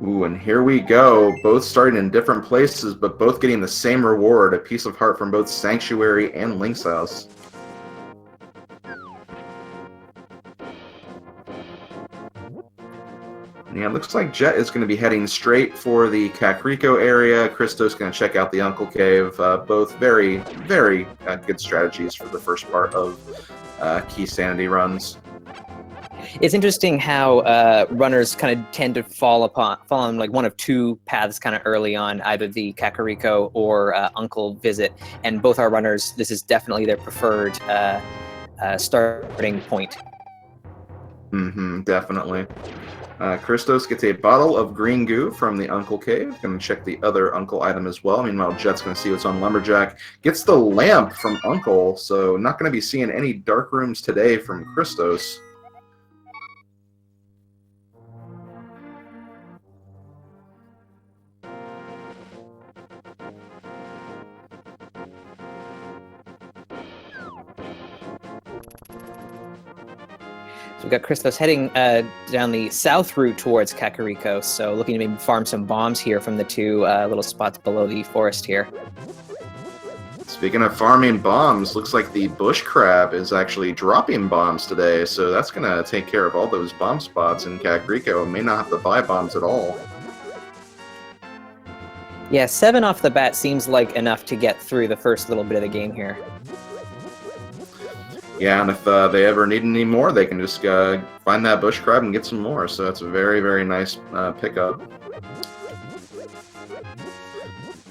Ooh, and here we go. Both starting in different places, but both getting the same reward, a piece of heart from both Sanctuary and Link's House. Yeah, it looks like Jet is going to be heading straight for the Kakariko area. Christos going to check out the Uncle Cave. Both very, very good strategies for the first part of Keysanity runs. It's interesting how runners kind of tend to fall on like one of two paths kind of early on, either the Kakariko or Uncle visit, and both our runners, this is definitely their preferred starting point. Definitely. Christos gets a bottle of green goo from the Uncle Cave. Gonna check the other Uncle item as well. Meanwhile, Jet's gonna see what's on Lumberjack. Gets the lamp from Uncle, so not gonna be seeing any dark rooms today from Christos. So we've got Christos heading down the south route towards Kakariko, so looking to maybe farm some bombs here from the two little spots below the forest here. Speaking of farming bombs, looks like the bush crab is actually dropping bombs today, so that's going to take care of all those bomb spots in Kakariko. May not have to buy bombs at all. Yeah, 7 off the bat seems like enough to get through the first little bit of the game here. Yeah, and if they ever need any more, they can just find that bush crab and get some more, so that's a very, very nice pickup.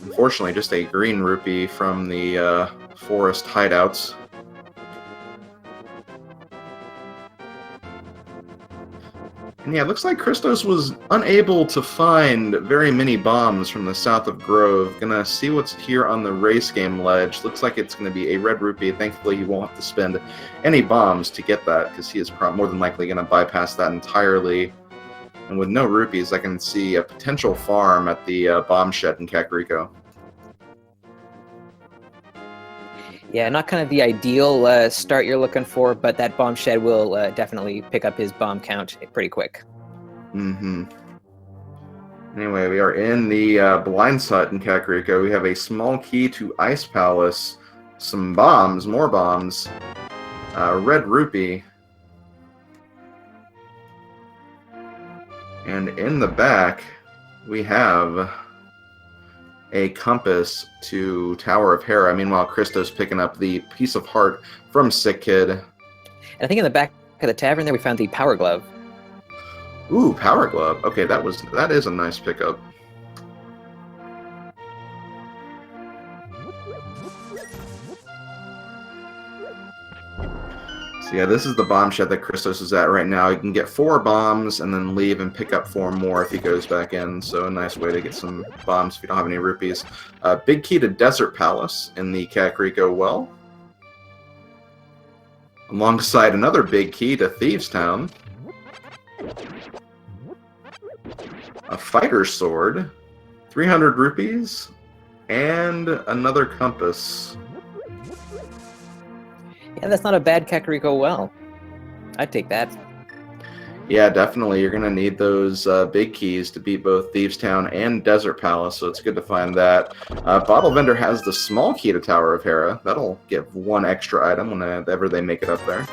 Unfortunately, just a green rupee from the forest hideouts. And yeah, it looks like Christos was unable to find very many bombs from the south of Grove. Gonna see what's here on the race game ledge. Looks like it's gonna be a red rupee. Thankfully, he won't have to spend any bombs to get that, because he is more than likely gonna bypass that entirely. And with no rupees, I can see a potential farm at the bomb shed in Kakariko. Yeah, not kind of the ideal start you're looking for, but that bomb shed will definitely pick up his bomb count pretty quick. Anyway, we are in the Blind's Hut in Kakariko. We have a small key to Ice Palace, some bombs, more bombs, red rupee, and in the back we have a compass to Tower of Hera. Meanwhile, Christos picking up the piece of heart from Sick Kid. And I think in the back of the tavern there we found the Power Glove. Ooh, Power Glove. Okay, that is a nice pickup. So yeah, this is the bomb shed that Christos is at right now. You can get 4 bombs and then leave and pick up 4 more if he goes back in. So a nice way to get some bombs if you don't have any rupees. Big key to Desert Palace in the Kakariko well. Alongside another big key to Thieves Town. A fighter sword, 300 rupees, and another compass. Yeah, that's not a bad Kakariko well. I'd take that. Yeah, definitely. You're going to need those big keys to beat both Thieves Town and Desert Palace, so it's good to find that. Bottle Vendor has the small key to Tower of Hera. That'll give 1 extra item whenever they make it up there.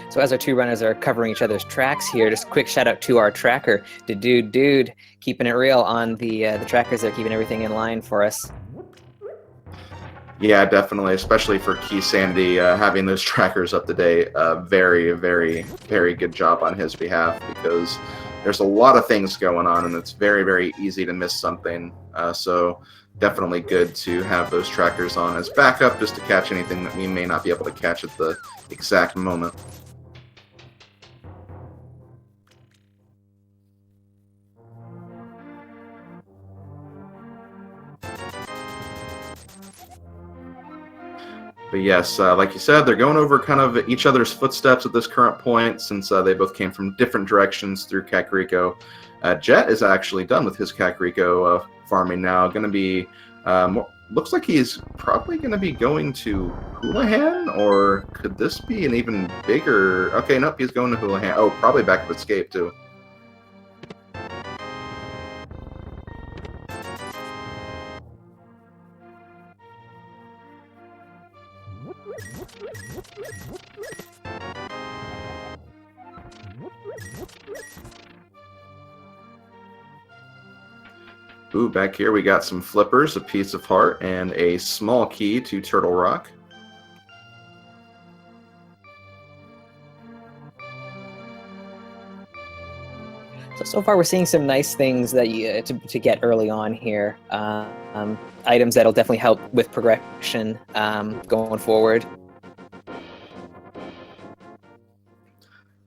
So as our two runners are covering each other's tracks here, just a quick shout out to our tracker, the dude, keeping it real on the trackers. They're keeping everything in line for us. Yeah, definitely, especially for Keysanity, having those trackers up to date. Very, very, very good job on his behalf, because there's a lot of things going on, and it's very, very easy to miss something. So definitely good to have those trackers on as backup, just to catch anything that we may not be able to catch at the exact moment. But yes, like you said, they're going over kind of each other's footsteps at this current point, since they both came from different directions through Kakariko. Jet is actually done with his Kakariko farming now. Going to be, looks like he's probably going to be going to Houlihan, or could this be an even bigger? Okay, nope, he's going to Houlihan. Oh, probably back of Escape too. Ooh, back here we got some flippers, a piece of heart, and a small key to Turtle Rock. So far we're seeing some nice things that to get early on here. Items that'll definitely help with progression going forward.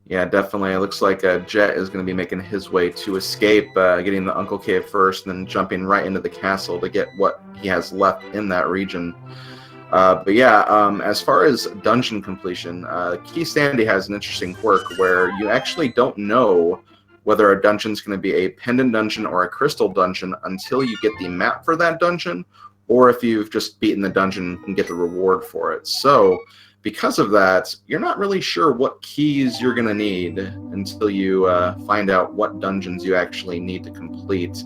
Yeah, definitely. It looks like Jet is going to be making his way to Escape, getting the Uncle Cave first, and then jumping right into the castle to get what he has left in that region. But yeah, as far as dungeon completion, Keysanity has an interesting quirk where you actually don't know whether a dungeon is going to be a pendant dungeon or a crystal dungeon until you get the map for that dungeon, or if you've just beaten the dungeon and get the reward for it. So because of that, you're not really sure what keys you're going to need until you find out what dungeons you actually need to complete.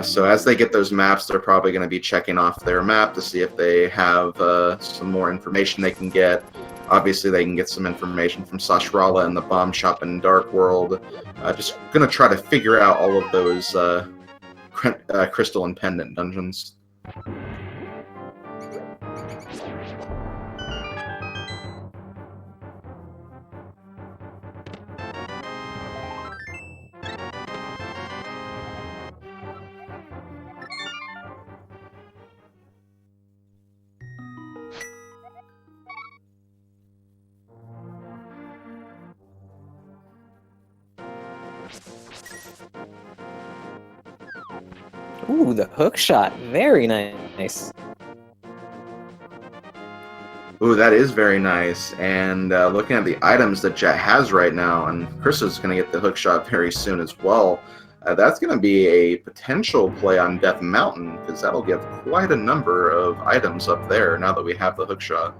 So as they get those maps, they're probably going to be checking off their map to see if they have some more information they can get. Obviously, they can get some information from Sashrala and the bomb shop in Dark World. Just going to try to figure out all of those crystal and pendant dungeons. Ooh, the hook shot. Very nice. Ooh, that is very nice. And looking at the items that Jet has right now, and Christos is going to get the hook shot very soon as well, that's going to be a potential play on Death Mountain, because that'll give quite a number of items up there now that we have the hook shot.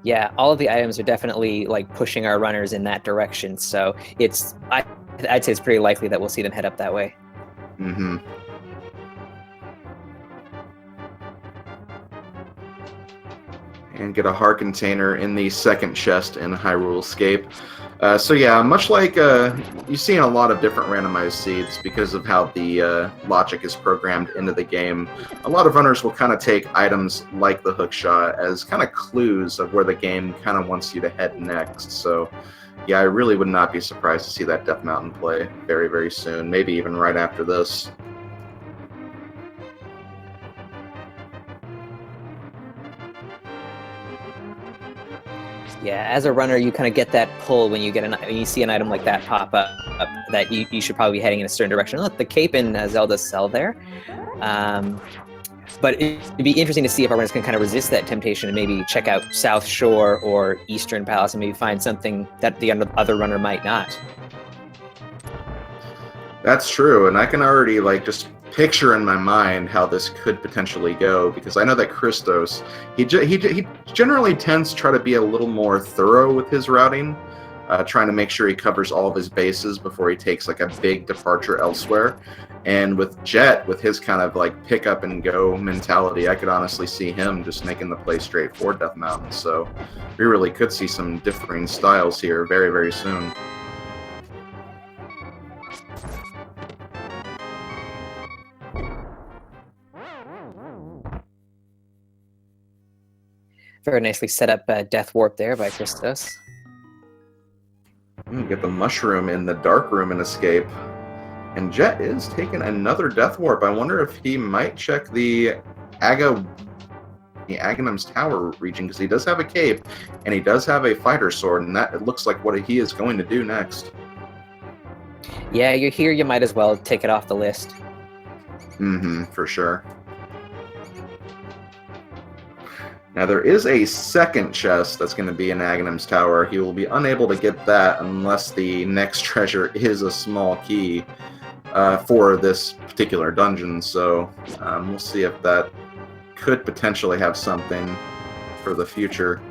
Yeah, all of the items are definitely like pushing our runners in that direction. So I'd say it's pretty likely that we'll see them head up that way. Mm-hmm. And get a heart container in the second chest in Hyrule Escape. So yeah, much like you see in a lot of different randomized seeds, because of how the logic is programmed into the game, a lot of runners will kind of take items like the hookshot as kind of clues of where the game kind of wants you to head next. So yeah, I really would not be surprised to see that Death Mountain play very, very soon, maybe even right after this. Yeah, as a runner, you kind of get that pull when you see an item like that pop up that you should probably be heading in a certain direction. Look, the cape in Zelda's Cell there. But it'd be interesting to see if our runners can kind of resist that temptation and maybe check out South Shore or Eastern Palace and maybe find something that the other runner might not. That's true, and I can already just picture in my mind how this could potentially go, because I know that Christos, he generally tends to try to be a little more thorough with his routing, trying to make sure he covers all of his bases before he takes a big departure elsewhere. And with Jet, with his kind of pick up and go mentality, I could honestly see him just making the play straight for Death Mountain. So we really could see some differing styles here very, very soon. Very nicely set up Death Warp there by Christos. Get the mushroom in the dark room and escape. And Jet is taking another Death Warp. I wonder if he might check the Aghanim's Tower region, because he does have a cape and he does have a fighter sword, and that it looks like what he is going to do next. Yeah, you're here, you might as well take it off the list. Mm-hmm, for sure. Now there is a second chest that's going to be in Aghanim's tower. He will be unable to get that unless the next treasure is a small key for this particular dungeon. So we'll see if that could potentially have something for the future.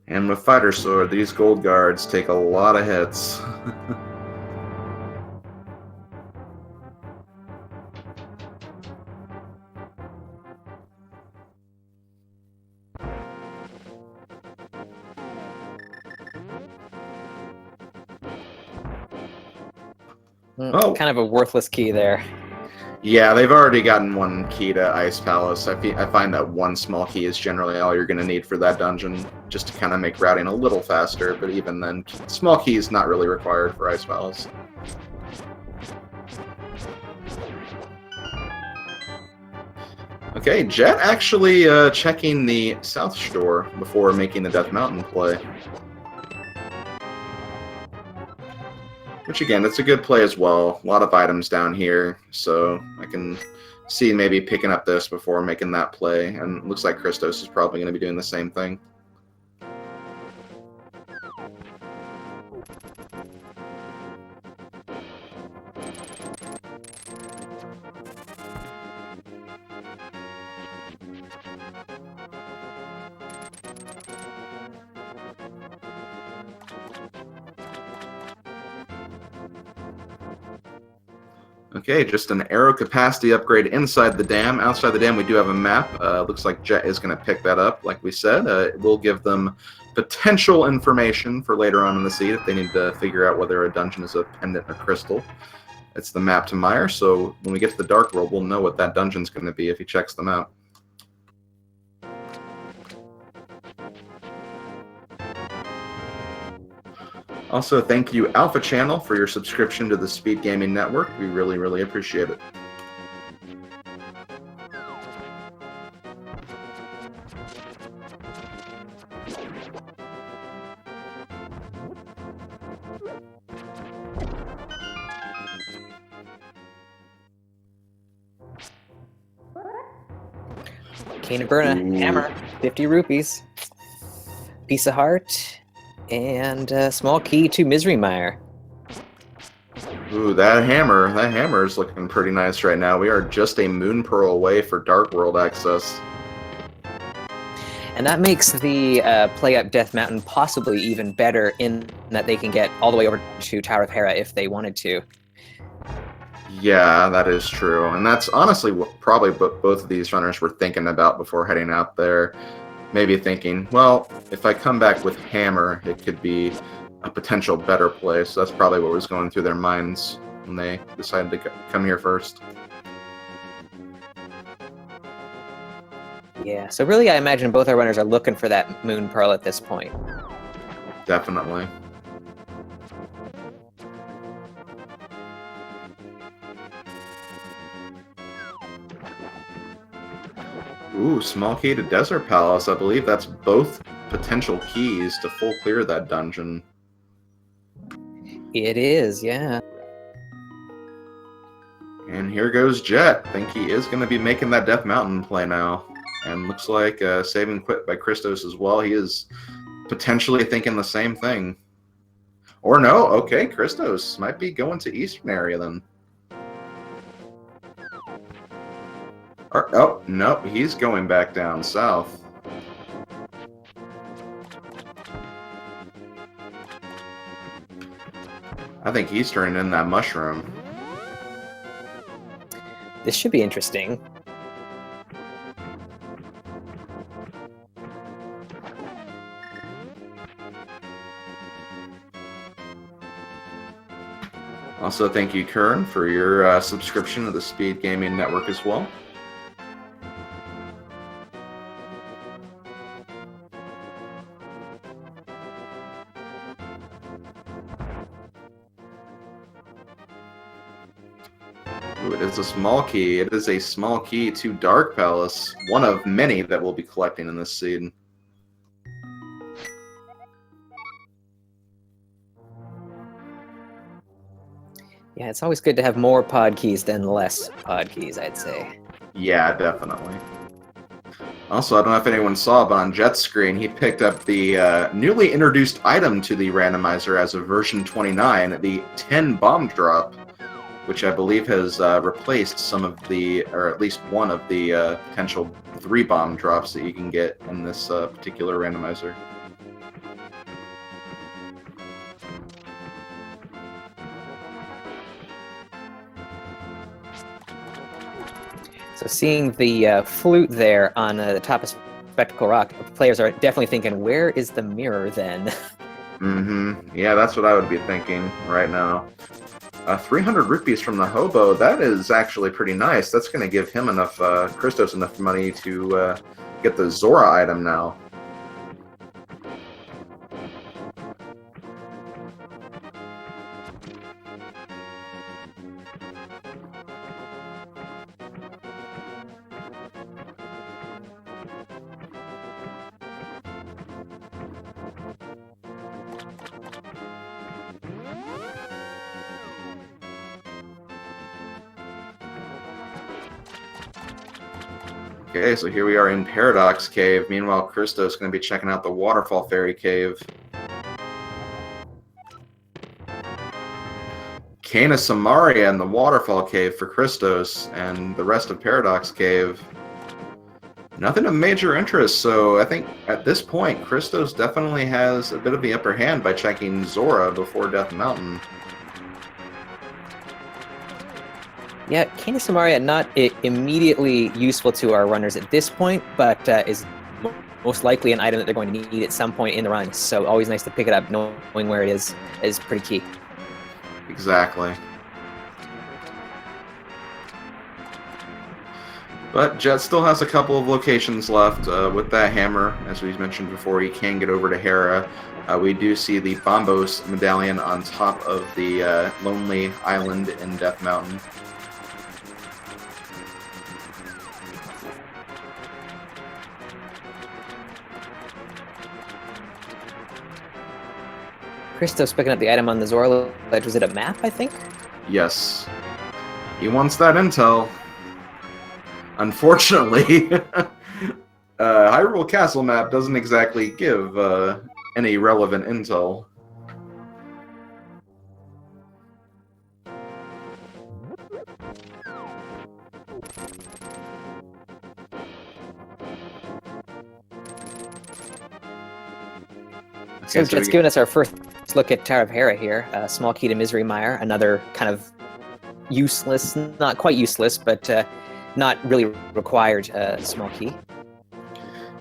And with Fighter Sword, these gold guards take a lot of hits. Oh. Kind of a worthless key there. Yeah, they've already gotten one key to Ice Palace. I find that one small key is generally all you're going to need for that dungeon, just to kind of make routing a little faster, but even then, small key is not really required for Ice Palace. Okay, Jet actually checking the South Shore before making the Death Mountain play. Which, again, it's a good play as well. A lot of items down here, so I can see maybe picking up this before making that play. And it looks like Christos is probably going to be doing the same thing. Okay, just an arrow capacity upgrade inside the dam. Outside the dam, we do have a map. Looks like Jet is going to pick that up, like we said. It will give them potential information for later on in the seed if they need to figure out whether a dungeon is a pendant or crystal. It's the map to Mire, so when we get to the Dark World, we'll know what that dungeon's going to be if he checks them out. Also, thank you, Alpha Channel, for your subscription to the Speed Gaming Network. We really, really appreciate it. Cane of Burna, hammer, 50 rupees, piece of heart, and a small key to Misery Mire. Ooh, that hammer is looking pretty nice right now. We are just a Moon Pearl away for Dark World access. And that makes the play up Death Mountain possibly even better in that they can get all the way over to Tower of Hera if they wanted to. Yeah, that is true. And that's honestly what probably both of these runners were thinking about before heading out there. Maybe thinking, well, if I come back with Hammer, it could be a potential better play. So that's probably what was going through their minds when they decided to come here first. Yeah, so really I imagine both our runners are looking for that Moon Pearl at this point. Definitely. Ooh, small key to Desert Palace. I believe that's both potential keys to full clear that dungeon. It is, yeah. And here goes Jet. I think he is going to be making that Death Mountain play now. And looks like saving quit by Christos as well. He is potentially thinking the same thing. Or no, okay, Christos might be going to Eastern area then. Or, oh, no, he's going back down south. I think he's turning in that mushroom. This should be interesting. Also, thank you, Kern, for your subscription to the Speed Gaming Network as well. Ooh, it is a small key. It is a small key to Dark Palace, one of many that we'll be collecting in this seed. Yeah, it's always good to have more pod keys than less pod keys, I'd say. Yeah, definitely. Also, I don't know if anyone saw, but on Jet's screen, he picked up the newly introduced item to the randomizer as of version 29, the 10 bomb drop, which I believe has replaced some of the, or at least one of the potential 3 bomb drops that you can get in this particular randomizer. So seeing the flute there on the top of Spectacle Rock, players are definitely thinking, where is the mirror then? Mm-hmm. Yeah, that's what I would be thinking right now. 300 rupees from the hobo, that is actually pretty nice. That's going to give him enough, Christos enough money to get the Zora item now. Okay, so here we are in Paradox Cave. Meanwhile, Christos is going to be checking out the Waterfall Fairy Cave. Cana Samaria in the Waterfall Cave for Christos, and the rest of Paradox Cave. Nothing of major interest, so I think at this point, Christos definitely has a bit of the upper hand by checking Zora before Death Mountain. Yeah, Cane Samaria not immediately useful to our runners at this point, but is most likely an item that they're going to need at some point in the run. So always nice to pick it up, knowing where it is pretty key. Exactly. But Jet still has a couple of locations left. With that hammer, as we mentioned before, he can get over to Hera. We do see the Bombos medallion on top of the Lonely Island in Death Mountain. Christos picking up the item on the Zora ledge. Was it a map, I think? Yes. He wants that intel. Unfortunately, Hyrule Castle map doesn't exactly give any relevant intel. So Jet's giving us our first look at Tower of Hera here. Small key to Misery Mire, another kind of useless, not quite useless, but not really required small key.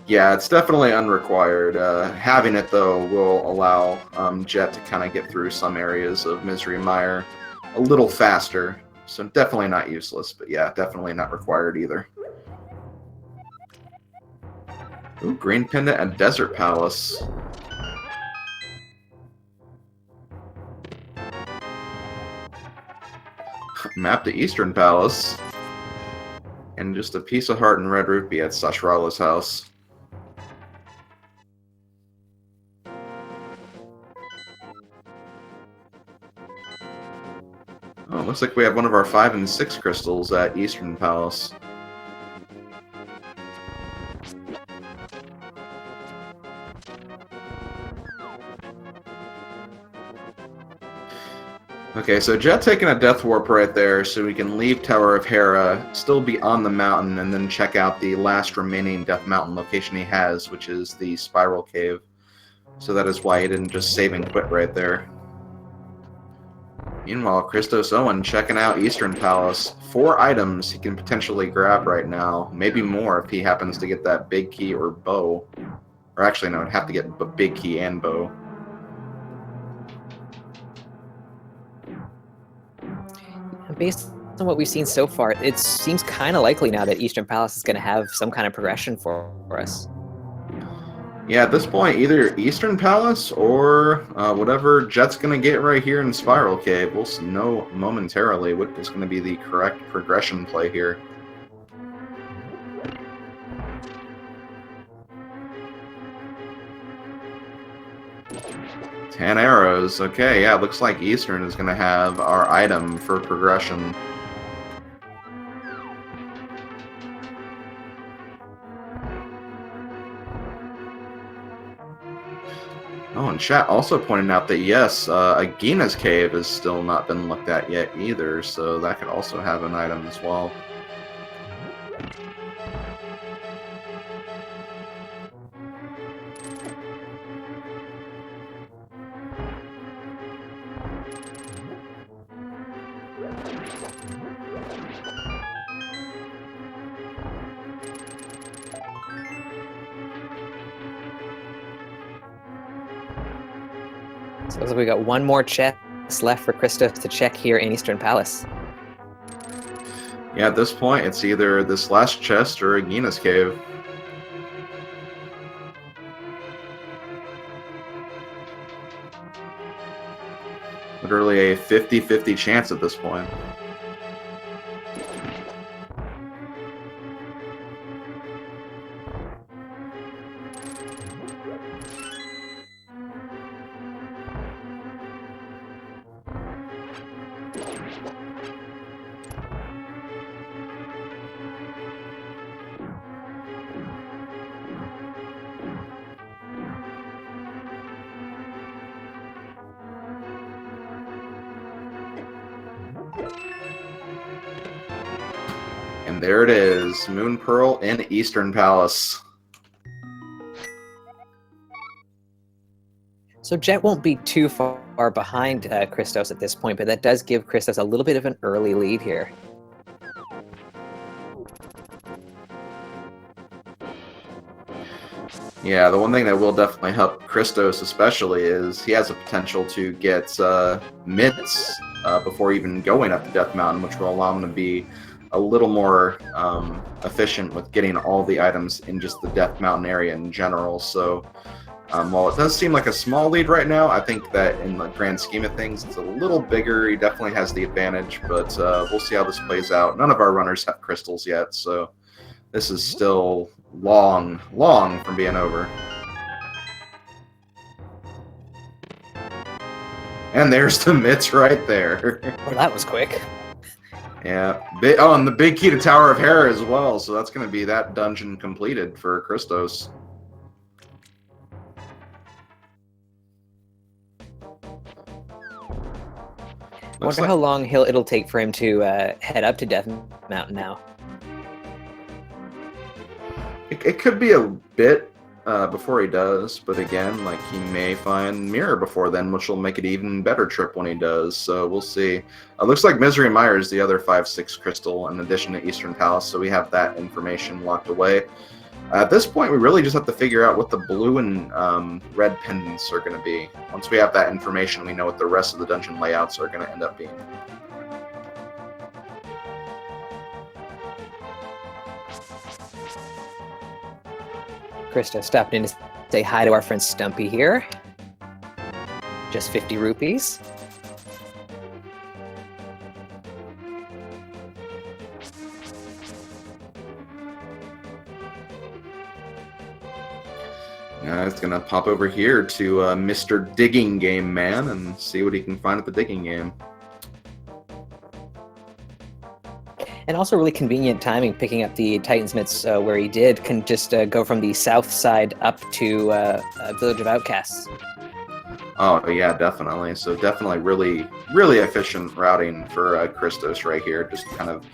Yeah, it's definitely unrequired. Having it, though, will allow Jet to kind of get through some areas of Misery Mire a little faster. So definitely not useless, but yeah, definitely not required either. Ooh, Green Pendant and Desert Palace. Map to Eastern Palace. And just a piece of heart and red rupee at Sashrala's house. Oh, looks like we have one of our 5 and 6 crystals at Eastern Palace. Okay, so Jet taking a Death Warp right there, so we can leave Tower of Hera, still be on the mountain, and then check out the last remaining Death Mountain location he has, which is the Spiral Cave. So that is why he didn't just save and quit right there. Meanwhile, ChristosOwen checking out Eastern Palace. 4 items he can potentially grab right now, maybe more if he happens to get that big key or bow. Or actually, no, I'd have to get a big key and bow. Based on what we've seen so far, it seems kind of likely now that Eastern Palace is going to have some kind of progression for us. Yeah, at this point, either Eastern Palace or whatever Jet's going to get right here in Spiral Cave. We'll know momentarily what is going to be the correct progression play here. 10 arrows. Okay, yeah, looks like Eastern is going to have our item for progression. Oh, and chat also pointed out that yes, Agina's cave has still not been looked at yet either, so that could also have an item as well. So looks like we got one more chest left for Christos to check here in Eastern Palace. Yeah, at this point, it's either this last chest or Agina's cave. Literally a 50-50 chance at this point. And there it is, Moon Pearl in Eastern Palace. So Jet won't be too far behind Christos at this point, but that does give Christos a little bit of an early lead here. Yeah, the one thing that will definitely help Christos especially is he has a potential to get mitts before even going up to Death Mountain, which will allow him to be a little more efficient with getting all the items in just the Death Mountain area in general. So while it does seem like a small lead right now, I think that in the grand scheme of things, it's a little bigger. He definitely has the advantage, but we'll see how this plays out. None of our runners have crystals yet, so this is still long from being over. And there's the mitts right there. Well, that was quick. Yeah. Oh, and the big key to Tower of Hera as well, so that's going to be that dungeon completed for Christos. I wonder how long it'll take for him to head up to Death Mountain now. It could be a bit before he does, but again, like he may find Mirror before then, which will make it even better trip when he does. So we'll see. It looks like Misery Mire is the other 5/6 crystal in addition to Eastern Palace, so we have that information locked away. At this point, we really just have to figure out what the blue and red pendants are going to be. Once we have that information, we know what the rest of the dungeon layouts are going to end up being. Christos stopped in to say hi to our friend Stumpy here. Just 50 rupees. It's going to pop over here to Mr. Digging Game Man and see what he can find at the digging game. And also really convenient timing picking up the Titan's Mitts where he did. Can just go from the south side up to Village of Outcasts. Oh, yeah, definitely. So definitely really efficient routing for Christos right here. Just kind of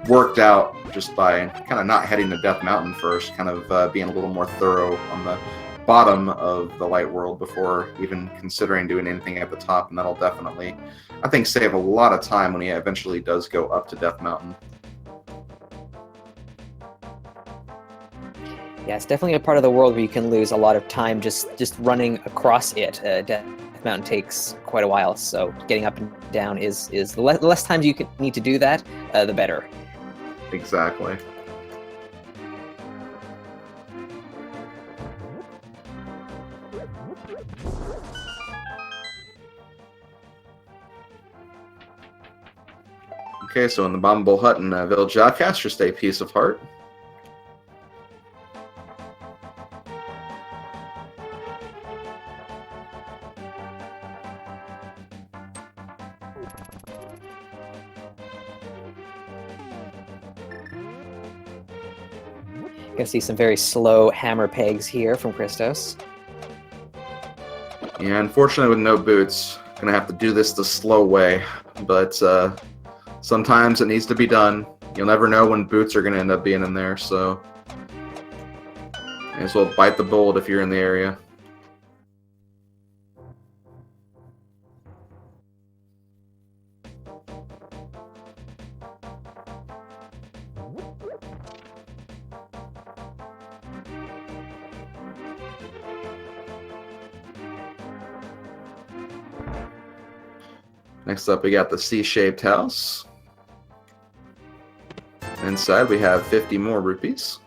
worked out just by kind of not heading to Death Mountain first, kind of being a little more thorough on the bottom of the light world before even considering doing anything at the top. And that'll definitely, I think, save a lot of time when he eventually does go up to Death Mountain. Yeah, it's definitely a part of the world where you can lose a lot of time just running across it. Death Mountain takes quite a while, so getting up and down is the less times you need to do that, the better. Exactly. Okay, so in the Bombable Hut in Village Outcast, just a piece of heart. Gonna see some very slow hammer pegs here from Christos. Yeah, unfortunately with no boots, gonna have to do this the slow way, but sometimes it needs to be done. You'll never know when boots are gonna end up being in there, so may as well bite the bullet if you're in the area. Next up, we got the C-shaped house. Inside, we have 50 more rupees.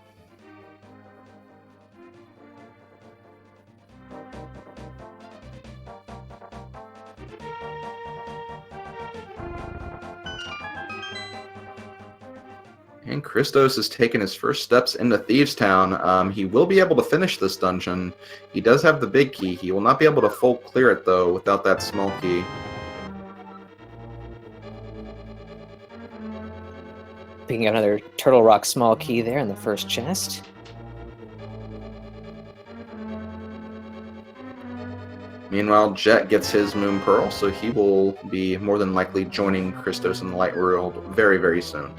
And Christos has taken his first steps into Thieves Town. He will be able to finish this dungeon. He does have the big key. He will not be able to full clear it, though, without that small key. Picking up another Turtle Rock small key there in the first chest. Meanwhile, Jet gets his Moon Pearl, so he will be more than likely joining Christos in the Light World very, very soon.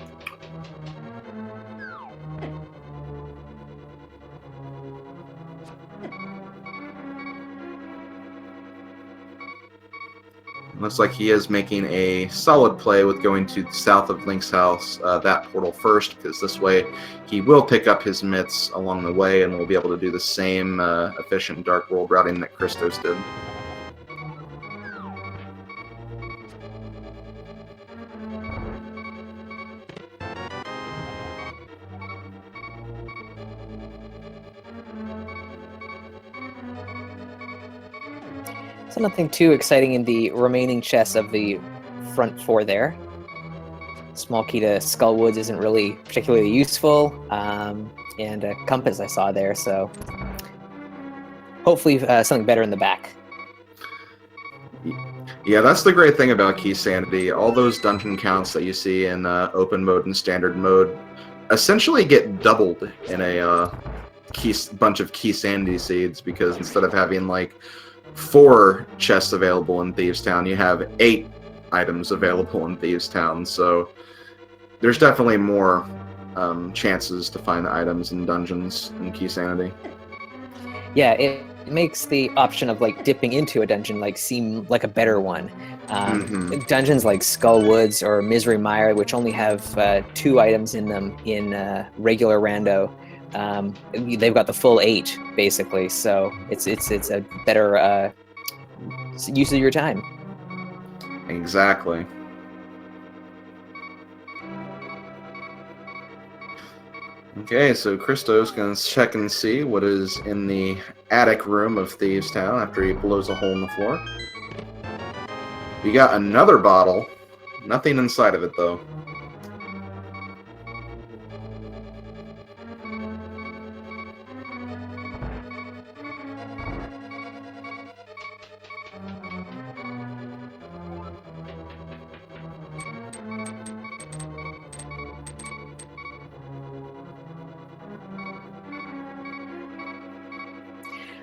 Looks like he is making a solid play with going to the south of Link's house, that portal first, because this way he will pick up his mitts along the way and will be able to do the same efficient Dark World routing that Christos did. So nothing too exciting in the remaining chests of the front four there. Small key to Skullwoods isn't really particularly useful, and a compass I saw there, so hopefully something better in the back. Yeah, that's the great thing about Keysanity. All those dungeon counts that you see in open mode and standard mode essentially get doubled in a bunch of Keysanity seeds, because instead of having like 4 chests available in Thieves Town, you have 8 items available in Thieves Town, so there's definitely more chances to find items in dungeons in Keysanity. Yeah, it makes the option of like dipping into a dungeon like seem like a better one. Dungeons like Skullwoods or Misery Mire, which only have 2 items in them in regular rando, they've got the full 8 basically, so it's a better use of your time. Exactly. Okay, so Christos gonna check and see what is in the attic room of Thieves Town after he blows a hole in the floor. We got another bottle. Nothing inside of it, though.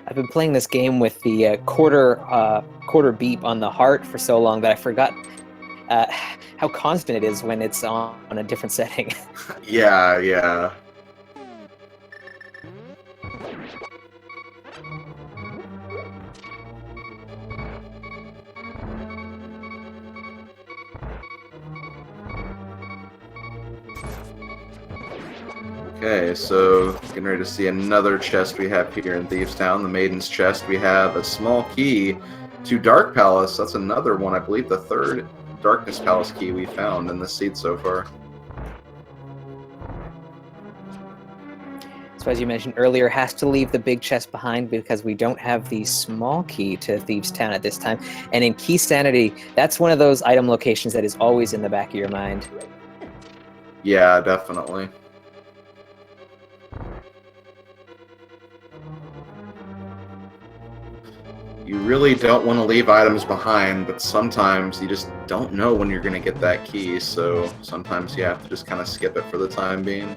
I've been playing this game with the quarter beep on the heart for so long that I forgot how constant it is when it's on a different setting. Yeah. Okay, so getting ready to see another chest we have here in Thieves Town, the Maiden's Chest. We have a small key to Dark Palace. That's another one, I believe the 3rd Darkness Palace key we found in this seed so far. So as you mentioned earlier, has to leave the big chest behind because we don't have the small key to Thieves Town at this time. And in Keysanity, that's one of those item locations that is always in the back of your mind. Yeah, definitely. You really don't want to leave items behind, but sometimes you just don't know when you're going to get that key, so sometimes you have to just kind of skip it for the time being.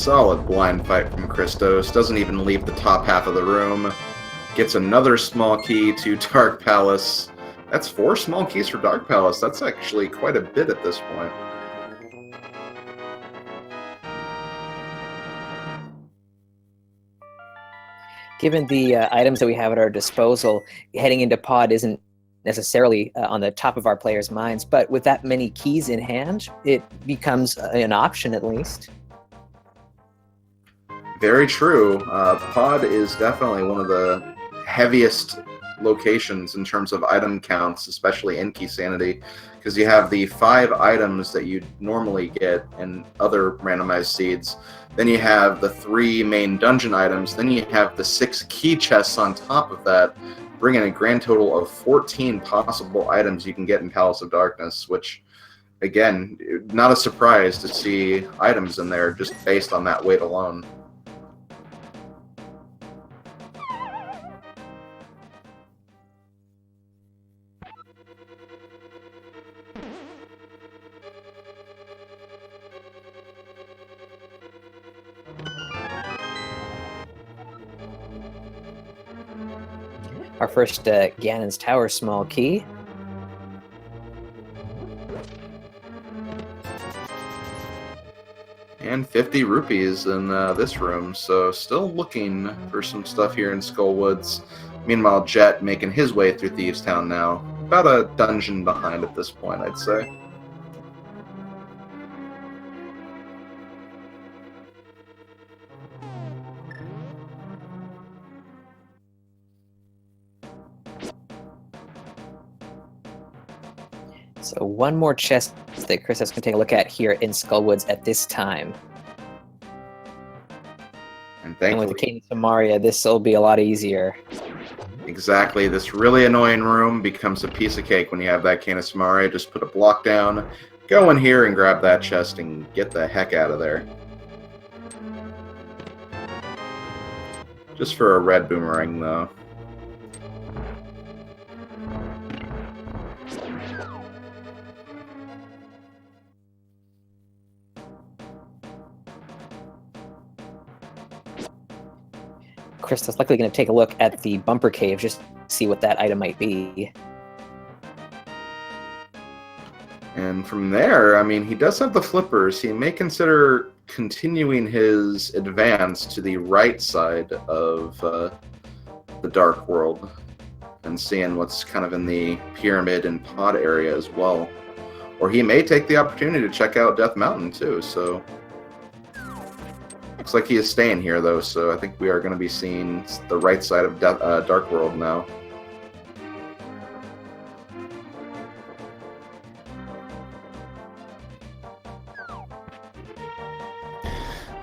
Solid blind fight from Christos. Doesn't even leave the top half of the room. Gets another small key to Dark Palace. That's 4 small keys for Dark Palace. That's actually quite a bit at this point. Given the items that we have at our disposal, heading into pod isn't necessarily on the top of our players' minds, but with that many keys in hand, it becomes an option at least. Very true. Pod is definitely one of the heaviest locations in terms of item counts, especially in Keysanity, because you have the 5 items that you normally get in other randomized seeds. Then you have the 3 main dungeon items. Then you have the 6 key chests on top of that, bringing a grand total of 14 possible items you can get in Palace of Darkness, which, again, not a surprise to see items in there just based on that weight alone. Our first Ganon's Tower small key. And 50 rupees in this room, so still looking for some stuff here in Skullwoods. Meanwhile, Jet making his way through Thieves Town now. About a dungeon behind at this point, I'd say. So one more chest that Christos can take a look at here in Skullwoods at this time. And And with thankfully, the Cadence of Maria, this will be a lot easier. exactly, this really annoying room becomes a piece of cake when you have that Canis Maria. Just put a block down, go in here and grab that chest and get the heck out of there. Just for a red boomerang, though. Christos likely going to take a look at the bumper cave just to see what that item might be. And from there, I mean, he does have the flippers. He may consider continuing his advance to the right side of the Dark World and seeing what's kind of in the pyramid and pod area as well. Or he may take the opportunity to check out Death Mountain too, so... Looks like he is staying here, though, so I think we are going to be seeing the right side of Dark World now.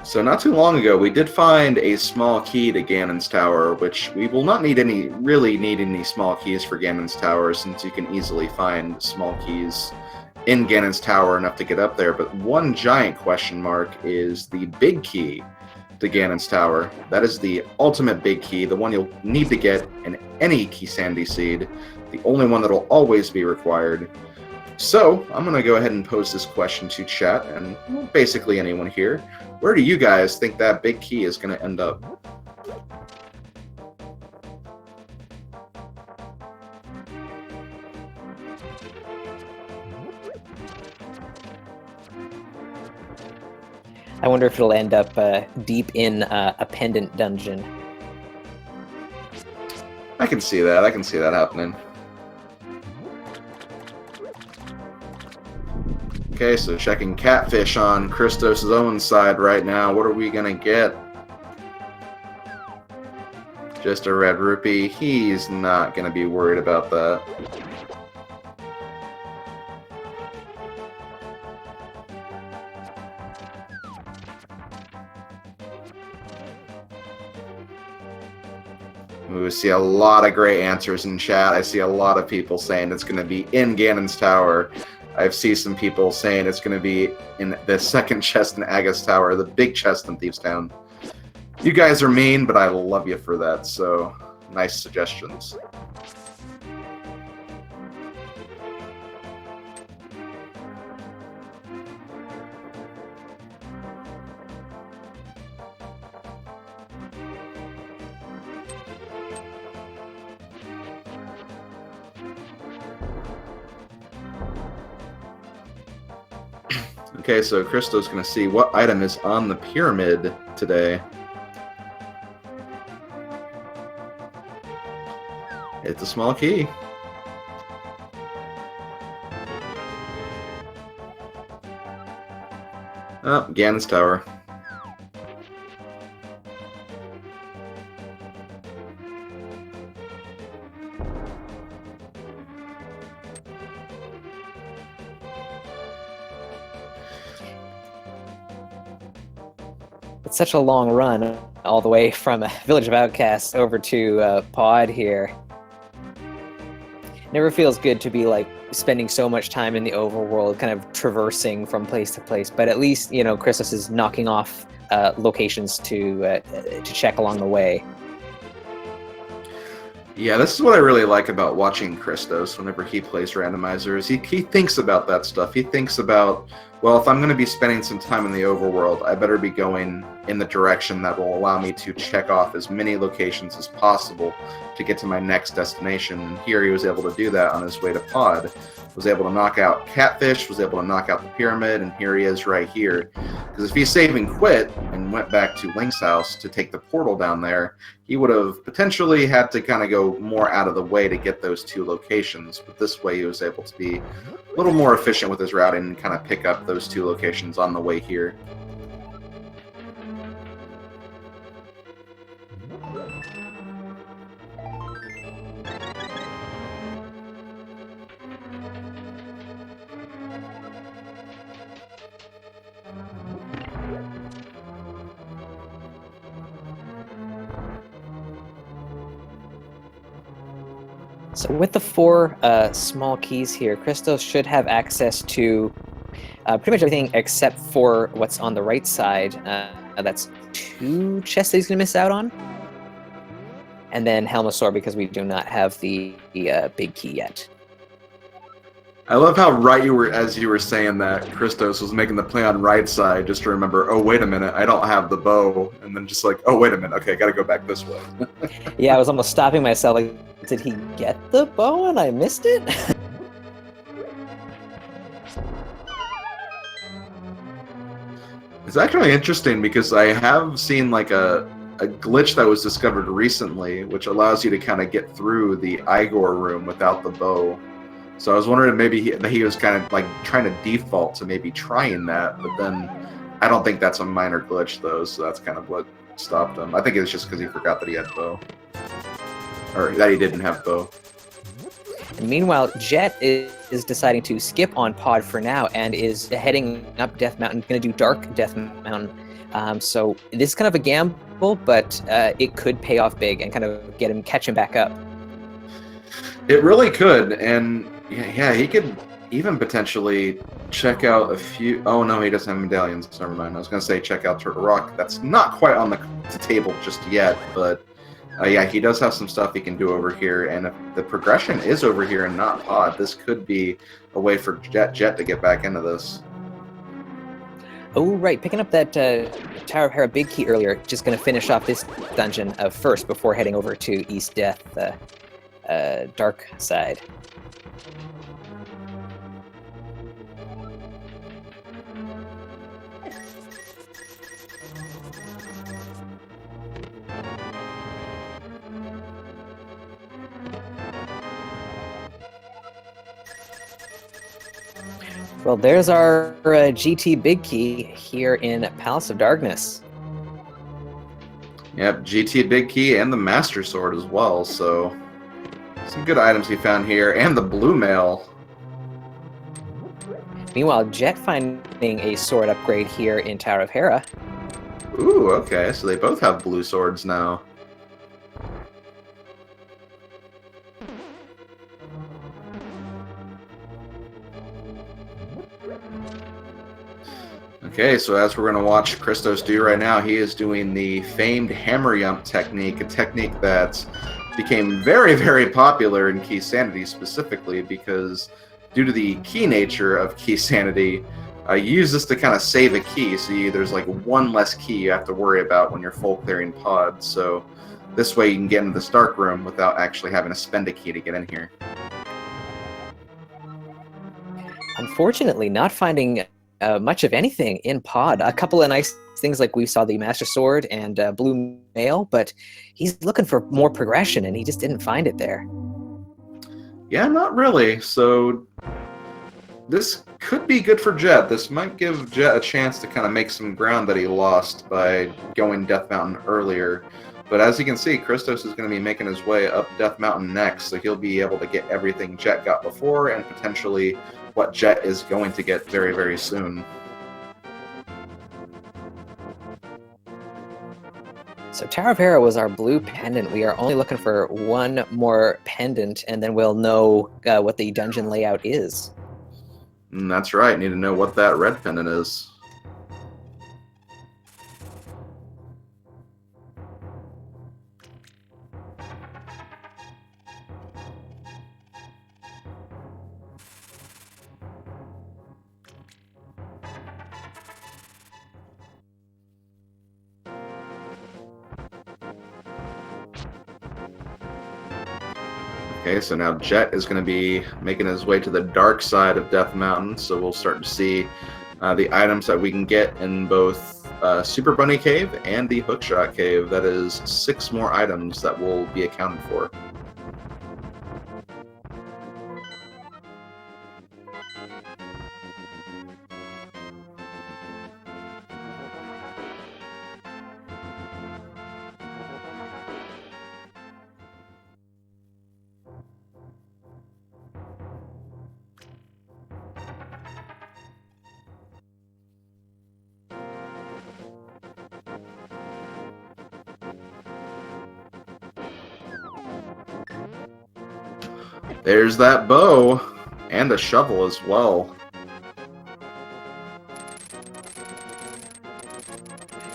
So not too long ago, we did find a small key to Ganon's Tower, which we will not really need any small keys for Ganon's Tower, since you can easily find small keys in Ganon's Tower enough to get up there. But one giant question mark is the big key to Ganon's Tower. That is the ultimate big key, the one you'll need to get in any Keysanity seed, the only one that'll always be required. So, I'm going to go ahead and pose this question to chat, and basically anyone here. Where do you guys think that big key is going to end up? I wonder if it'll end up deep in a pendant dungeon. I can see that. I can see that happening. Okay, so checking Catfish on ChristosOwen side right now. What are we going to get? Just a red rupee. He's not going to be worried about that. We see a lot of great answers in chat. I see a lot of people saying it's going to be in Ganon's Tower. I see some people saying it's going to be in the second chest in Aga's Tower, the big chest in Thieves Town. You guys are mean, but I love you for that, so nice suggestions. Okay, so Christo's going to see what item is on the pyramid today. It's a small key. Oh, Ganon's Tower. It's such a long run all the way from Village of Outcasts over to Pod here. Never feels good to be like spending so much time in the overworld, kind of traversing from place to place. But at least, you know, Christos is knocking off locations to check along the way. Yeah, this is what I really like about watching Christos whenever he plays Randomizer, is he thinks about that stuff. He thinks about, well, if I'm going to be spending some time in the overworld, I better be going in the direction that will allow me to check off as many locations as possible to get to my next destination. And here he was able to do that on his way to Pod. Was able to knock out Catfish, was able to knock out the pyramid, and here he is right here. Because if he saved and quit and went back to Link's house to take the portal down there, he would have potentially had to kind of go more out of the way to get those two locations. But this way he was able to be a little more efficient with his routing and kind of pick up those two locations on the way here. So with the 4 small keys here, Christos should have access to pretty much everything except for what's on the right side. That's 2 chests that he's going to miss out on. And then Helmosaur, because we do not have the big key yet. I love how right you were as you were saying that Christos was making the play on right side just to remember, oh, wait a minute, I don't have the bow. And then just like, oh, wait a minute, okay, gotta go back this way. Yeah, I was almost stopping myself. Like, did he get the bow and I missed it? It's actually interesting because I have seen like a glitch that was discovered recently, which allows you to kind of get through the Igor room without the bow. So I was wondering if maybe he was kind of like trying to default to maybe trying that, but then I don't think that's a minor glitch though, so that's kind of what stopped him. I think it was just because he forgot that he had bow. Or that he didn't have bow. And meanwhile, Jet is deciding to skip on Pod for now and is heading up Death Mountain, going to do Dark Death Mountain. So this is kind of a gamble, but it could pay off big and kind of catch him back up. It really could, and yeah, he could even potentially check out a few. Oh no, he doesn't have medallions. Never mind. I was going to say check out Turtle Rock. That's not quite on the table just yet, but yeah, he does have some stuff he can do over here. And if the progression is over here and not Pod, this could be a way for Jet to get back into this. Oh, right. Picking up that Tower of Hera big key earlier. Just going to finish off this dungeon first before heading over to East Death, Dark side. Well, there's our GT big key here in Palace of Darkness. Yep, GT big key and the Master Sword as well, so some good items he found here, and the blue mail. Meanwhile, Jet finding a sword upgrade here in Tower of Hera. Ooh, okay, so they both have blue swords now. Okay, so as we're going to watch Christos do right now, he is doing the famed hammer yump technique, a technique that became very, very popular in Keysanity specifically because due to the key nature of Keysanity, you use this to kind of save a key, so there's like one less key you have to worry about when you're full clearing Pod, so this way you can get into the Stark room without actually having to spend a key to get in here. Unfortunately, not finding much of anything in Pod. A couple of nice things like we saw the Master Sword and Blue Mail, but he's looking for more progression, and he just didn't find it there. Yeah, not really. So this could be good for Jet. This might give Jet a chance to kind of make some ground that he lost by going Death Mountain earlier. But as you can see, Christos is going to be making his way up Death Mountain next, so he'll be able to get everything Jet got before and potentially what Jet is going to get very, very soon. So Tower of Hera was our blue pendant. We are only looking for one more pendant, and then we'll know what the dungeon layout is. And that's right. Need to know what that red pendant is. Okay, so now Jet is going to be making his way to the dark side of Death Mountain, so we'll start to see the items that we can get in both Super Bunny Cave and the Hookshot Cave. That is 6 more items that will be accounted for. There's that bow and a shovel as well.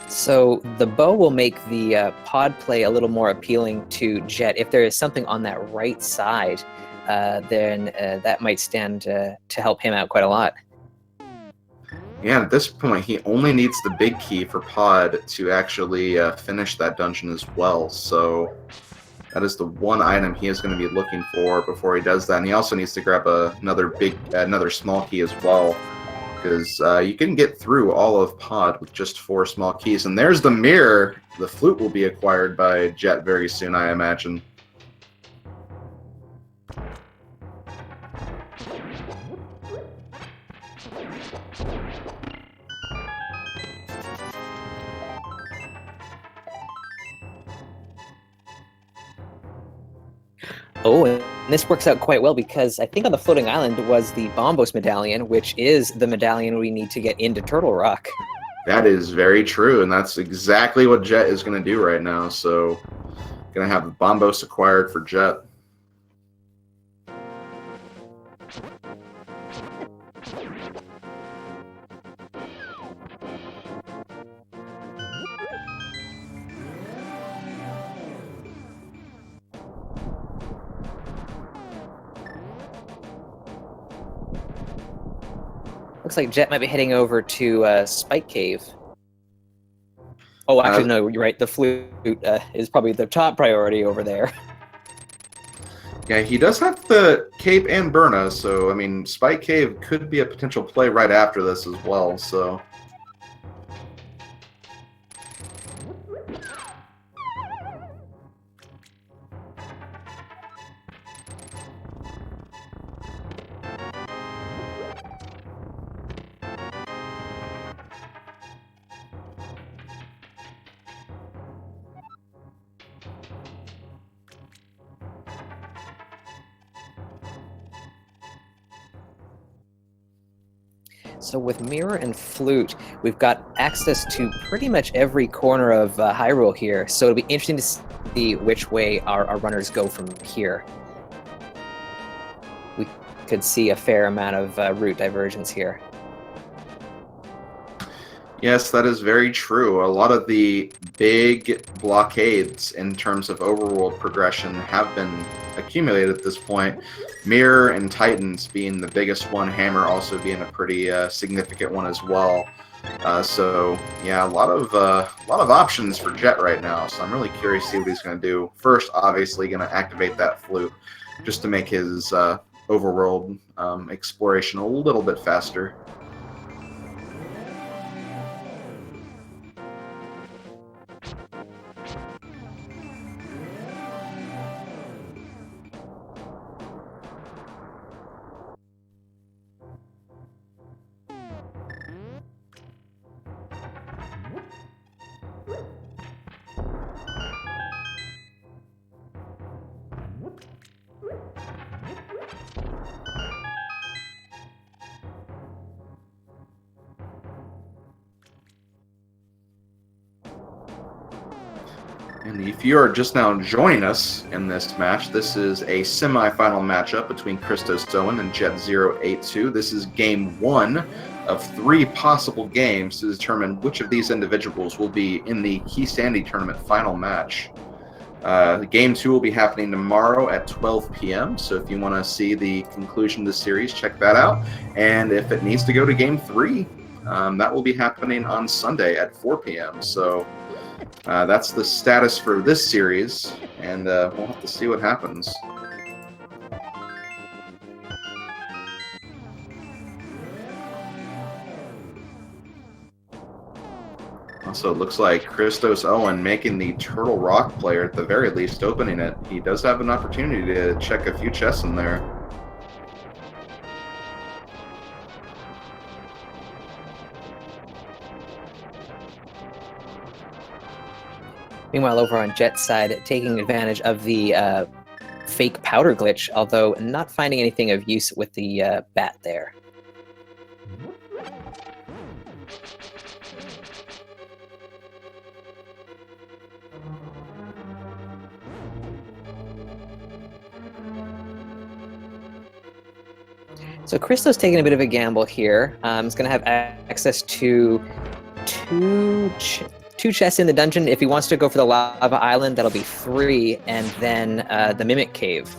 So the bow will make the pod play a little more appealing to Jet. If there is something on that right side, then that might stand to help him out quite a lot. Yeah, at this point, he only needs the big key for Pod to actually finish that dungeon as well. So that is the one item he is going to be looking for before he does that. And he also needs to grab another small key as well, because you can get through all of Pod with just 4 small keys. And there's the mirror. The flute will be acquired by Jet very soon, I imagine. Oh, and this works out quite well because I think on the floating island was the Bombos medallion, which is the medallion we need to get into Turtle Rock. That is very true, and that's exactly what Jet is going to do right now. So, going to have the Bombos acquired for Jet. Looks like Jet might be heading over to Spike Cave. Oh, actually, no, you're right. The flute is probably the top priority over there. Yeah, he does have the Cape and Burna, so, I mean, Spike Cave could be a potential play right after this as well, so... So with Mirror and Flute, we've got access to pretty much every corner of Hyrule here, so it'll be interesting to see which way our runners go from here. We could see a fair amount of route divergence here. Yes, that is very true. A lot of the big blockades in terms of overworld progression have been accumulated at this point. Mirror and Titans being the biggest one, Hammer also being a pretty significant one as well. So yeah, a lot of options for Jet right now. So I'm really curious to see what he's going to do. First, obviously, going to activate that flute just to make his overworld exploration a little bit faster. And if you are just now joining us in this match, this is a semi-final matchup between ChristosOwen and jet082. This is game 1 of 3 possible games to determine which of these individuals will be in the Keysanity tournament final match. Game 2 will be happening tomorrow at 12 p.m. So if you want to see the conclusion of the series, check that out. And if it needs to go to game 3, that will be happening on Sunday at 4 p.m. So that's the status for this series, and we'll have to see what happens. Also, it looks like ChristosOwen making the Turtle Rock player, at the very least, opening it. He does have an opportunity to check a few chests in there. Meanwhile, over on Jet's side, taking advantage of the fake powder glitch, although not finding anything of use with the bat there. So Christos taking a bit of a gamble here. He's going to have access to two chests in the dungeon. If he wants to go for the lava island, that'll be 3, and then the mimic cave.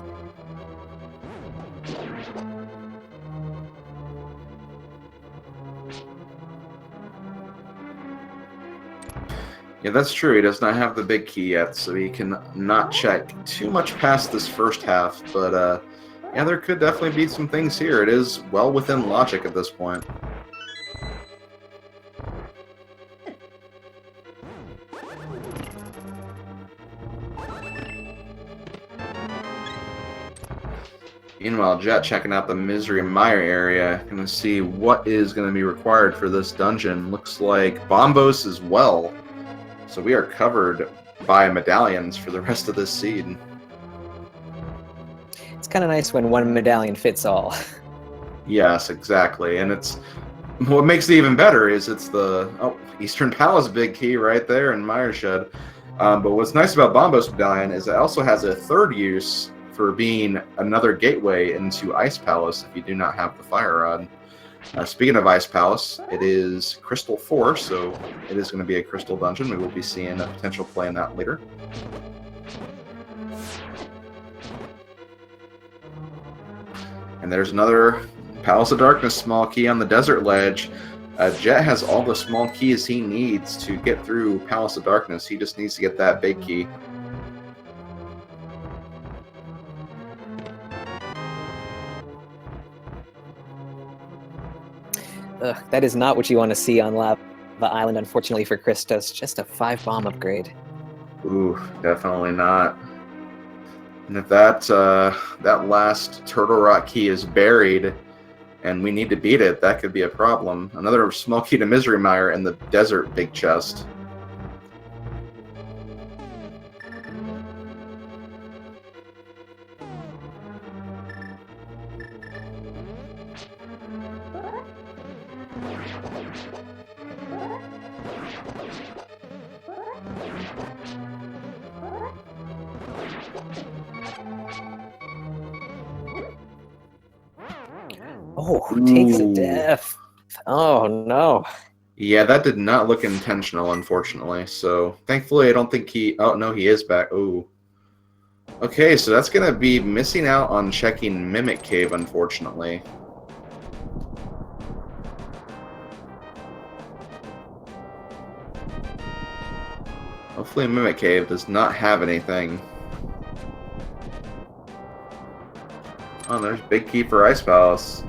Yeah, that's true. He does not have the big key yet, so he can not check too much past this first half. But yeah, there could definitely be some things here. It is well within logic at this point. Meanwhile, Jet checking out the Misery Mire area, gonna see what is gonna be required for this dungeon. Looks like bombos as well. So we are covered by medallions for the rest of this seed. It's kind of nice when one medallion fits all. Yes, exactly. And it's what makes it even better is it's the Eastern Palace big key right there in Mire Shed. But what's nice about Bombos Medallion is it also has a third use for being another gateway into Ice Palace if you do not have the Fire Rod. Speaking of Ice Palace, it is Crystal 4, so it is going to be a Crystal Dungeon. We will be seeing a potential play in that later. And there's another Palace of Darkness small key on the desert ledge. Jet has all the small keys he needs to get through Palace of Darkness. He just needs to get that big key. Ugh, that is not what you want to see on Lava Island, unfortunately for Christos. Just a 5-bomb upgrade. Ooh, definitely not. And if that last Turtle Rock key is buried and we need to beat it, that could be a problem. Another small key to Misery Mire in the desert big chest. Oh, takes a death. Oh, no. Yeah, that did not look intentional, unfortunately. So, thankfully, I don't think he... Oh, no, he is back. Ooh. Okay, so that's going to be missing out on checking Mimic Cave, unfortunately. Hopefully Mimic Cave does not have anything. Oh, there's big key for Ice Palace.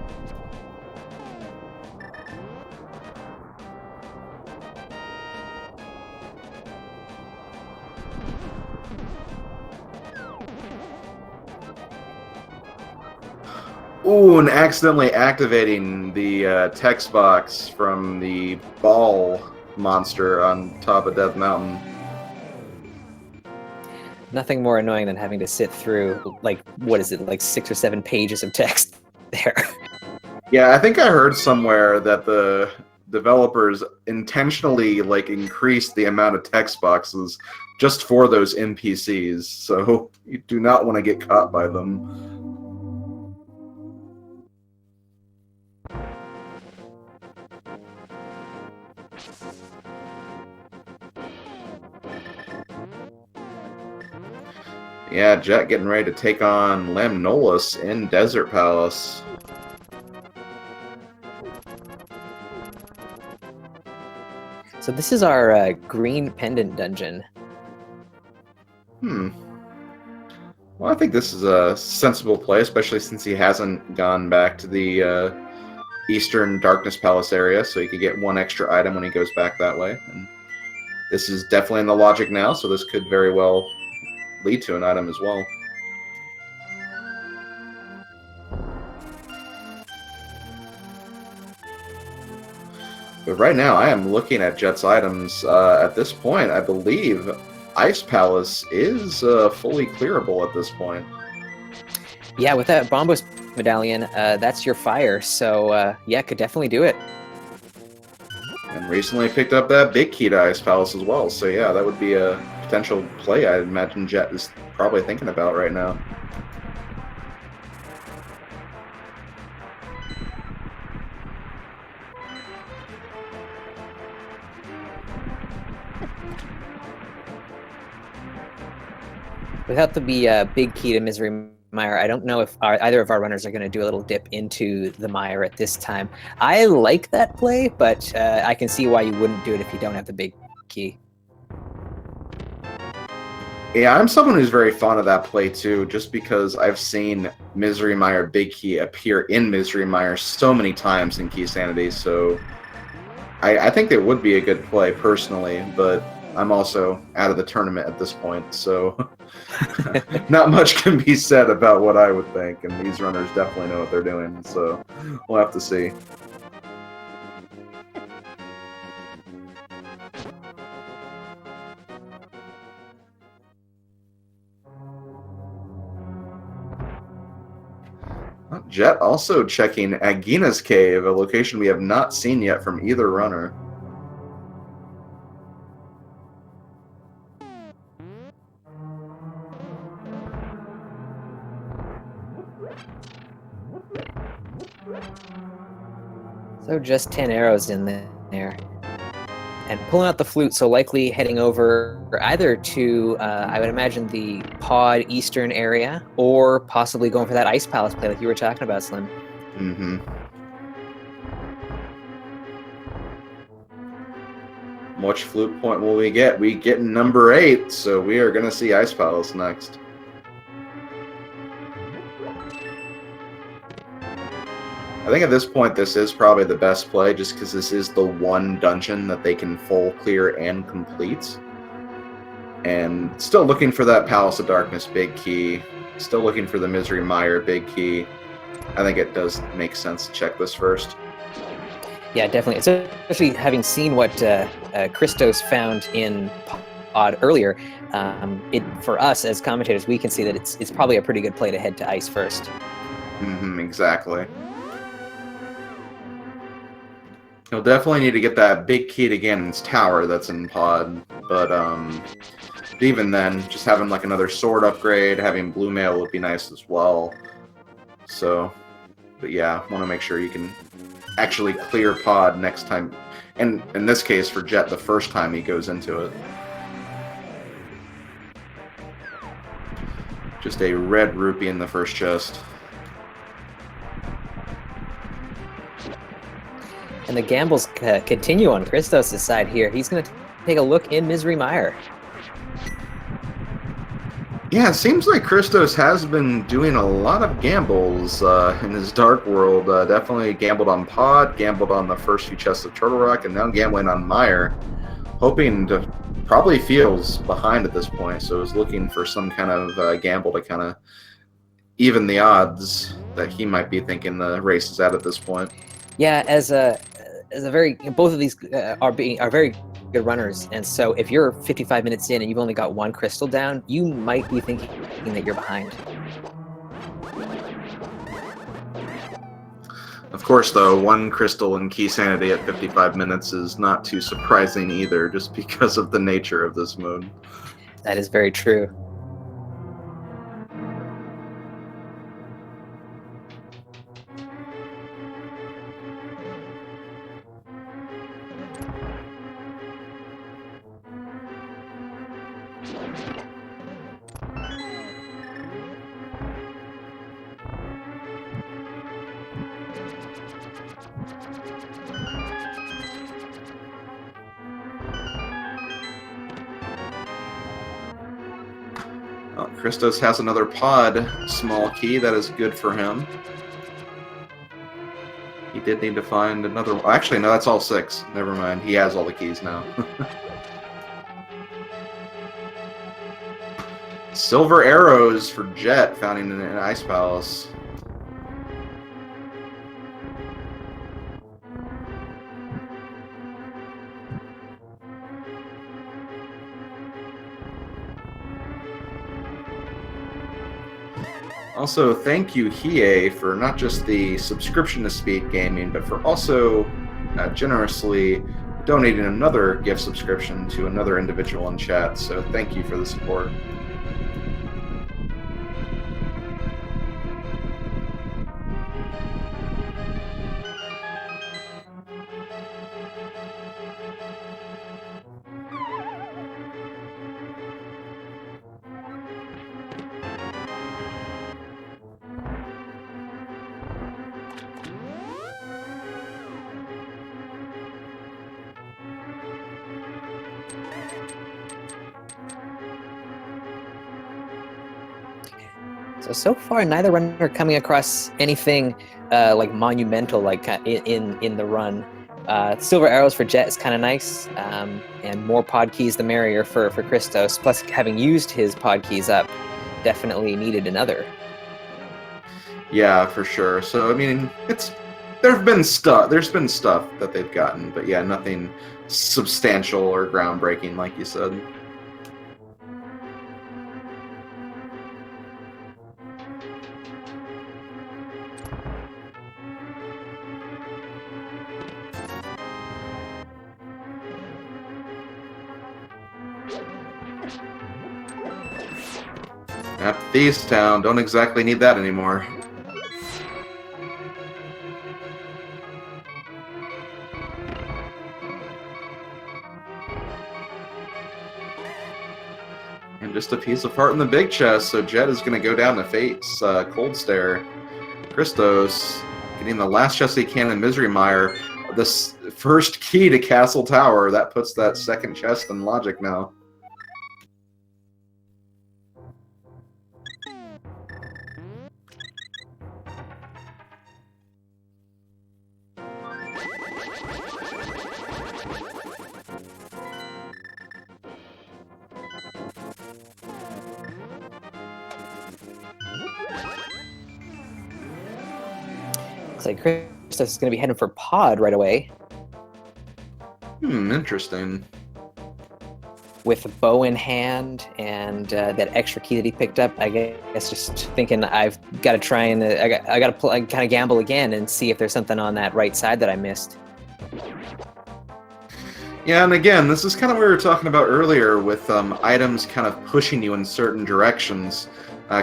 Ooh, and accidentally activating the text box from the ball monster on top of Death Mountain. Nothing more annoying than having to sit through, like, what is it, like 6 or 7 pages of text there. Yeah, I think I heard somewhere that the developers intentionally like increased the amount of text boxes just for those NPCs, so you do not want to get caught by them. Yeah, Jet getting ready to take on Lamnolas in Desert Palace. So this is our green pendant dungeon. Well, I think this is a sensible play, especially since he hasn't gone back to the Eastern Darkness Palace area, so he could get one extra item when he goes back that way. And this is definitely in the logic now, so this could very well lead to an item as well. But right now, I am looking at Jet's items. At this point, I believe Ice Palace is fully clearable at this point. Yeah, with that Bombos medallion, that's your fire. So yeah, could definitely do it. And recently picked up that big key to Ice Palace as well. So yeah, that would be a potential play I imagine Jet is probably thinking about right now. Without the big key to Misery Mire, I don't know if either of our runners are going to do a little dip into the mire at this time. I like that play, but I can see why you wouldn't do it if you don't have the big key. Yeah, I'm someone who's very fond of that play too, just because I've seen Misery Mire Big Key appear in Misery Mire so many times in Keysanity, so I think it would be a good play personally, but I'm also out of the tournament at this point, so not much can be said about what I would think, and these runners definitely know what they're doing, so we'll have to see. Jet also checking Agina's Cave, a location we have not seen yet from either runner. So just 10 arrows in there. And pulling out the flute, so likely heading over either to, I would imagine, the pod eastern area, or possibly going for that Ice Palace play like you were talking about, Slim. Mm-hmm. Which flute point will we get? We get number 8, so we are going to see Ice Palace next. I think at this point this is probably the best play, just because this is the one dungeon that they can full clear and complete. And still looking for that Palace of Darkness big key. Still looking for the Misery Mire big key. I think it does make sense to check this first. Yeah, definitely. Especially having seen what Christos found in Pod earlier, for us as commentators, we can see that it's probably a pretty good play to head to Ice first. Mm-hmm, exactly. He'll definitely need to get that big key to Ganon's tower that's in Pod, but even then, just having like another sword upgrade, having blue mail would be nice as well. So, but yeah, want to make sure you can actually clear Pod next time, and in this case for Jet, the first time he goes into it. Just a red rupee in the first chest. And the gambles continue on Christos' side here. He's going to take a look in Misery Mire. Yeah, it seems like Christos has been doing a lot of gambles in his Dark World. Definitely gambled on Pod, gambled on the first few chests of Turtle Rock, and now gambling on Mire. Hoping to, probably feels behind at this point, so is looking for some kind of gamble to kind of even the odds that he might be thinking the race is at this point. Yeah, as a very, both of these are very good runners, and so if you're 55 minutes in and you've only got one crystal down, you might be thinking that you're behind. Of course, though, one crystal in Keysanity at 55 minutes is not too surprising either, just because of the nature of this mode. That is very true. Well, Christos has another pod small key. That is good for him. He did need to find another. Actually, no, that's all 6. Never mind. He has all the keys now. Silver arrows for Jet found in an ice palace. Also, thank you, Hiei, for not just the subscription to Speed Gaming, but for also generously donating another gift subscription to another individual in chat. So thank you for the support. So far, neither runner coming across anything like monumental, like in the run. Silver arrows for Jet is kind of nice, and more pod keys the merrier for Christos. Plus, having used his pod keys up, definitely needed another. Yeah, for sure. So I mean, there's been stuff that they've gotten, but yeah, nothing substantial or groundbreaking, like you said. At Thieves Town, don't exactly need that anymore. And just a piece of heart in the big chest, so Jet is going to go down to face Cold Stare. Christos getting the last chest he can in Misery Mire. This first key to Castle Tower, that puts that second chest in Logic now. Looks like Christos is going to be heading for pod right away. Interesting. With a bow in hand and that extra key that he picked up, I guess just thinking I've got to try and I got to kind of gamble again and see if there's something on that right side that I missed. Yeah, and again, this is kind of what we were talking about earlier with items kind of pushing you in certain directions.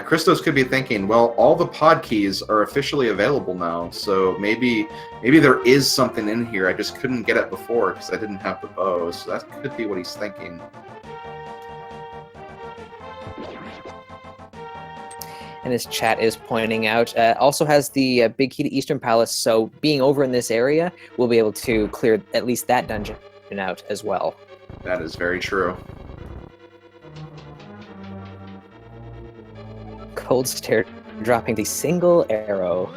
Christos could be thinking, well, all the pod keys are officially available now, so maybe there is something in here. I just couldn't get it before because I didn't have the bow, so that could be what he's thinking. And his chat is pointing out, also has the big key to Eastern Palace, so being over in this area, we'll be able to clear at least that dungeon out as well. That is very true. Cold Stare dropping the single arrow.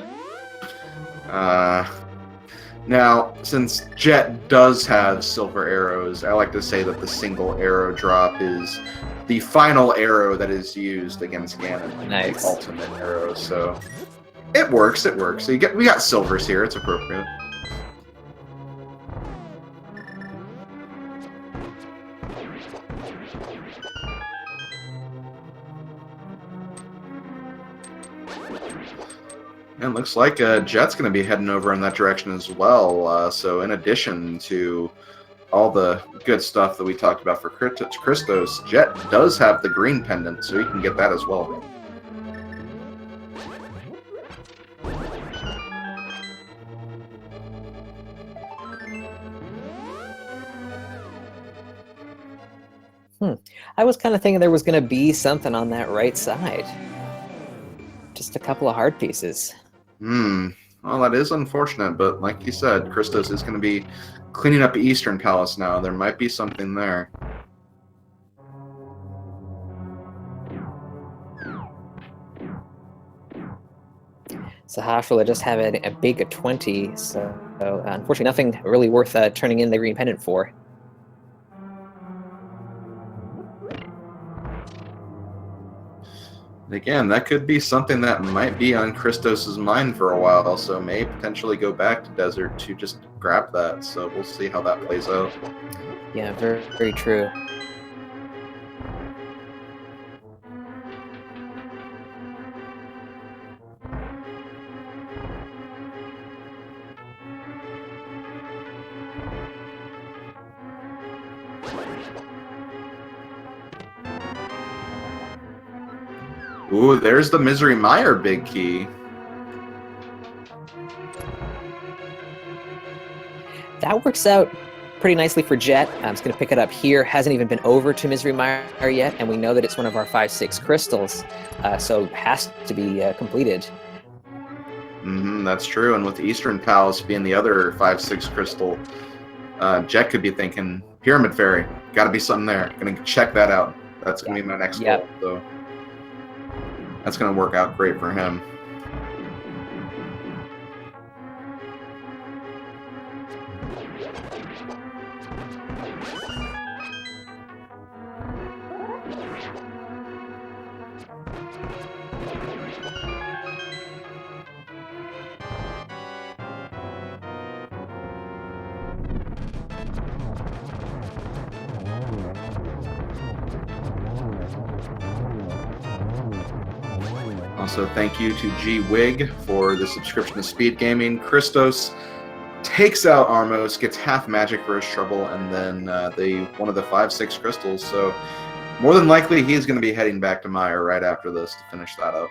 Now, since Jet does have silver arrows, I like to say that the single arrow drop is the final arrow that is used against Ganon. Nice. The ultimate arrow, so it works, So we got silvers here, it's appropriate. And looks like Jet's going to be heading over in that direction as well. So in addition to all the good stuff that we talked about for Christos, Jet does have the green pendant, so he can get that as well. I was kind of thinking there was going to be something on that right side. Just a couple of hard pieces. Well, that is unfortunate, but like you said, Christos is going to be cleaning up Eastern Palace now. There might be something there. Sahash will just have a big 20, so unfortunately nothing really worth turning in the green pendant for. Again, that could be something that might be on Christos's mind for a while, so may potentially go back to Desert to just grab that. So we'll see how that plays out. Yeah, very, very true. Ooh, there's the Misery Mire big key. That works out pretty nicely for Jet. I'm just going to pick it up here. Hasn't even been over to Misery Mire yet, and we know that it's one of our 5/6 crystals, so has to be completed. That's true, and with Eastern Palace being the other 5/6 crystal, Jet could be thinking, Pyramid Fairy, gotta be something there. Gonna check that out. That's gonna be my next goal, so that's gonna work out great for him. Also, thank you to G-Wig for the subscription to Speed Gaming. Christos takes out Armos, gets half magic for his trouble, and then one of the 5/6 crystals. So more than likely, he's going to be heading back to Mire right after this to finish that up.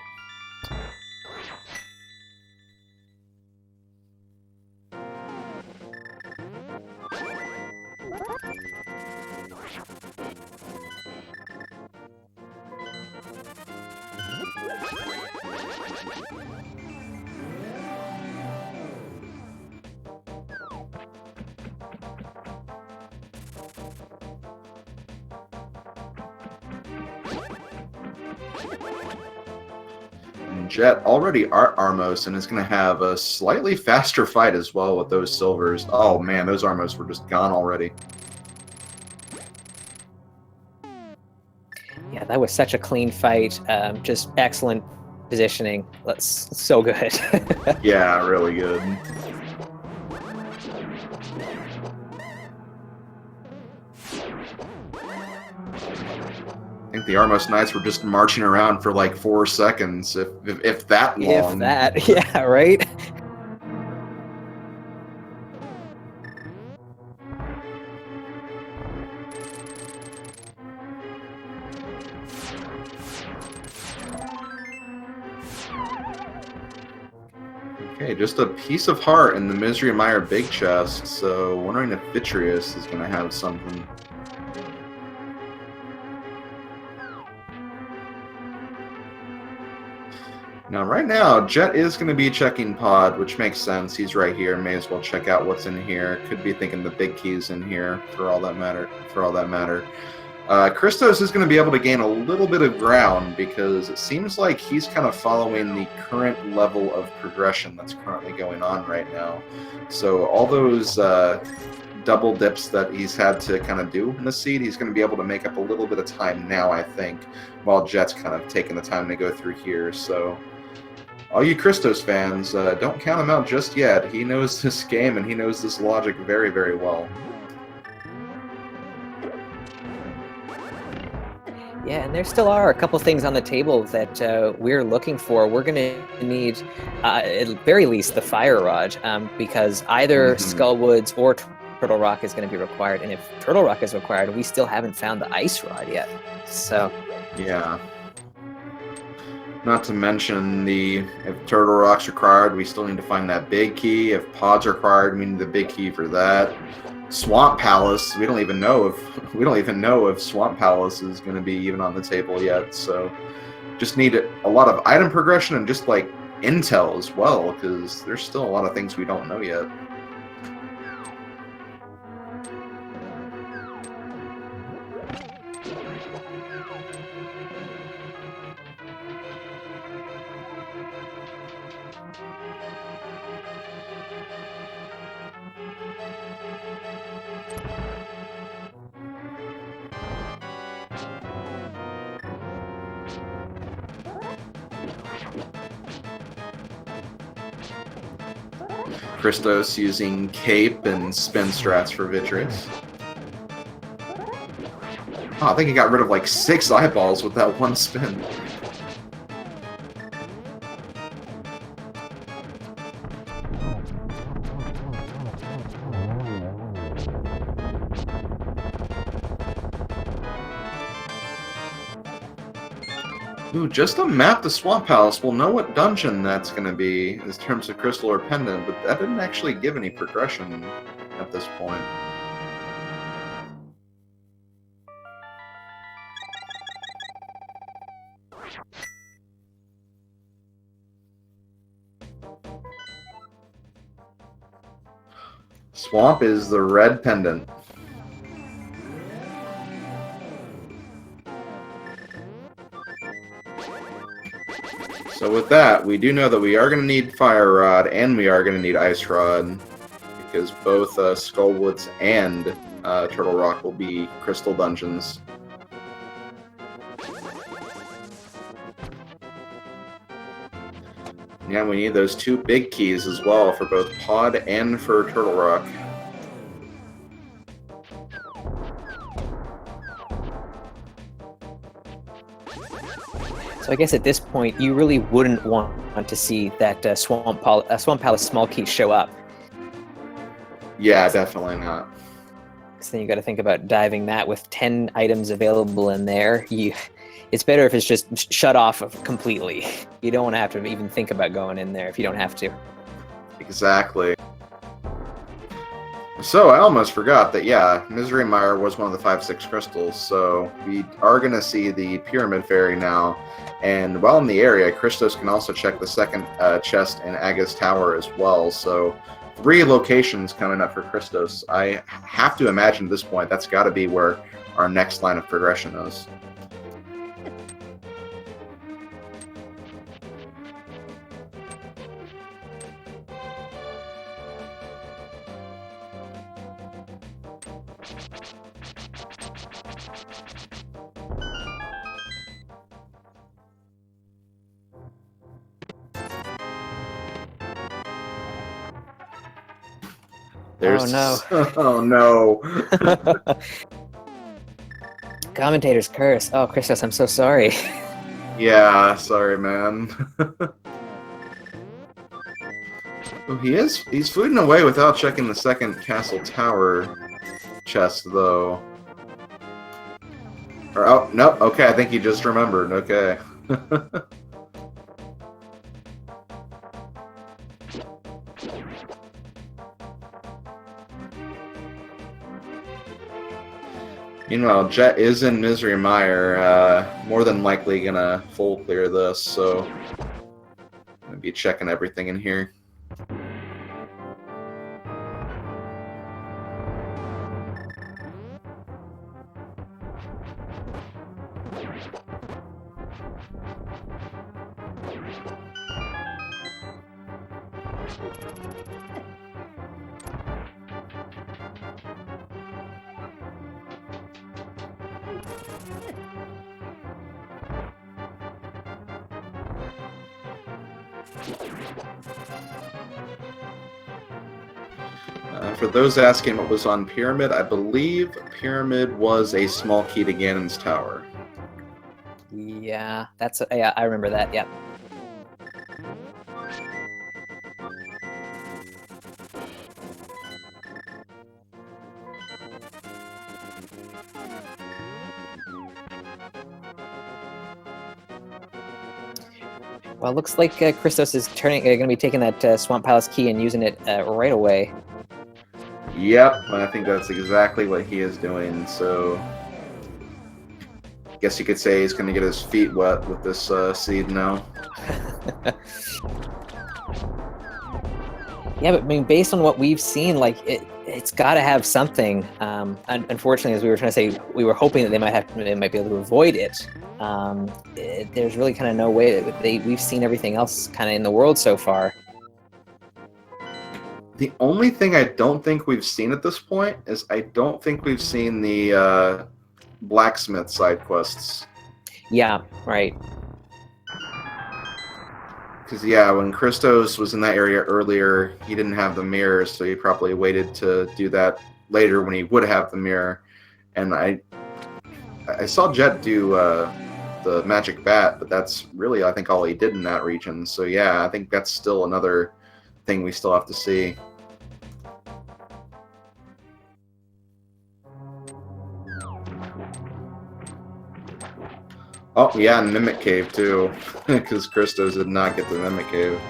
Jet already Armos and is going to have a slightly faster fight as well with those silvers. Oh man, those Armos were just gone already. Yeah, that was such a clean fight. Just excellent positioning. That's so good. Yeah, really good. I think the Armos Knights were just marching around for like 4 seconds, if that long. If that, yeah, right? Okay, just a piece of heart in the Misery Mire big chest, so wondering if Vitreous is going to have something. Now, right now, Jet is going to be checking Pod, which makes sense. He's right here. May as well check out what's in here. Could be thinking the big key's in here for all that matter. Christos is going to be able to gain a little bit of ground because it seems like he's kind of following the current level of progression that's currently going on right now. So all those double dips that he's had to kind of do in the seed, he's going to be able to make up a little bit of time now, I think, while Jet's kind of taking the time to go through here. So all you Christos fans, don't count him out just yet. He knows this game and he knows this logic very, very well. Yeah, and there still are a couple things on the table that we're looking for. We're going to need, at the very least, the fire rod, because either Skullwoods or Turtle Rock is going to be required. And if Turtle Rock is required, we still haven't found the ice rod yet. So Yeah. Not to mention if Turtle Rock's required, we still need to find that big key. If Pod's required, we need the big key for that. Swamp Palace, we don't even know if Swamp Palace is going to be even on the table yet. So just need a lot of item progression and just like intel as well, because there's still a lot of things we don't know yet. Christos using Cape and Spin Strats for Vitreous. Oh, I think he got rid of like 6 eyeballs with that one spin. Ooh, just to map the Swamp Palace, we'll know what dungeon that's going to be in terms of Crystal or Pendant, but that didn't actually give any progression at this point. Swamp is the red pendant. So with that, we do know that we are going to need Fire Rod and we are going to need Ice Rod, because both Skullwoods and Turtle Rock will be crystal dungeons. Yeah, we need those 2 big keys as well for both Pod and for Turtle Rock. So I guess at this point, you really wouldn't want to see that Swamp Palace small key show up. Yeah, definitely not. So then you got to think about diving that with 10 items available in there. It's better if it's just shut off completely. You don't want to have to even think about going in there if you don't have to. Exactly. So I almost forgot that, yeah, Misery Mire was one of the 5-6 crystals, so we are going to see the Pyramid Fairy now. And while in the area, Christos can also check the second chest in Aga's Tower as well, so 3 locations coming up for Christos. I have to imagine at this point that's got to be where our next line of progression is. There's... Oh no. Oh no. Commentator's curse. Oh, Christos, I'm so sorry. Yeah, sorry, man. Oh, he's footing away without checking the second Castle Tower chest, though. Or, oh, nope, okay, I think he just remembered, okay. Meanwhile, Jet is in Misery Mire, more than likely gonna full clear this, so I'm gonna be checking everything in here. For those asking what was on Pyramid, I believe Pyramid was a small key to Ganon's Tower. Yeah, yeah, I remember that. Yeah. Well, it looks like Christos is going to be taking that Swamp Palace key and using it right away. Yep, I think that's exactly what he is doing. So, guess you could say he's going to get his feet wet with this seed now. Yeah, but I mean, based on what we've seen, like it's got to have something. Unfortunately, as we were trying to say, we were hoping that they might be able to avoid it. There's really kind of no way that we've seen everything else kind of in the world so far. The only thing I don't think we've seen at this point is I don't think we've seen the blacksmith side quests. Yeah, right. Because, yeah, when Christos was in that area earlier, he didn't have the mirror, so he probably waited to do that later when he would have the mirror. And I saw Jet do the magic bat, but that's really, I think, all he did in that region. So, yeah, I think that's still another thing we still have to see. Oh, yeah, and Mimic Cave, too, because Christos did not get the Mimic Cave.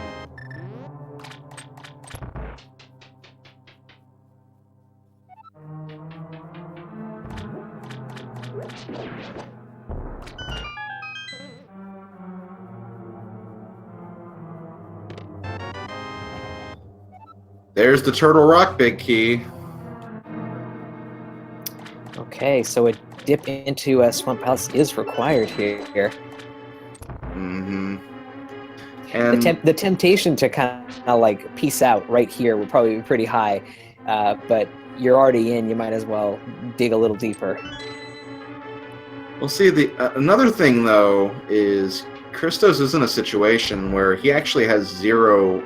There's the Turtle Rock Big Key. Okay, so a dip into Swamp Palace is required here. Mm-hmm. And the temptation to kind of like peace out right here would probably be pretty high, but you're already in. You might as well dig a little deeper. We'll see. Another thing, though, is Christos is in a situation where he actually has 0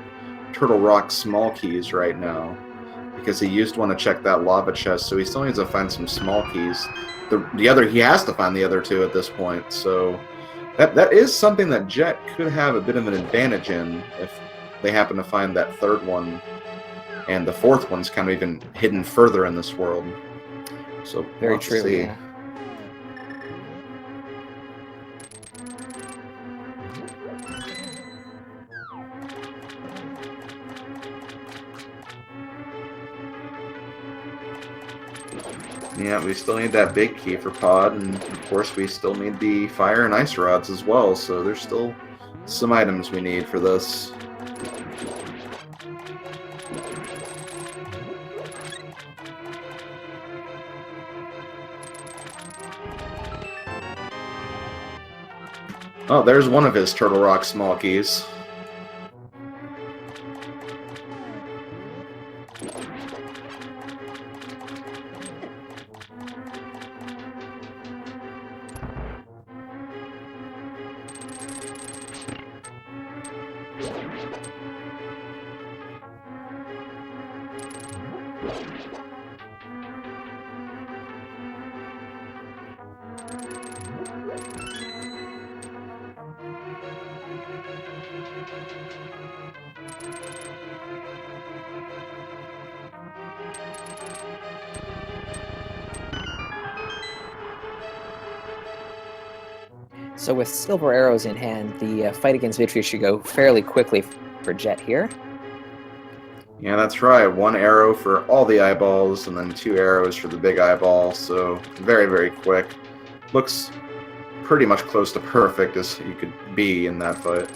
Turtle Rock small keys right now because he used one to check that lava chest, so he still needs to find some small keys. He has to find the other 2 at this point, so that is something that Jet could have a bit of an advantage in if they happen to find that 3rd one, and the 4th one's kind of even hidden further in this world. So very true. See. Yeah. Yeah, we still need that big key for Pod, and of course we still need the fire and ice rods as well, so there's still some items we need for this. Oh, there's one of his Turtle Rock small keys. So with silver arrows in hand, the fight against Vitreous should go fairly quickly for Jet here. Yeah, that's right. 1 arrow for all the eyeballs, and then 2 arrows for the big eyeball, so very, very quick. Looks pretty much close to perfect as you could be in that fight.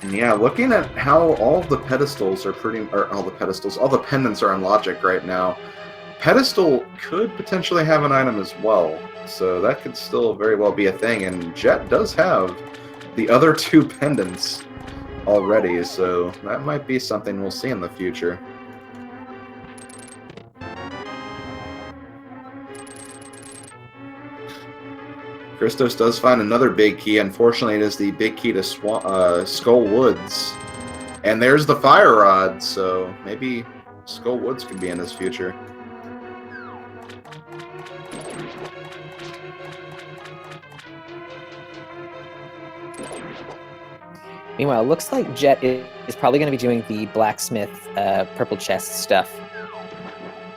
And yeah, looking at how all the pedestals are all the pendants are on logic right now, pedestal could potentially have an item as well, so that could still very well be a thing, and Jet does have the other 2 pendants already, so that might be something we'll see in the future. Christos does find another big key. Unfortunately, it is the big key to Skull Woods. And there's the fire rod, so maybe Skull Woods could be in his future. Meanwhile, it looks like Jet is probably going to be doing the blacksmith purple chest stuff.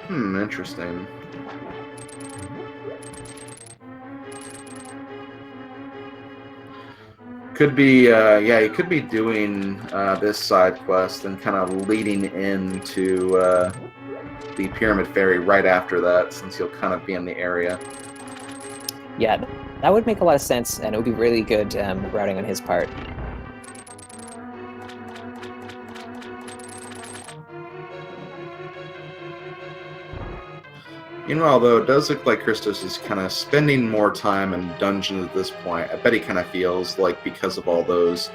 Interesting. Could be, yeah, he could be doing this side quest and kind of leading into the Pyramid Ferry right after that, since he'll kind of be in the area. Yeah, that would make a lot of sense, and it would be really good routing on his part. Meanwhile, though, it does look like Christos is kind of spending more time in dungeons at this point. I bet he kind of feels like because of all those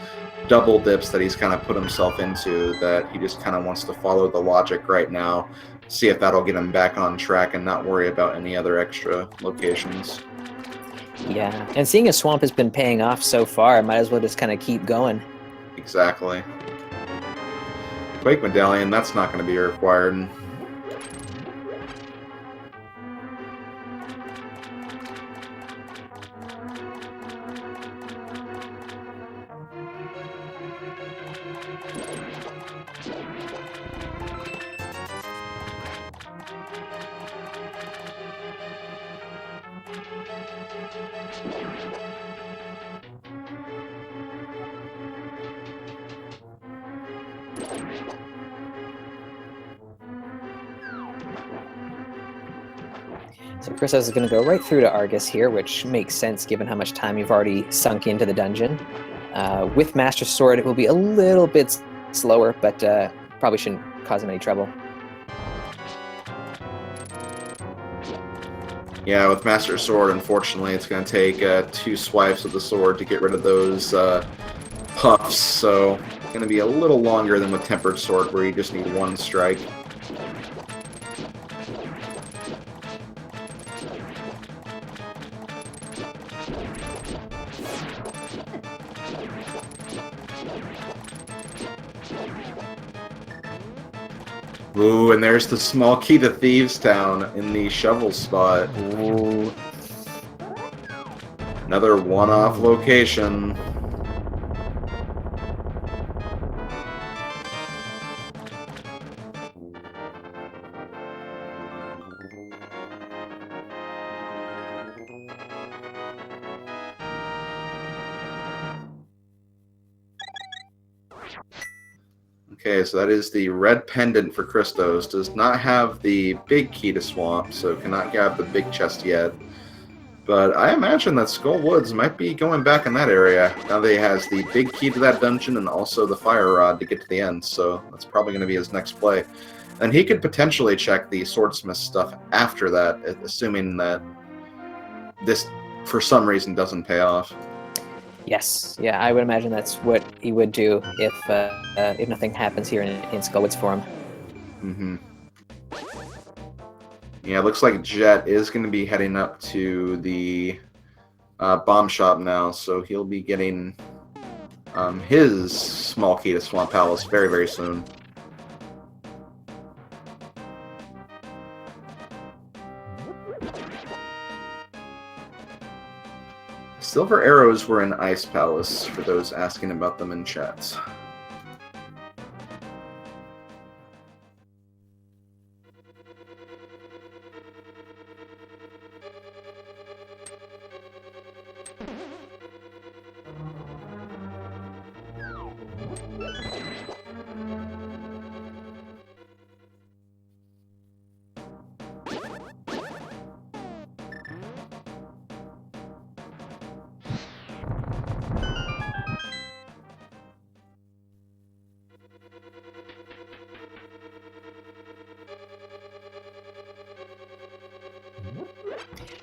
double dips that he's kind of put himself into, that he just kind of wants to follow the logic right now, see if that'll get him back on track and not worry about any other extra locations. Yeah, and seeing as Swamp has been paying off so far, might as well just kind of keep going. Exactly. Quake Medallion, that's not going to be required. So Christos is going to go right through to Argus here, which makes sense given how much time you've already sunk into the dungeon. With Master Sword, it will be a little bit slower, but probably shouldn't cause him any trouble. Yeah, with Master Sword, unfortunately, it's going to take 2 swipes of the sword to get rid of those puffs, so it's going to be a little longer than with Tempered Sword, where you just need 1 strike. Ooh, and there's the small key to Thieves Town in the shovel spot. Ooh. Another one-off location. Okay, so that is the red pendant for Christos. Does not have the big key to Swamp, so cannot grab the big chest yet. But I imagine that Skull Woods might be going back in that area now that he has the big key to that dungeon and also the fire rod to get to the end, so that's probably going to be his next play. And he could potentially check the swordsmith stuff after that, assuming that this, for some reason, doesn't pay off. Yes, yeah, I would imagine that's what he would do if nothing happens here in Skullwoods for him. Mm-hmm. Yeah, it looks like Jet is going to be heading up to the bomb shop now, so he'll be getting his small key to Swamp Palace very, very soon. Silver arrows were in Ice Palace, for those asking about them in chat.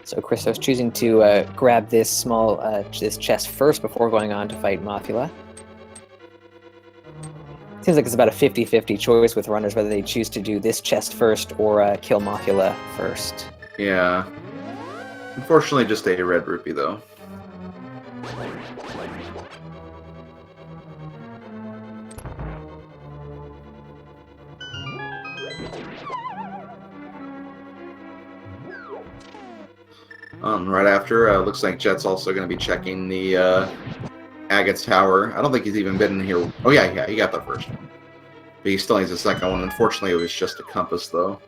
So Christos choosing to grab this small this chest first before going on to fight Mothula. Seems like it's about a 50-50 choice with runners whether they choose to do this chest first or kill Mothula first. Yeah. Unfortunately, just a red rupee, though. Right after, looks like Jet's also going to be checking the Agate Tower. I don't think he's even been in here. Oh, yeah, he got the first one. But he still needs a second one. Unfortunately, it was just a compass, though.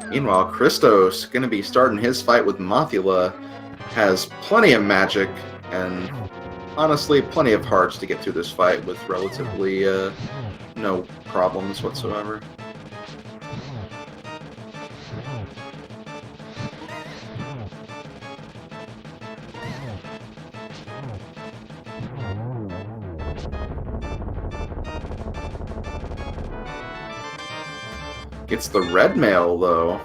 Meanwhile, Christos, going to be starting his fight with Mothula, has plenty of magic and, honestly, plenty of hearts to get through this fight with relatively no problems whatsoever. Gets the red mail, though.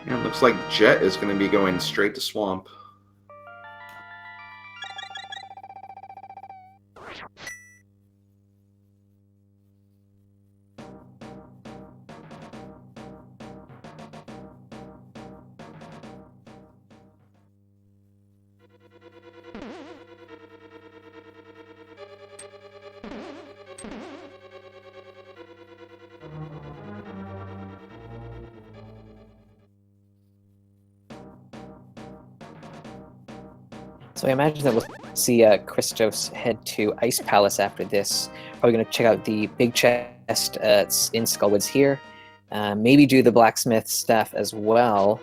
Yeah, it looks like Jet is going to be going straight to Swamp. So I imagine that we'll see Christos head to Ice Palace after this. Probably going to check out the big chest in Skullwoods here. Maybe do the blacksmith stuff as well.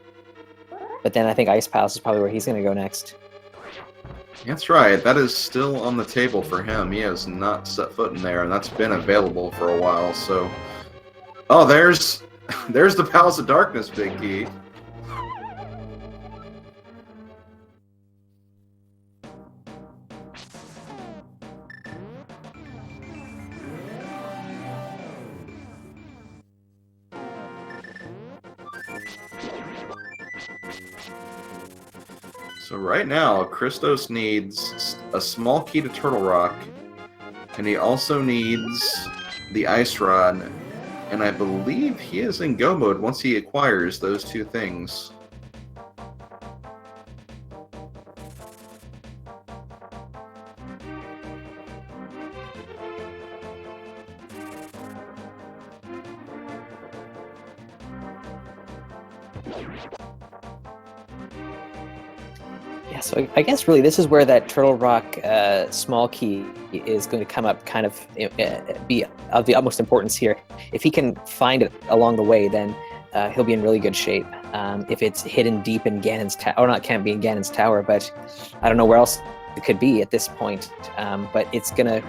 But then I think Ice Palace is probably where he's going to go next. That's right. That is still on the table for him. He has not set foot in there, and that's been available for a while. So, oh, there's the Palace of Darkness, Big Key. So right now, Christos needs a small key to Turtle Rock, and he also needs the Ice Rod, and I believe he is in Go mode once he acquires those two things. Yeah, so I guess really this is where that Turtle Rock small key is going to come up, kind of be of the utmost importance here. If he can find it along the way, then he'll be in really good shape. If it's hidden deep in Ganon's tower, or not, can't be in Ganon's tower, but I don't know where else it could be at this point. But it's going to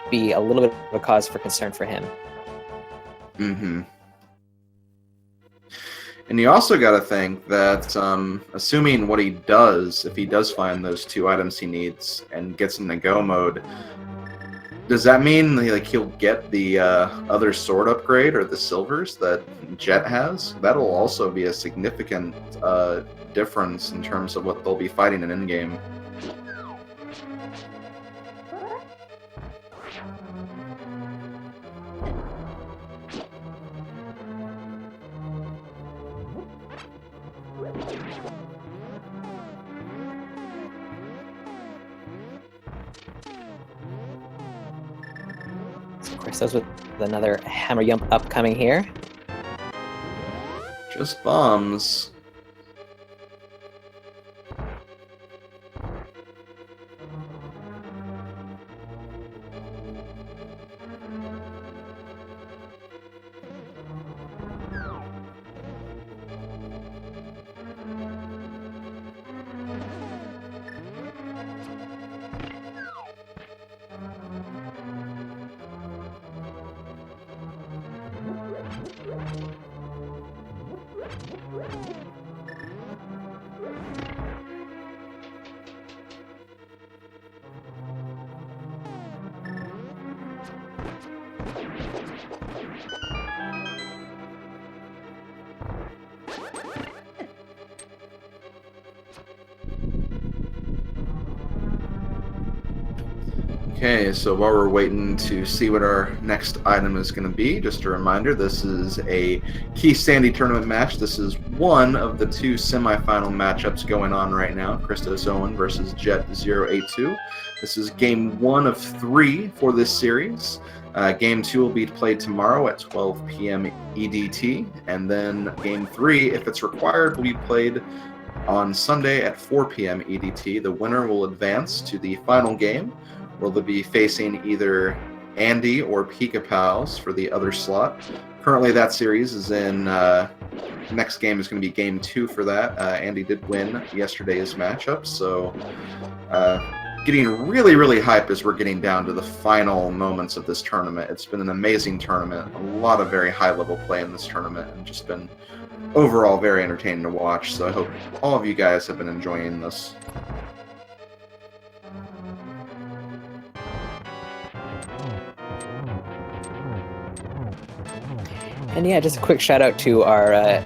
be a little bit of a cause for concern for him. Mm-hmm. And you also got to think that, assuming what he does, if he does find those two items he needs and gets into Go mode, does that mean like he'll get the other sword upgrade or the silvers that Jet has? That'll also be a significant difference in terms of what they'll be fighting in endgame. Christos with another Hammer Yump upcoming here. Just bombs. Okay, so while we're waiting to see what our next item is going to be, just a reminder, this is a Keysanity tournament match. This is one of the two semifinal matchups going on right now, ChristosOwen versus jet082. This is game 1 of 3 for this series. Game 2 will be played tomorrow at 12 p.m. EDT, and then game 3, if it's required, will be played on Sunday at 4 p.m. EDT. The winner will advance to the final game, where they'll be facing either Andy or Pika Pals for the other slot. Currently, that series is in. Next game is going to be game 2 for that. Andy did win yesterday's matchup, so getting really, really hyped as we're getting down to the final moments of this tournament. It's been an amazing tournament, a lot of very high-level play in this tournament, and just been overall very entertaining to watch. So I hope all of you guys have been enjoying this. And yeah, just a quick shout out to our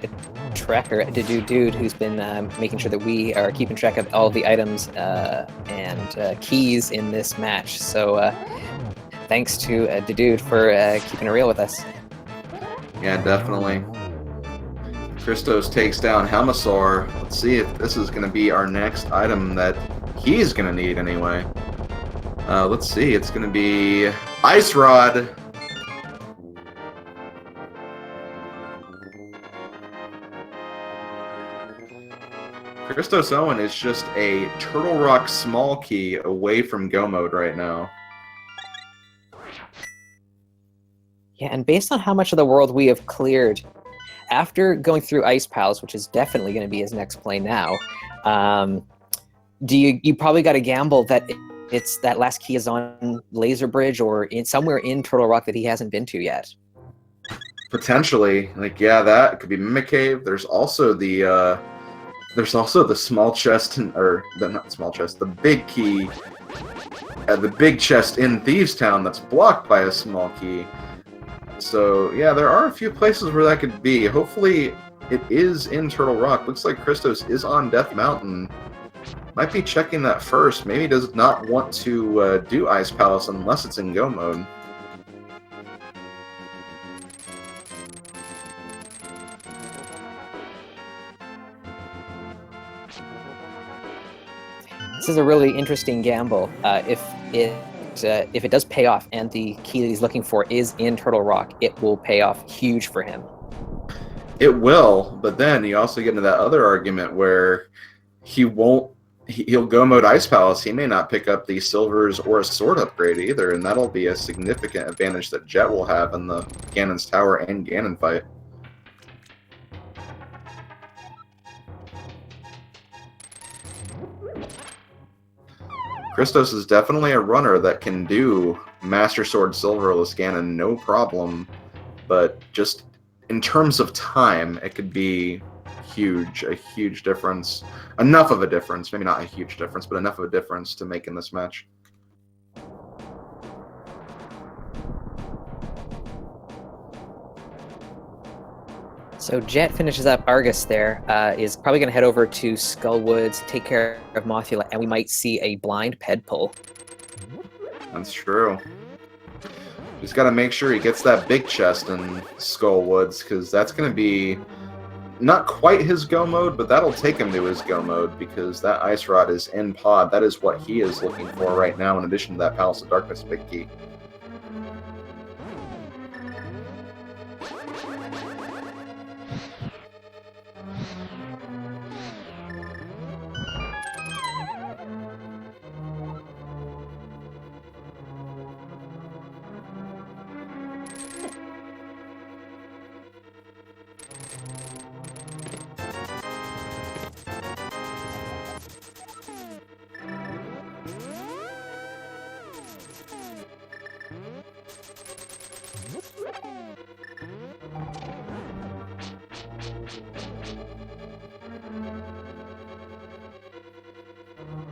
tracker, Dude, who's been making sure that we are keeping track of all the items and keys in this match. So thanks to Dude for keeping it real with us. Yeah, definitely. Christos takes down Helmasaur. Let's see if this is going to be our next item that he's going to need anyway. Let's see. It's going to be Ice Rod. ChristosOwen is just a Turtle Rock small key away from go mode right now. Yeah, and based on how much of the world we have cleared, after going through Ice Pals, which is definitely going to be his next play now, you probably got to gamble that it's that last key is on Laser Bridge or somewhere in Turtle Rock that he hasn't been to yet. Potentially, like, yeah, that could be Mimic Cave. There's also the small chest, or not small chest, the big key, the big chest in Thieves Town that's blocked by a small key. So yeah, there are a few places where that could be. Hopefully, it is in Turtle Rock. Looks like Christos is on Death Mountain. Might be checking that first. Maybe does not want to do Ice Palace unless it's in go mode. This is a really interesting gamble. If it does pay off and the key that he's looking for is in Turtle Rock, it will pay off huge for him. It will, but then you also get into that other argument where he'll go mode Ice Palace. He may not pick up the silvers or a sword upgrade either, and that'll be a significant advantage that Jet will have in the Ganon's Tower and Ganon fight. Christos is definitely a runner that can do Master Sword Silverless Ganon no problem, but just in terms of time, it could be a huge difference. Enough of a difference, maybe not a huge difference, but enough of a difference to make in this match. So Jet finishes up Argus there, is probably going to head over to Skullwoods, take care of Mothula, and we might see a blind ped pull. That's true. He's got to make sure he gets that big chest in Skullwoods, because that's going to be not quite his go mode, but that'll take him to his go mode, because that Ice Rod is in pod. That is what he is looking for right now, in addition to that Palace of Darkness big key.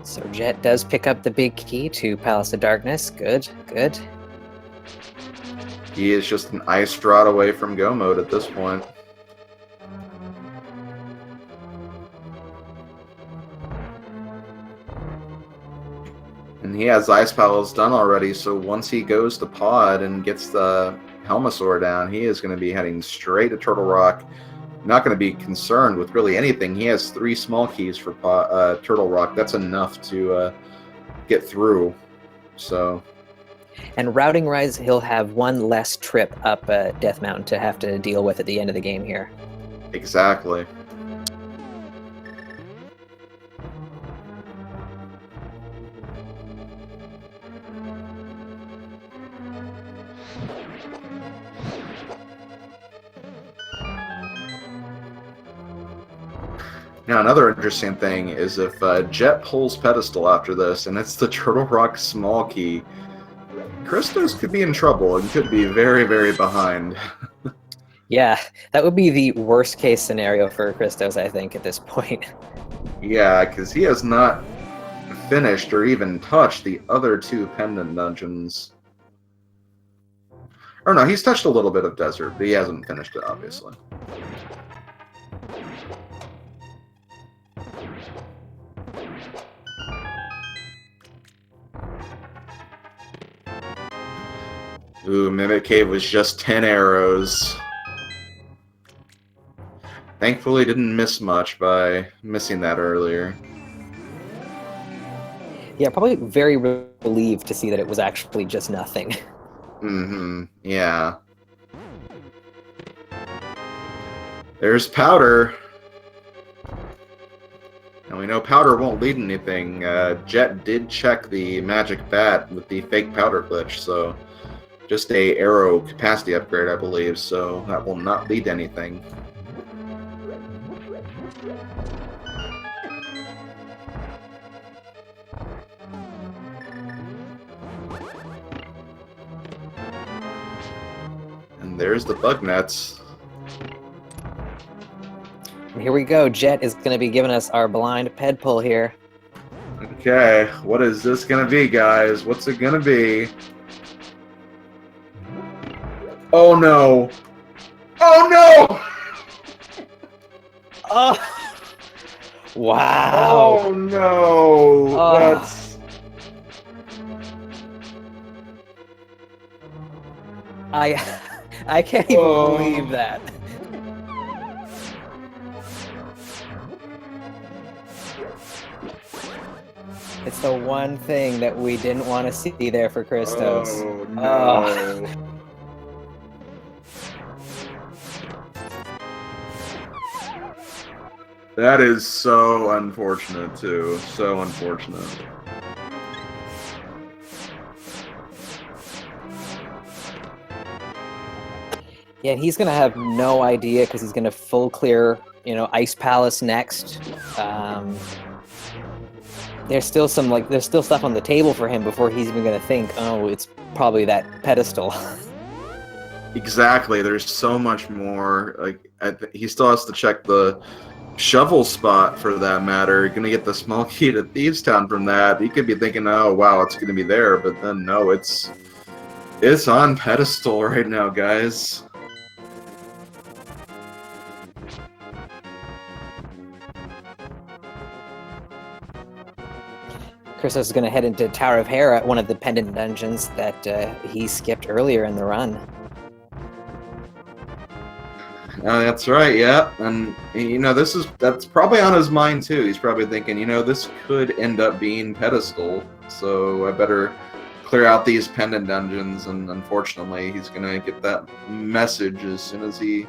So Jet does pick up the big key to Palace of Darkness. Good, good. He is just an Ice Rod away from go mode at this point. And And he has Ice Palace done already, so once he goes to Pod and gets the Helmasaur down, he is going to be heading straight to Turtle Rock. Not going to be concerned with really anything. He has 3 small keys for Turtle Rock. That's enough to get through. So, and routing wise, he'll have 1 less trip up Death Mountain to have to deal with at the end of the game here. exactly. Now, another interesting thing is if Jet pulls Pedestal after this, and it's the Turtle Rock small key, Christos could be in trouble and could be very, very behind. Yeah, that would be the worst case scenario for Christos, I think, at this point. Yeah, because he has not finished or even touched the other 2 pendant dungeons. Or no, he's touched a little bit of Desert, but he hasn't finished it, obviously. Ooh, Mimic Cave was just 10 arrows. Thankfully, didn't miss much by missing that earlier. Yeah, probably very relieved to see that it was actually just nothing. Mm-hmm, yeah. There's Powder. And we know Powder won't lead anything. Jet did check the Magic Bat with the fake Powder glitch, so just a arrow capacity upgrade, I believe, so that will not lead to anything. And there's the bug nets. And here we go. Jet is going to be giving us our blind ped pull here. Okay, what is this gonna be, guys? What's it gonna be? Oh no! Oh no! Oh! Wow! Oh no! Oh. That's... I can't even Oh. believe that. It's the one thing that we didn't want to see there for Christos. Oh no! That is so unfortunate too. So unfortunate. Yeah, he's gonna have no idea because he's gonna full clear, Ice Palace next. There's still there's still stuff on the table for him before he's even gonna think, oh, it's probably that pedestal. Exactly. There's so much more. Like he still has to check the shovel spot for that matter. You're gonna get the small key to Thieves Town from that. He could be thinking, oh wow, it's gonna be there, but then no, it's on pedestal right now, guys. Christos is going to head into Tower of Hera, one of the pendant dungeons that he skipped earlier in the run. That's right, yeah. And, that's probably on his mind, too. He's probably thinking, this could end up being pedestal, so I better clear out these pendant dungeons, and unfortunately, he's going to get that message as soon as he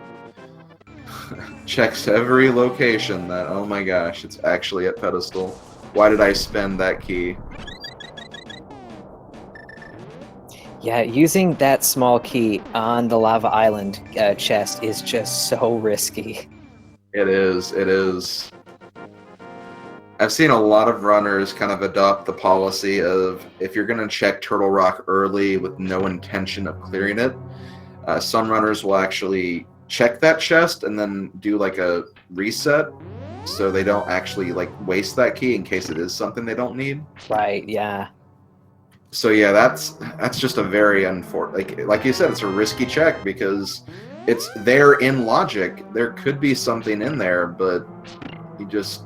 checks every location that, oh my gosh, it's actually at pedestal. Why did I spend that key? Yeah, using that small key on the Lava Island chest is just so risky. It is, it is. I've seen a lot of runners kind of adopt the policy of if you're going to check Turtle Rock early with no intention of clearing it, some runners will actually check that chest and then do like a reset so they don't actually waste that key in case it is something they don't need. Right, yeah. So yeah, that's just a very unfortunate, like you said, it's a risky check because it's there in logic. There could be something in there, but you just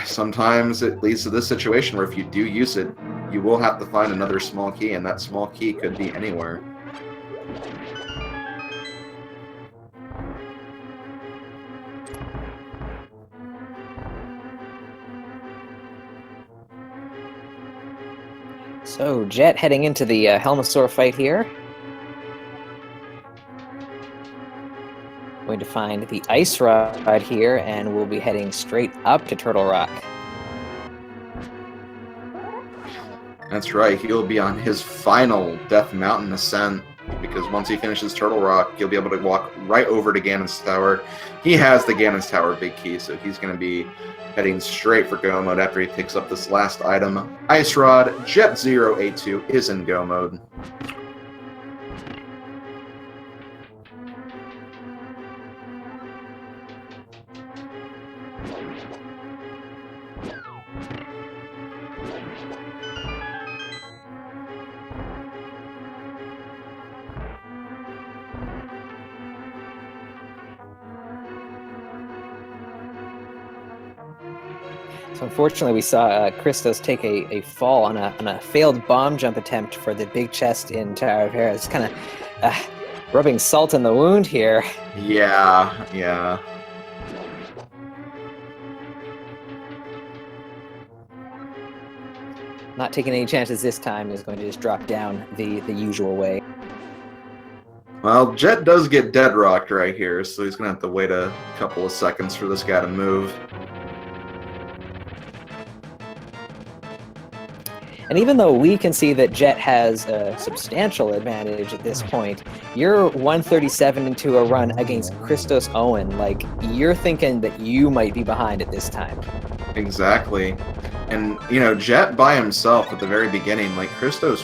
sometimes it leads to this situation where if you do use it, you will have to find another small key, and that small key could be anywhere. So Jet heading into the Helmosaur fight here. Going to find the Ice Rod here, and we'll be heading straight up to Turtle Rock. That's right, he'll be on his final Death Mountain ascent, because once he finishes Turtle Rock, he'll be able to walk right over to Ganon's Tower. He has the Ganon's Tower big key, so he's going to be heading straight for Go Mode after he picks up this last item. Ice Rod, jet082 is in Go Mode. So unfortunately, we saw Christos take a fall on a failed bomb jump attempt for the big chest in Tower of Hera. It's kind of rubbing salt in the wound here. Yeah. Not taking any chances this time, is going to just drop down the usual way. Well, Jet does get dead rocked right here, so he's going to have to wait a couple of seconds for this guy to move. And even though we can see that Jet has a substantial advantage at this point, you're 137 into a run against ChristosOwen. Like, you're thinking that you might be behind at this time. Exactly. And, you know, Jet by himself at the very beginning, like, Christos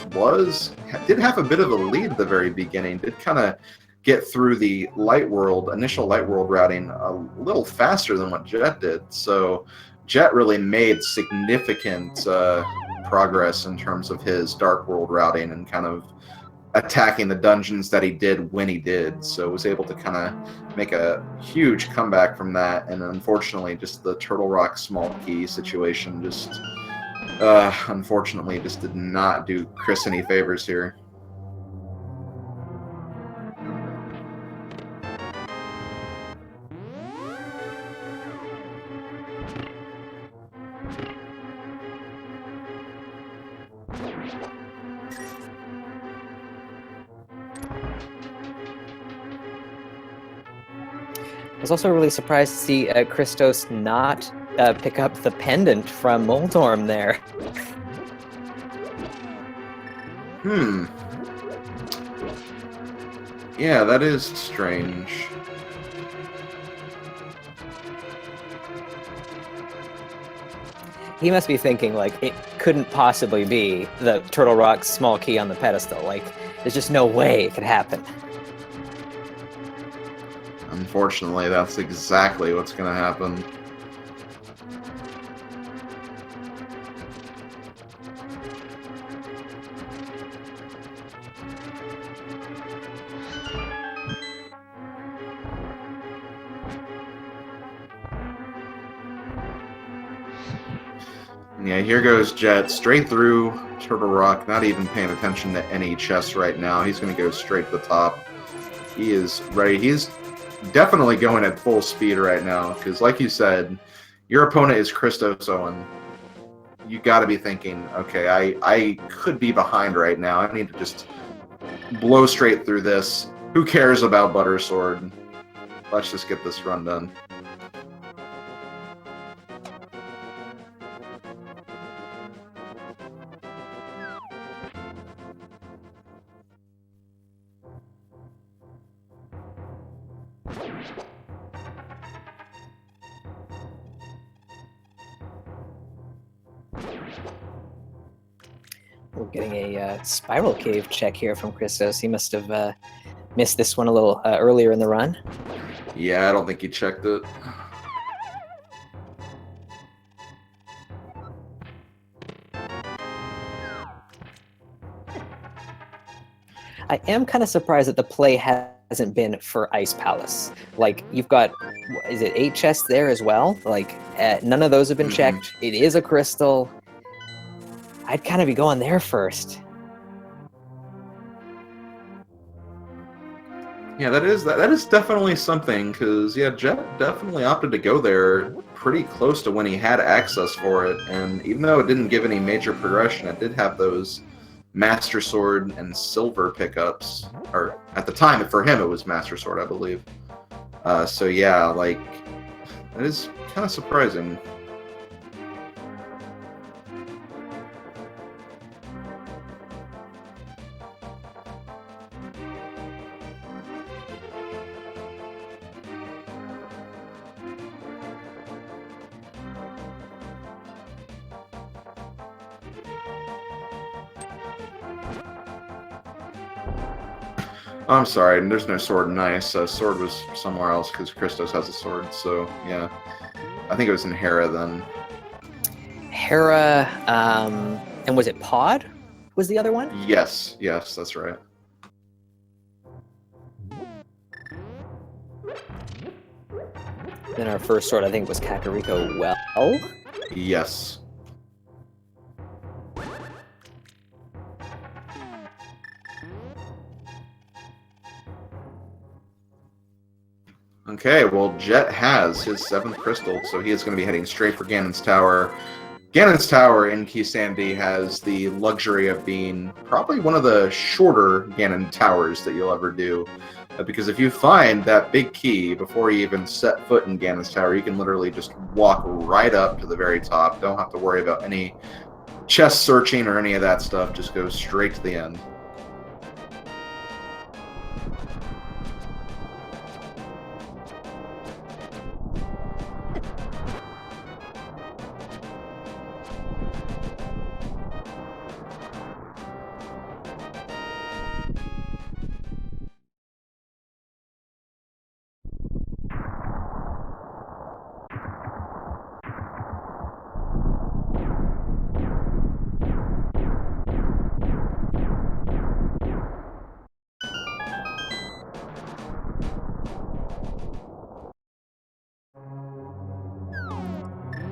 did have a bit of a lead at the very beginning, did kind of get through the initial light world routing a little faster than what Jet did. So Jet really made significant progress in terms of his dark world routing and kind of attacking the dungeons that he did when he did. So was able to kind of make a huge comeback from that. And unfortunately, just the Turtle Rock small key situation just unfortunately just did not do Chris any favors here. I was also really surprised to see Christos not pick up the pendant from Moldorm there. Yeah, that is strange. He must be thinking, like, it couldn't possibly be the Turtle Rock small key on the pedestal. Like, there's just no way it could happen. Unfortunately, that's exactly what's going to happen. Yeah, here goes Jet, straight through Turtle Rock, not even paying attention to any chests right now. He's going to go straight to the top. He is ready. He's definitely going at full speed right now, because like you said, your opponent is ChristosOwen. You got to be thinking, okay, I could be behind right now. I need to just blow straight through this. Who cares about Butter Sword? Let's just get this run done. We're getting a spiral cave check here from Christos. He must have missed this one a little earlier in the run. Yeah, I don't think he checked it. I am kind of surprised that the play has hasn't been for Ice Palace. Like, you've got, is it 8 chests there as well? Like, none of those have been checked. It is a crystal. I'd kind of be going there first. Yeah, that is definitely something, because yeah, Jet definitely opted to go there pretty close to when he had access for it, and even though it didn't give any major progression, it did have those Master Sword and Silver pickups, or at the time for him it was Master Sword, I believe. So yeah, like, that is kind of surprising. Oh, I'm sorry, there's no sword in Ice. Sword was somewhere else because Christos has a sword, so yeah. I think it was in Hera then. Hera, and was it Pod? Was the other one? Yes, that's right. Then our first sword, I think, was Kakariko Well. Yes. Okay, well, Jet has his 7th crystal, so he is going to be heading straight for Ganon's Tower. Ganon's Tower in Keysanity has the luxury of being probably one of the shorter Ganon Towers that you'll ever do. Because if you find that big key before you even set foot in Ganon's Tower, you can literally just walk right up to the very top. Don't have to worry about any chest searching or any of that stuff. Just go straight to the end.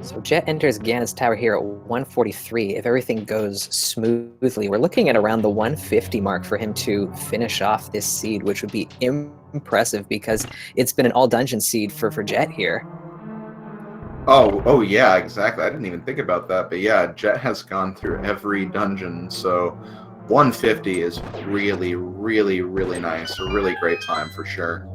So Jet enters Ganon's Tower here at 143. If everything goes smoothly, we're looking at around the 150 mark for him to finish off this seed, which would be impressive because it's been an all-dungeon seed for Jet here. Oh yeah, exactly. I didn't even think about that, but yeah, Jet has gone through every dungeon, so 150 is really, really, really nice. A really great time for sure.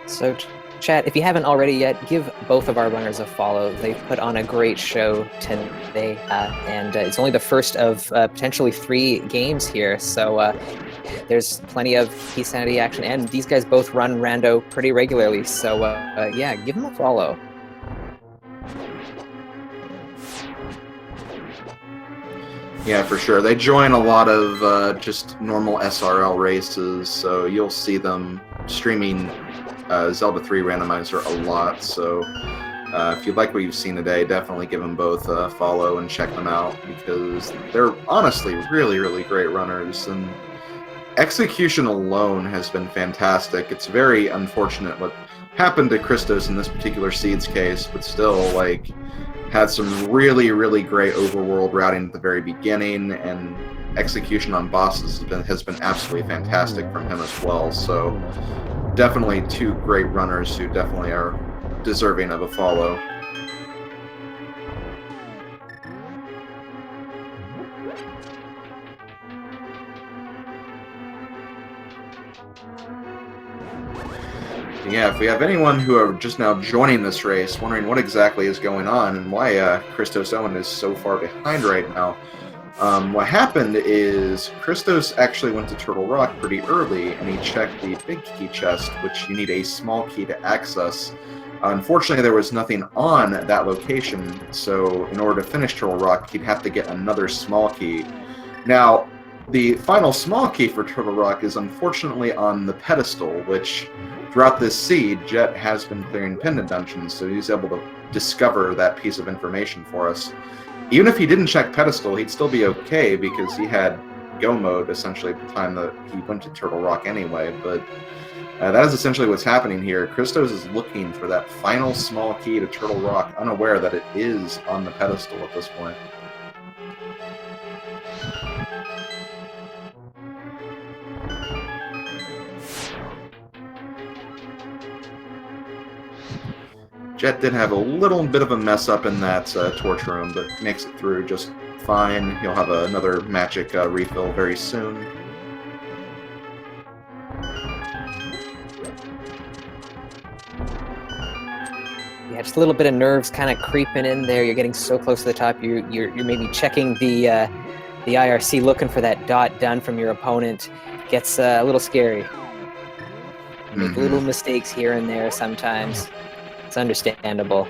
So chat, if you haven't already yet, give both of our runners a follow. They've put on a great show today, and it's only the first of potentially 3 games here, so there's plenty of Keysanity action, and these guys both run Rando pretty regularly, so yeah, give them a follow. Yeah, for sure. They join a lot of just normal SRL races, so you'll see them streaming Zelda 3 Randomizer a lot. So if you like what you've seen today, definitely give them both a follow and check them out, because they're honestly really, really great runners. And execution alone has been fantastic. It's very unfortunate what happened to Christos in this particular seed's case, but still, like, had some really, really great overworld routing at the very beginning, and execution on bosses has been absolutely fantastic from him as well. So definitely 2 great runners who definitely are deserving of a follow. Yeah, if we have anyone who are just now joining this race, wondering what exactly is going on and why ChristosOwen is so far behind right now, what happened is Christos actually went to Turtle Rock pretty early, and he checked the big key chest, which you need a small key to access. Unfortunately, there was nothing on that location, so in order to finish Turtle Rock, he'd have to get another small key. Now, the final small key for Turtle Rock is unfortunately on the pedestal, which throughout this seed, Jet has been clearing pendant dungeons, so he's able to discover that piece of information for us. Even if he didn't check pedestal, he'd still be okay because he had go mode essentially at the time that he went to Turtle Rock anyway, but that is essentially what's happening here. Christos is looking for that final small key to Turtle Rock, unaware that it is on the pedestal at this point. Jet did have a little bit of a mess up in that torch room, but makes it through just fine. He'll have another magic refill very soon. Yeah, just a little bit of nerves kind of creeping in there. You're getting so close to the top. You're maybe checking the IRC, looking for that dot done from your opponent. Gets a little scary. Make little mistakes here and there sometimes. It's understandable.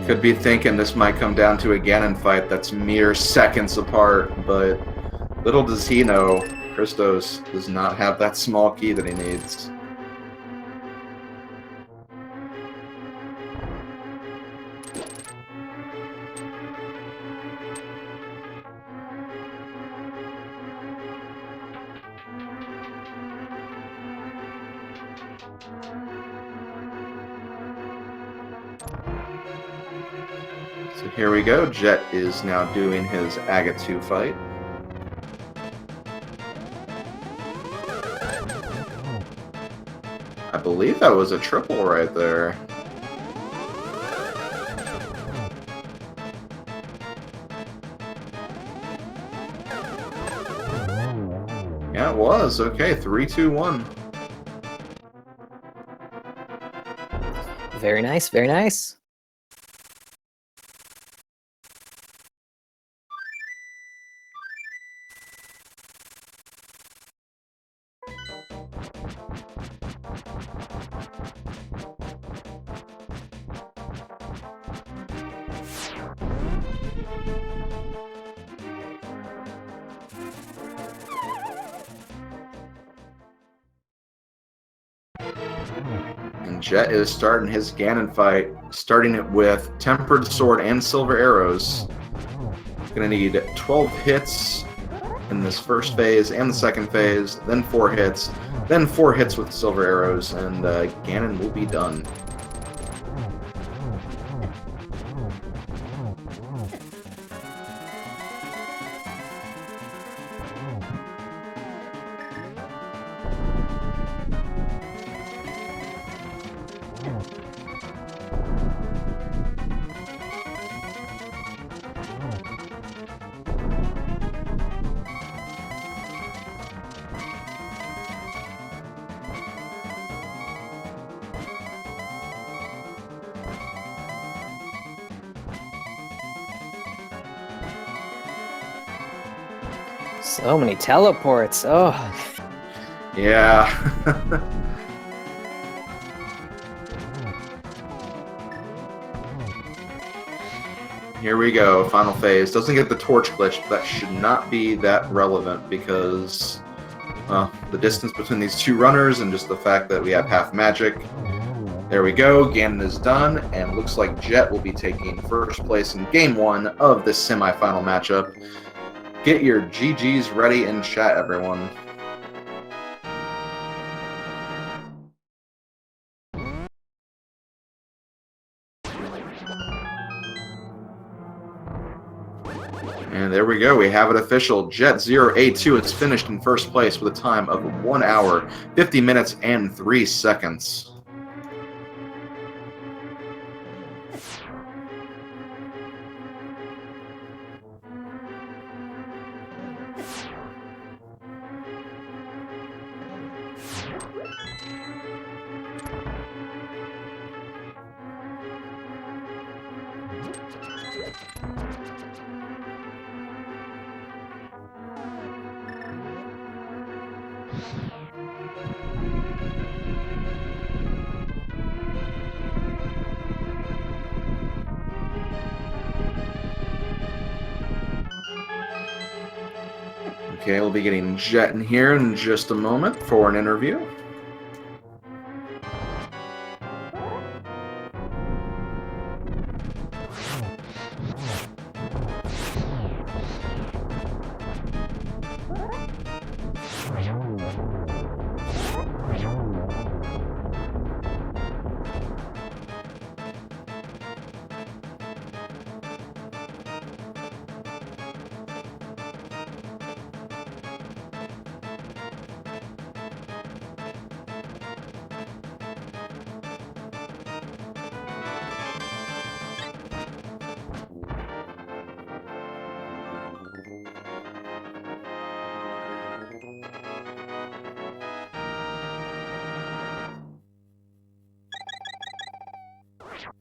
Could be thinking this might come down to a Ganon fight that's mere seconds apart, but little does he know, Christos does not have that small key that he needs. So here we go. Jet is now doing his Aga 2 fight. I believe that was a triple right there. Yeah, it was. Okay, 3, 2, 1. Very nice, very nice. And Jet is starting his Ganon fight, starting it with Tempered Sword and Silver Arrows. Gonna need 12 hits in this first phase and the second phase, then 4 hits, then 4 hits with Silver Arrows, and Ganon will be done. So many teleports. Oh. Yeah. Here we go, final phase. Doesn't get the torch glitch, but that should not be that relevant because the distance between these two runners and just the fact that we have half magic. There we go, Ganon is done, and looks like Jet will be taking first place in Game 1 of this semifinal matchup. Get your GGs ready in chat, everyone. And there we go, we have it official. Jet082 is finished in first place with a time of 1 hour, 50 minutes, and 3 seconds. Okay, we'll be getting Jet in here in just a moment for an interview.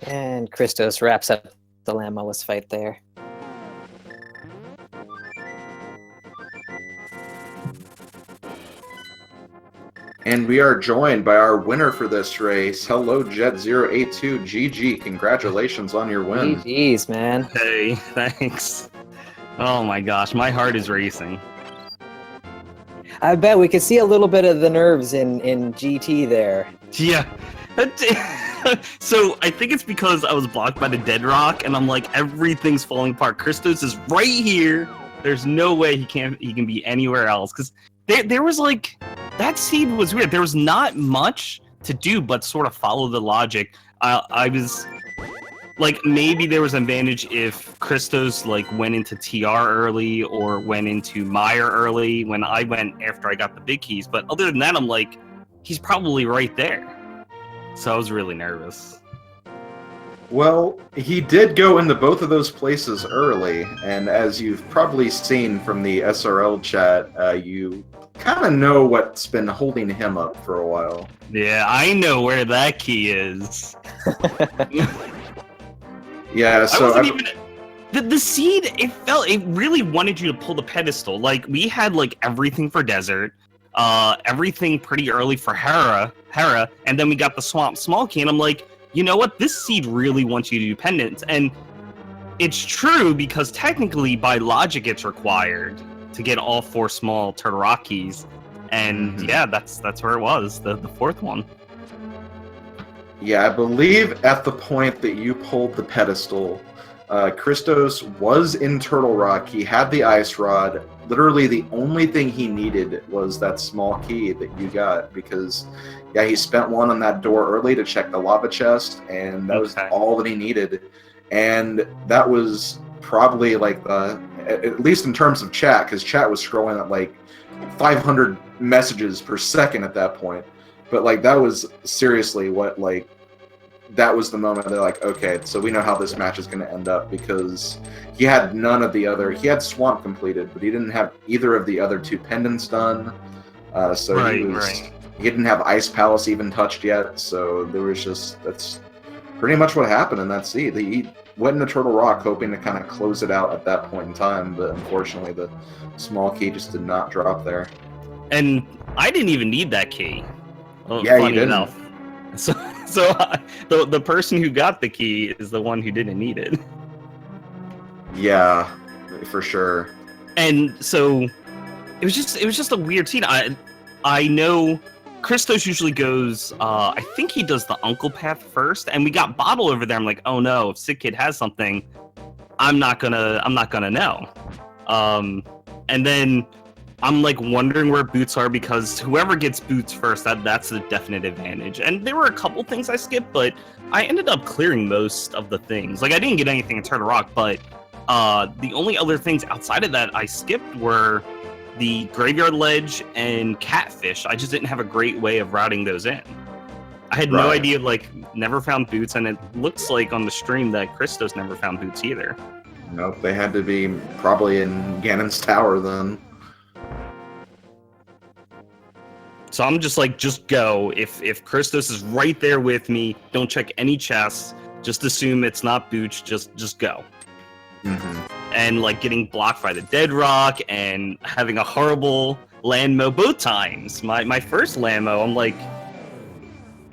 And Christos wraps up the Lammellis fight there. And we are joined by our winner for this race. Hello, jet082. GG. Congratulations on your win. GG's, man. Hey, thanks. Oh my gosh, my heart is racing. I bet we could see a little bit of the nerves in GT there. Yeah. So I think it's because I was blocked by the dead rock, and I'm like, everything's falling apart. Christos is right here. There's no way he can be anywhere else. Because there was like, that seed was weird. There was not much to do but sort of follow the logic. I was like, maybe there was an advantage if Christos like went into TR early or went into Meyer early when I went after I got the big keys. But other than that, I'm like, he's probably right there. So I was really nervous. Well, he did go into both of those places early, and as you've probably seen from the SRL chat, you kind of know what's been holding him up for a while. Yeah, I know where that key is. Yeah, so I wasn't even... The seed, it really wanted you to pull the pedestal. Like, we had, like, everything for Desert, everything pretty early for Hera, and then we got the Swamp Small Key, and I'm like, you know what? This seed really wants you to do pendants. And it's true, because technically, by logic, it's required to get all 4 small Turtle Rock keys. And yeah, that's where it was, the 4th one. Yeah, I believe at the point that you pulled the pedestal, Christos was in Turtle Rock. He had the ice rod. Literally, the only thing he needed was that small key that you got, because, yeah, he spent one on that door early to check the lava chest, and that was all that he needed. And that was probably like at least in terms of chat, because chat was scrolling at like 500 messages per second at that point. But like, that was seriously what, like, that was the moment they're like, okay, so we know how this match is going to end up, because he had none of the other. He had Swamp completed, but he didn't have either of the other 2 pendants done. So he didn't have Ice Palace even touched yet. So there was just, that's pretty much what happened in that seed. He went into Turtle Rock hoping to kind of close it out at that point in time, but unfortunately the small key just did not drop there. And I didn't even need that key. Yeah, you didn't. Enough. So the person who got the key is the one who didn't need it. Yeah, for sure. And so it was just a weird scene. I know Christos usually goes. I think he does the Uncle Path first, and we got Bottle over there. I'm like, oh no, if Sick Kid has something, I'm not gonna know. And then I'm like wondering where boots are, because whoever gets boots first, that's the definite advantage. And there were a couple things I skipped, but I ended up clearing most of the things. Like, I didn't get anything in Turtle Rock, but the only other things outside of that I skipped were the Graveyard Ledge and Catfish. I just didn't have a great way of routing those in. I had no idea, like, never found boots, and it looks like on the stream that Christos never found boots either. Nope, they had to be probably in Ganon's Tower then. So I'm just like, just go. If Christos is right there with me, don't check any chests. Just assume it's not Booch. Just go. Mm-hmm. And like getting blocked by the dead rock and having a horrible Landmo both times. My first Landmo, I'm like,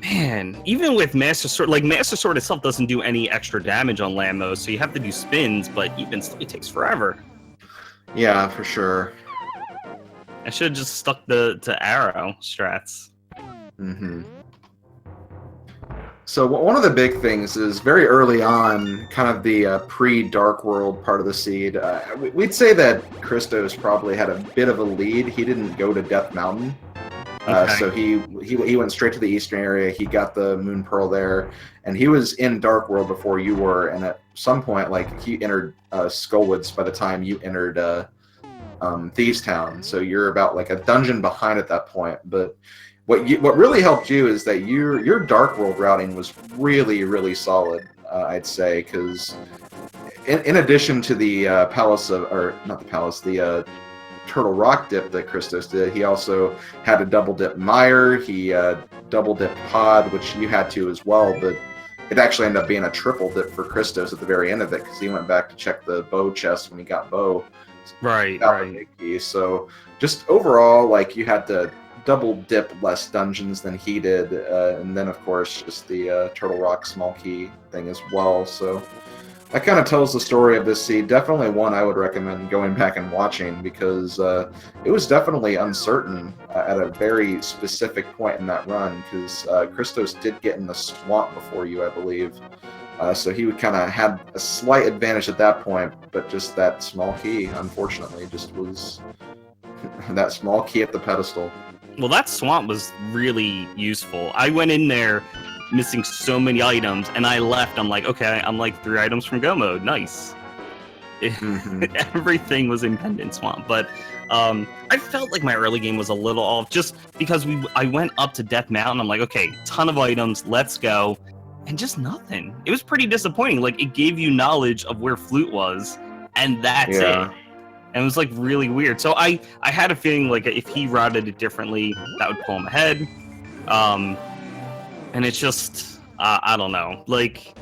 man, even with Master Sword, like Master Sword itself doesn't do any extra damage on Landmo, so you have to do spins, but even still, it takes forever. Yeah, for sure. I should have just stuck to arrow strats. Mm-hmm. So one of the big things is very early on, kind of the pre-Dark World part of the seed. We'd say that Christos probably had a bit of a lead. He didn't go to Death Mountain, so he went straight to the eastern area. He got the Moon Pearl there, and he was in Dark World before you were. And at some point, like he entered Skullwoods by the time you entered Thieves Town. So you're about like a dungeon behind at that point, but. What really helped you is that your Dark World routing was really, really solid, I'd say, because in addition to the the Turtle Rock dip that Christos did, he also had a double dip Mire, he double dipped Pod, which you had to as well, but it actually ended up being a triple dip for Christos at the very end of it, because he went back to check the bow chest when he got bow. Right. So just overall, like, you had to double dip less dungeons than he did, and then of course just the Turtle Rock small key thing as well. So that kind of tells the story of this seed. Definitely one I would recommend going back and watching, because it was definitely uncertain at a very specific point in that run, because Christos did get in the swamp before you, I believe. So he would kind of had a slight advantage at that point, but just that small key, unfortunately, just was that small key at the pedestal. Well, that swamp was really useful. I went in there missing so many items, and I left. I'm like, okay, I'm like 3 items from go mode. Nice. Everything was in Pendant Swamp, but I felt like my early game was a little off, just because I went up to Death Mountain. I'm like, okay, ton of items, let's go, and just nothing. It was pretty disappointing. Like, it gave you knowledge of where Flute was, and that's it. And it was like really weird. So I had a feeling like if he routed it differently, that would pull him ahead. And it's just I don't know. Like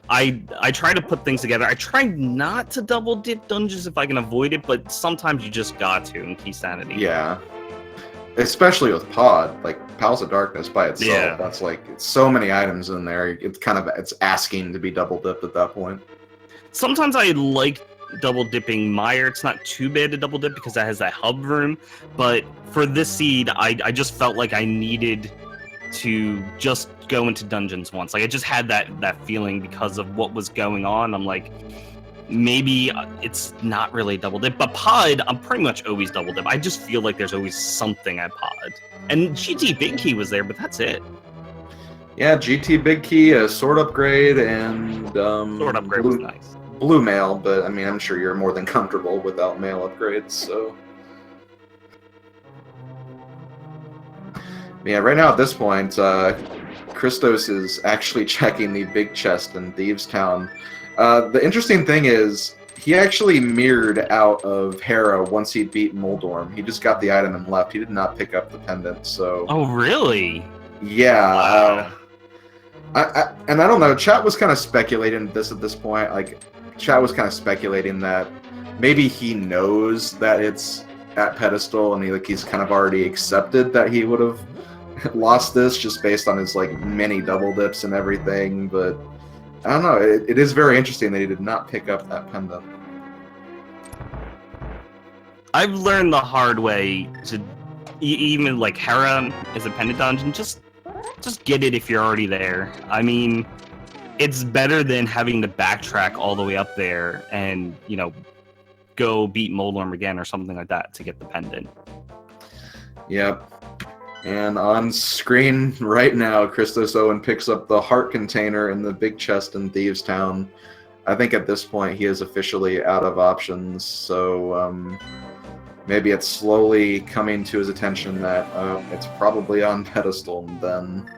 I try to put things together. I try not to double dip dungeons if I can avoid it, but sometimes you just got to in Keysanity. Yeah. Especially with Pod, like Palace of Darkness by itself. Yeah. That's like it's so many items in there. It's asking to be double dipped at that point. Sometimes I like double dipping Mire. It's not too bad to double dip because that has that hub room, but for this seed I just felt like I needed to just go into dungeons once. Like I just had that feeling because of what was going on. I'm like, maybe it's not really double dip, but Pod I'm pretty much always double dip. I just feel like there's always something at Pod, and GT Big Key was there, but that's it. Yeah, GT Big Key, a sword upgrade, and sword upgrade was nice. Blue mail, but I mean, I'm sure you're more than comfortable without mail upgrades, so. Yeah, right now at this point, Christos is actually checking the big chest in Thieves Town. The interesting thing is, he actually mirrored out of Hera once he beat Moldorm. He just got the item and left. He did not pick up the pendant, so. Oh, really? Yeah. Wow. And I don't know, chat was kind of speculating this at this point, like, chat was kind of speculating that maybe he knows that it's at pedestal, and he's kind of already accepted that he would have lost this just based on his like many double dips and everything. But I don't know. It is very interesting that he did not pick up that pendant. I've learned the hard way to even like Hera is a pendant dungeon. Just get it if you're already there. I mean, it's better than having to backtrack all the way up there and, you know, go beat Moldorm again or something like that to get the pendant. Yep. And on screen right now, ChristosOwen picks up the heart container in the big chest in Thieves Town. I think at this point he is officially out of options, so maybe it's slowly coming to his attention that it's probably on pedestal then.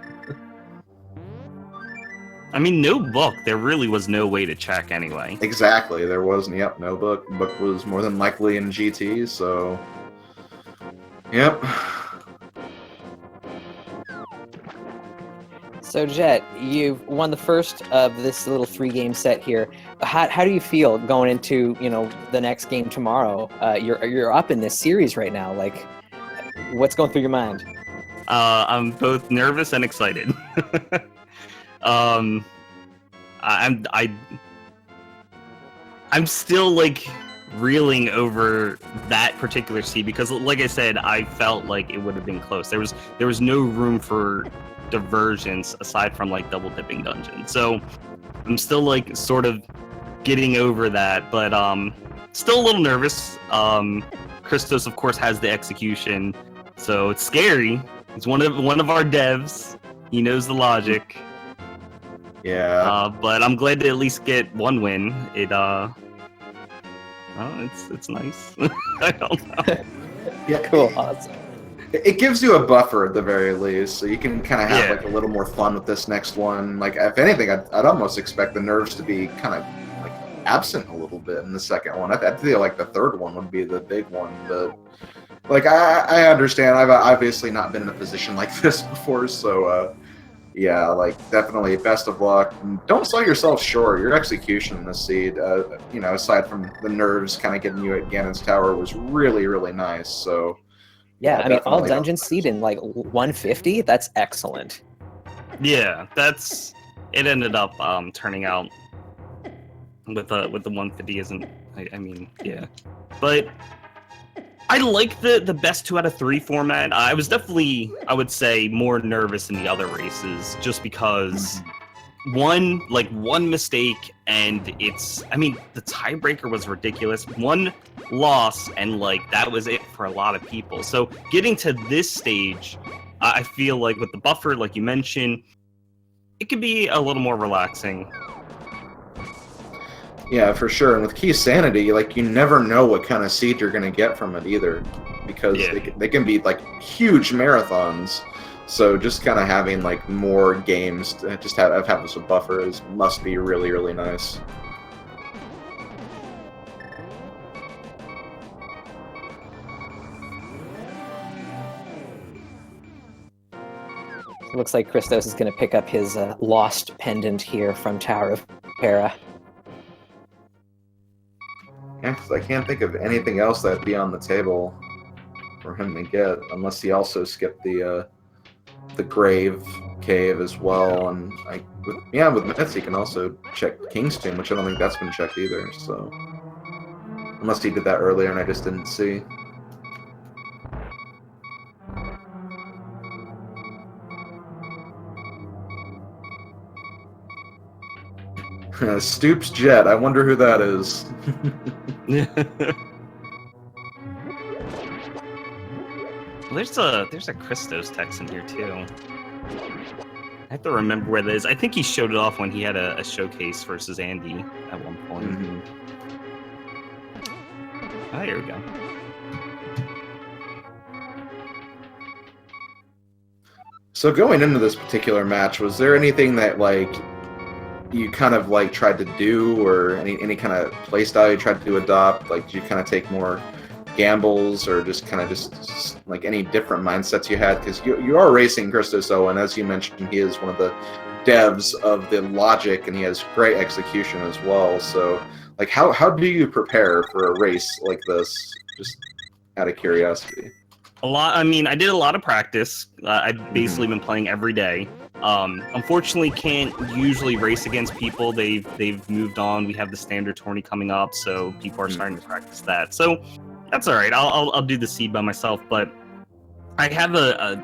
I mean, no book. There really was no way to check anyway. Exactly. There wasn't. Yep, no book. Book was more than likely in GT, so. Yep. So, Jet, you've won the first of this little 3-game set here. How do you feel going into, you know, the next game tomorrow? You're up in this series right now. Like, What's going through your mind? I'm both nervous and excited. I'm still like reeling over that particular seed because, like I said, I felt like it would have been close. There was no room for diversions aside from like double dipping dungeons. So I'm still like sort of getting over that, but still a little nervous. Christos, of course, has the execution, so it's scary. He's one of our devs. He knows the logic. Yeah. But I'm glad to at least get one win. It's nice. I don't know. Yeah. Cool. Awesome. It gives you a buffer at the very least, so you can kind of have like a little more fun with this next one. Like, if anything, I'd almost expect the nerves to be kind of like absent a little bit in the second one. I feel like the third one would be the big one, but like I understand. I've obviously not been in a position like this before, so yeah, like definitely best of luck. Don't sell yourself short. Your execution in this seed, aside from the nerves kind of getting you at Ganon's Tower, was really, really nice. So. Yeah, I mean, all definitely. dungeon seed in like 150. That's excellent. Yeah, it ended up turning out with the 150 isn't. I mean, yeah, but I like the best 2 out of 3 format. I was definitely, I would say, more nervous in the other races just because one mistake and the tiebreaker was ridiculous. One loss and like that was it for a lot of people. So getting to this stage, I feel like with the buffer, like you mentioned, it could be a little more relaxing. Yeah, for sure. And with Keysanity, like, you never know what kind of seed you're going to get from it either, because they can be like huge marathons. So just kind of having like more games to just have this buffer must be really, really nice. It looks like Christos is going to pick up his lost pendant here from Tower of Para. Yeah, because I can't think of anything else that'd be on the table for him to get, unless he also skipped the grave cave as well. And with myths he can also check King's Tomb, which I don't think that's been checked either. So unless he did that earlier and I just didn't see. Stoops Jet. I wonder who that is. There's a Christos text in here too. I have to remember where that is. I think he showed it off when he had a showcase versus Andy at one point. Mm-hmm. Oh, here we go. So going into this particular match, was there anything that like you kind of like tried to do, or any kind of playstyle you tried to adopt? Like, did you kind of take more gambles, or just like any different mindsets you had? Because you are racing ChristosOwen, as you mentioned, he is one of the devs of the logic, and he has great execution as well. So, like, how do you prepare for a race like this? Just out of curiosity. A lot. I mean, I did a lot of practice. I've basically been playing every day. Unfortunately, can't usually race against people. They've moved on. We have the standard tourney coming up, so people are starting to practice that. So that's all right. I'll do the seed by myself. But I have a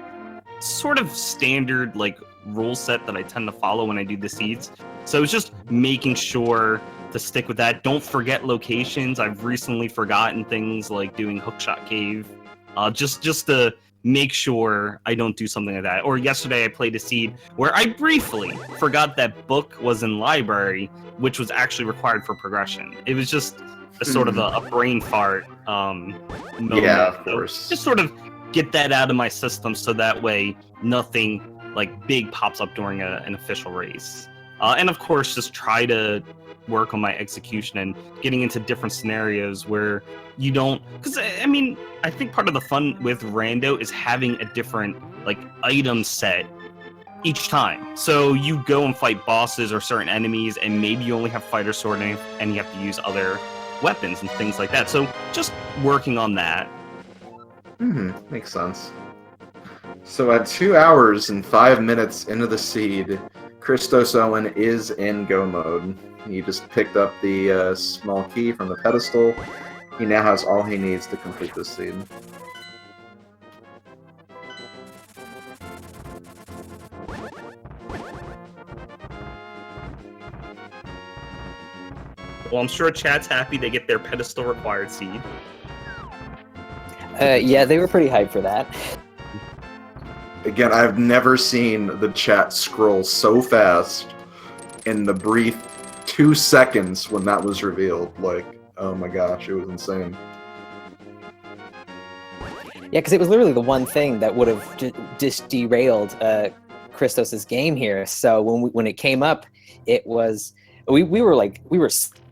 sort of standard like rule set that I tend to follow when I do the seeds. So it's just making sure to stick with that. Don't forget locations. I've recently forgotten things like doing Hookshot Cave. Just to make sure I don't do something like that. Or yesterday I played a seed where I briefly forgot that book was in library, which was actually required for progression. It was just a sort of a brain fart moment. Yeah, of course. So just sort of get that out of my system so that way nothing like big pops up during an official race. And of course, just try to work on my execution and getting into different scenarios where you don't, because I mean, I think part of the fun with Rando is having a different like item set each time. So you go and fight bosses or certain enemies, and maybe you only have fighter sword and you have to use other weapons and things like that. So just working on that. Makes sense. So at 2 hours and 5 minutes into the seed, ChristosOwen is in go mode. He just picked up the small key from the pedestal. He now has all he needs to complete this seed. Well, I'm sure chat's happy they get their pedestal required seed. Yeah, they were pretty hyped for that. Again, I've never seen the chat scroll so fast in the brief 2 seconds when that was revealed. Like, oh my gosh, it was insane. Yeah, because it was literally the one thing that would have just derailed Christos's game here. So when it came up, it was we were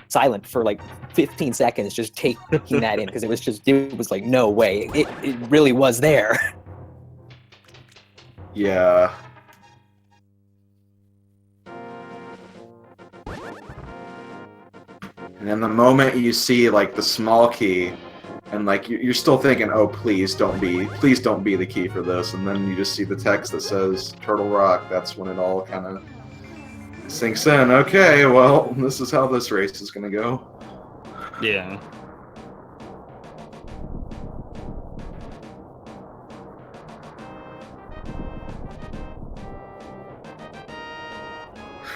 silent for like 15 seconds, just taking that in, because it was like, no way, it really was there. Yeah. And then the moment you see like the small key, and like you're still thinking, oh please don't be the key for this, and then you just see the text that says Turtle Rock. That's when it all kind of sinks in. Okay, well, this is how this race is gonna go. Yeah.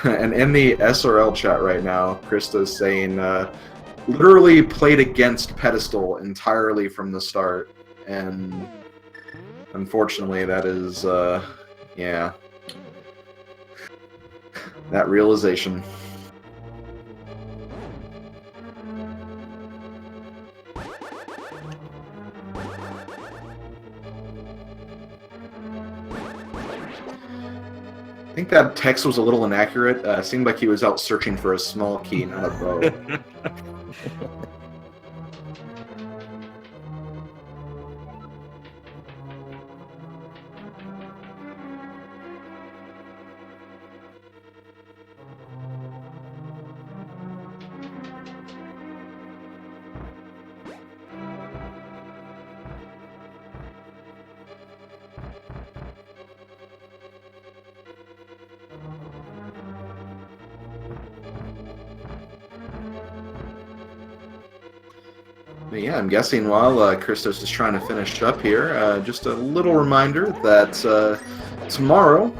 And in the SRL chat right now, Christos saying, literally played against Pedestal entirely from the start, and unfortunately that is, yeah, that realization. I think that text was a little inaccurate. It seemed like he was out searching for a small key, not a bow. But yeah, I'm guessing while Christos is trying to finish up here, just a little reminder that tomorrow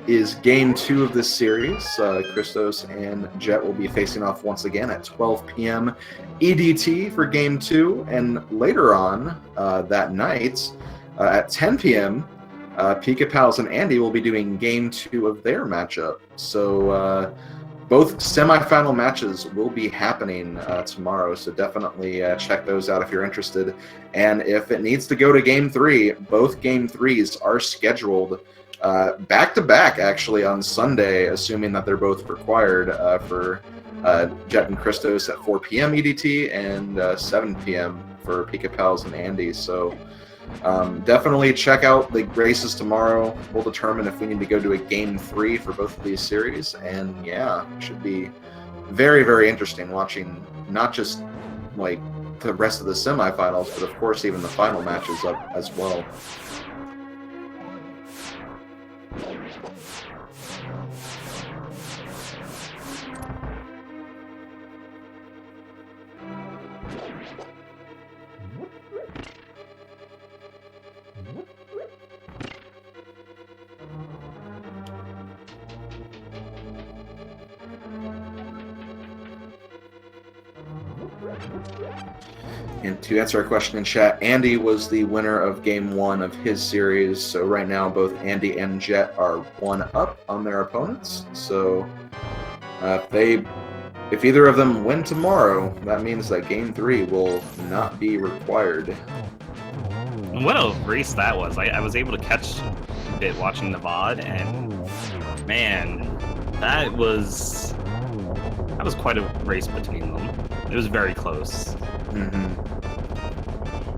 is Game 2 of this series. Christos and Jet will be facing off once again at 12 p.m. EDT for Game 2, and later on that night at 10 p.m., Pika Pals and Andy will be doing Game 2 of their matchup. So both semifinal matches will be happening tomorrow, so definitely check those out if you're interested. And if it needs to go to Game 3, both Game 3s are scheduled back-to-back, actually, on Sunday, assuming that they're both required for Jet and Christos at 4 p.m. EDT and 7 p.m. for Pika Pals and Andy. So definitely check out the races tomorrow. We'll determine if we need to go to a Game 3 for both of these series. And yeah, it should be very, very interesting watching not just like the rest of the semifinals, but of course even the final matches up as well. And to answer our question in chat, Andy was the winner of Game 1 of his series. So right now, both Andy and Jet are 1 up on their opponents. So if either of them win tomorrow, that means that Game 3 will not be required. What a race that was. I was able to catch a bit watching the VOD, and man, that was quite a race between them. It was very close.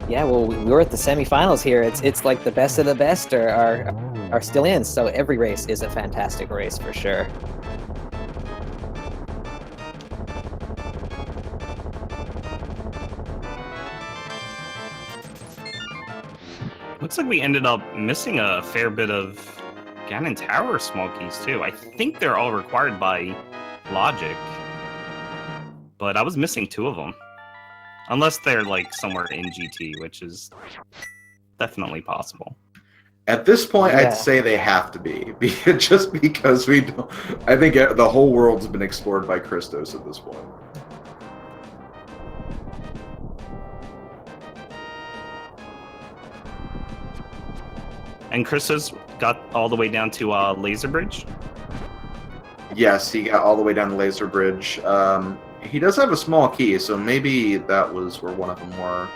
Yeah, well, we were at the semifinals here. It's like the best of the best are still in, so every race is a fantastic race for sure. Looks like we ended up missing a fair bit of Ganon Tower small keys too. I think they're all required by logic, but I was missing 2 of them. Unless they're like somewhere in GT, which is definitely possible. At this point, Yeah. I'd say they have to be, just because we don't. I think the whole world's been explored by Christos at this point. And Christos got all the way down to Laser Bridge. Yes, he got all the way down to Laser Bridge. He does have a small key, so maybe that was where one of them were.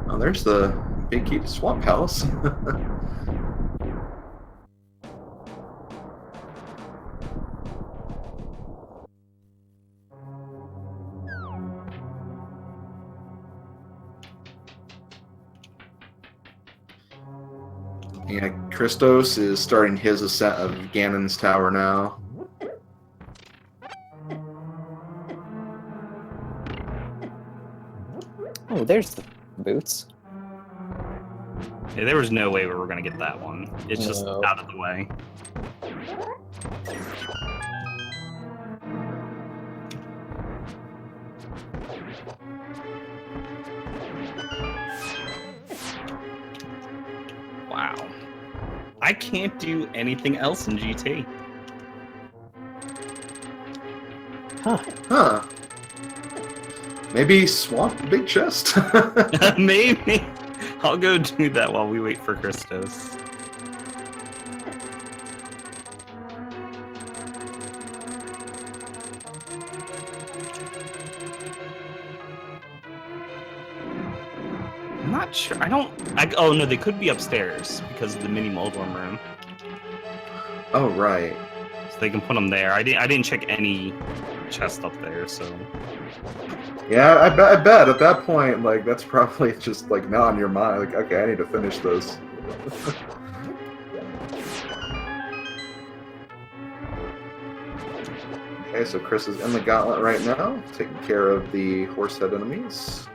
Oh, there's the big key to Swamp Palace. Yeah, Christos is starting his ascent of Ganon's Tower now. Oh, there's the boots. Yeah, there was no way we were gonna get that one. It's just No. out of the way. Wow. I can't do anything else in GT. Huh. Huh. Maybe swamp the big chest. Maybe. I'll go do that while we wait for Christos. I'm not sure. Oh no, they could be upstairs because of the mini Moldworm room. Oh, right. So they can put them there. I didn't check any chest up there, so. Yeah, I bet at that point, like, that's probably just, like, not on your mind. Like, okay, I need to finish this. Okay, so Chris is in the gauntlet right now, taking care of the horsehead enemies.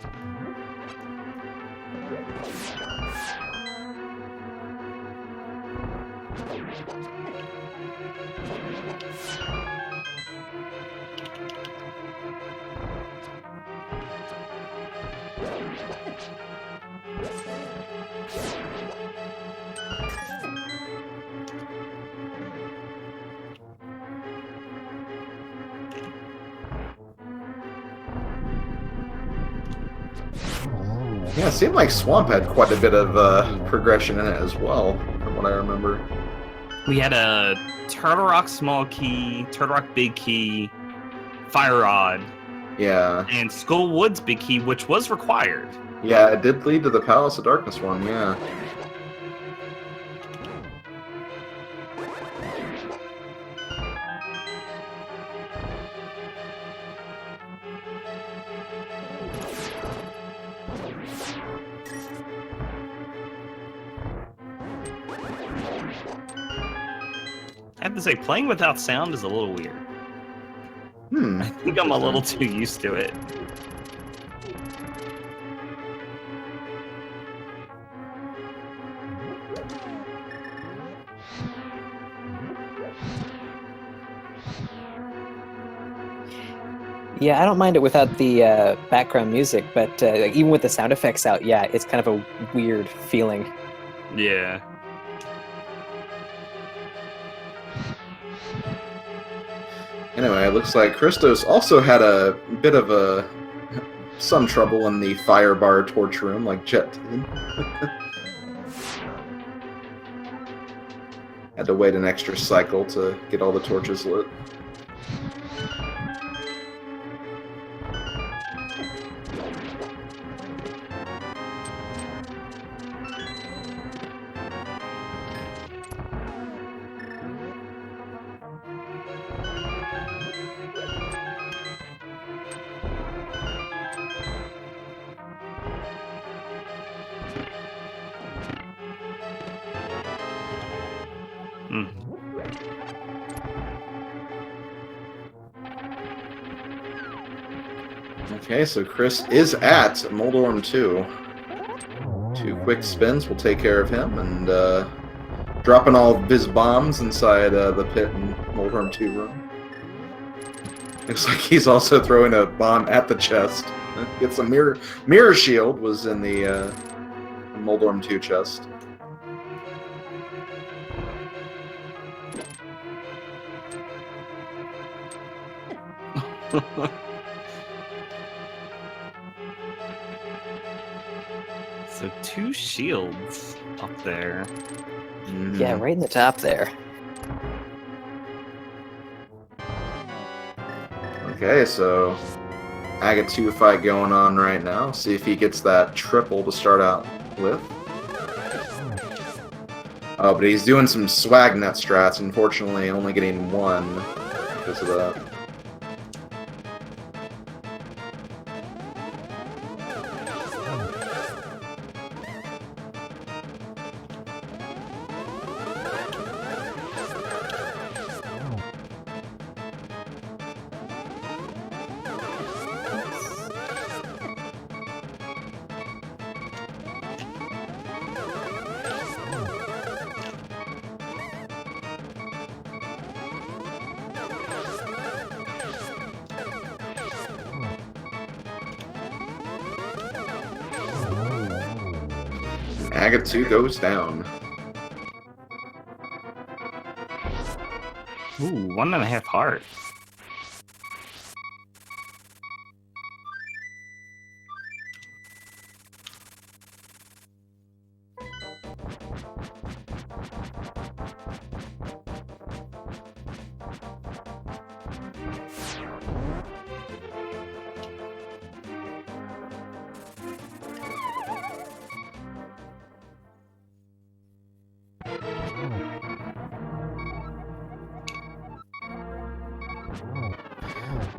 Yeah, it seemed like Swamp had quite a bit of progression in it as well, from what I remember. We had a Turtle Rock small key, Turtle Rock big key, Fire Rod, Yeah. and Skull Woods big key, which was required. Yeah, it did lead to the Palace of Darkness one, yeah. I have to say, playing without sound is a little weird. Hmm. I think I'm a little too used to it. Yeah, I don't mind it without the background music, but like, even with the sound effects out, yeah, it's kind of a weird feeling. Yeah. Anyway, it looks like Christos also had a bit of some trouble in the fire bar torch room, like Jet did. Had to wait an extra cycle to get all the torches lit. Okay, so Chris is at Moldorm 2. 2 quick spins will take care of him, and dropping all of his bombs inside the pit in Moldorm 2 room. Looks like he's also throwing a bomb at the chest. Gets a mirror shield was in the Moldorm 2 chest. So 2 shields up there. Yeah, right in the top there. Okay, so Aga 2 fight going on right now. See if he gets that triple to start out with. Oh, but he's doing some swag net strats, unfortunately only getting 1 because of that. Aga 2 goes down. Ooh, 1.5 heart.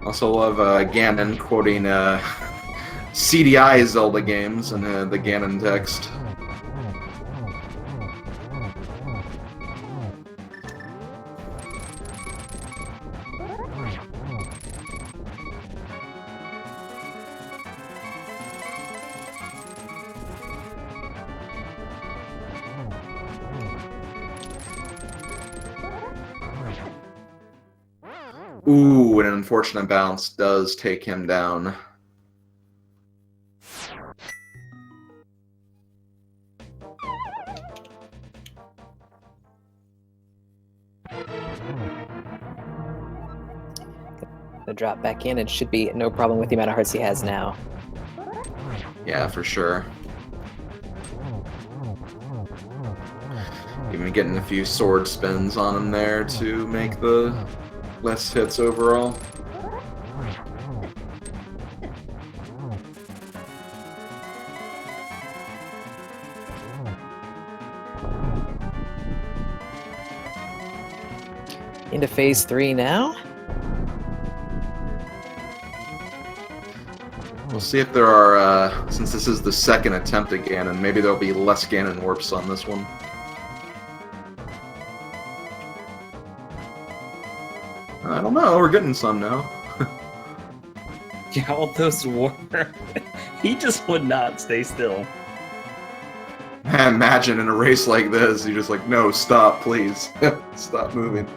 Also love Ganon quoting CDI Zelda games and the Ganon text. Ooh, an unfortunate bounce does take him down. The drop back in, it should be no problem with the amount of hearts he has now. Yeah, for sure. Even getting a few sword spins on him there to make the less hits overall. Into phase 3 now. We'll see if there are, since this is the second attempt at Ganon, maybe there'll be less Ganon warps on this one. I don't know, we're getting some now. Yeah, all those were. He just would not stay still. Imagine in a race like this, you're just like, no, stop, please. Stop moving.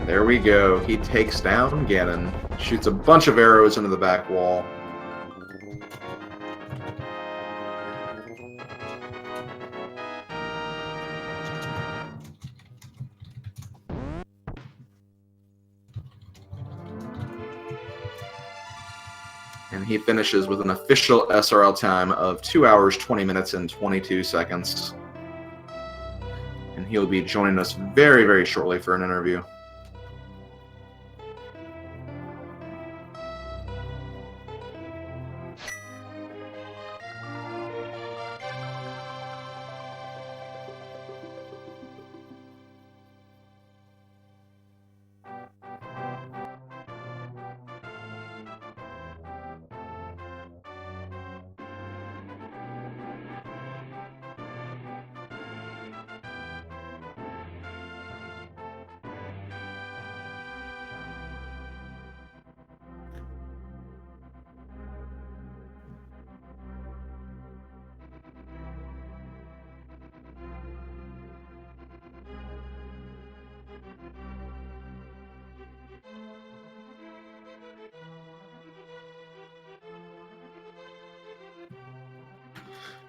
There we go. He takes down Ganon. Shoots a bunch of arrows into the back wall. And he finishes with an official SRL time of 2 hours, 20 minutes, and 22 seconds. And he'll be joining us very, very shortly for an interview.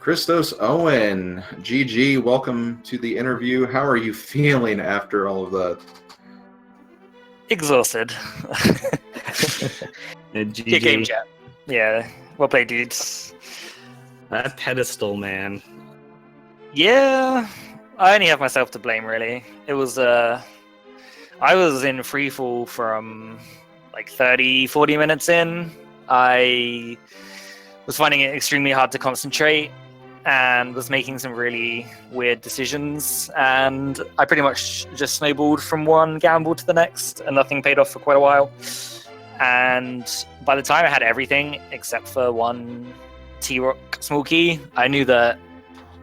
ChristosOwen, GG, welcome to the interview. How are you feeling after all of that? Exhausted. GG. Good game, chat. Yeah, well played, dudes. That pedestal, man. Yeah, I only have myself to blame, really. It was, I was in freefall from like 30, 40 minutes in. I was finding it extremely hard to concentrate and was making some really weird decisions, and I pretty much just snowballed from one gamble to the next, and nothing paid off for quite a while. And by the time I had everything except for one T-Rock small key, I knew that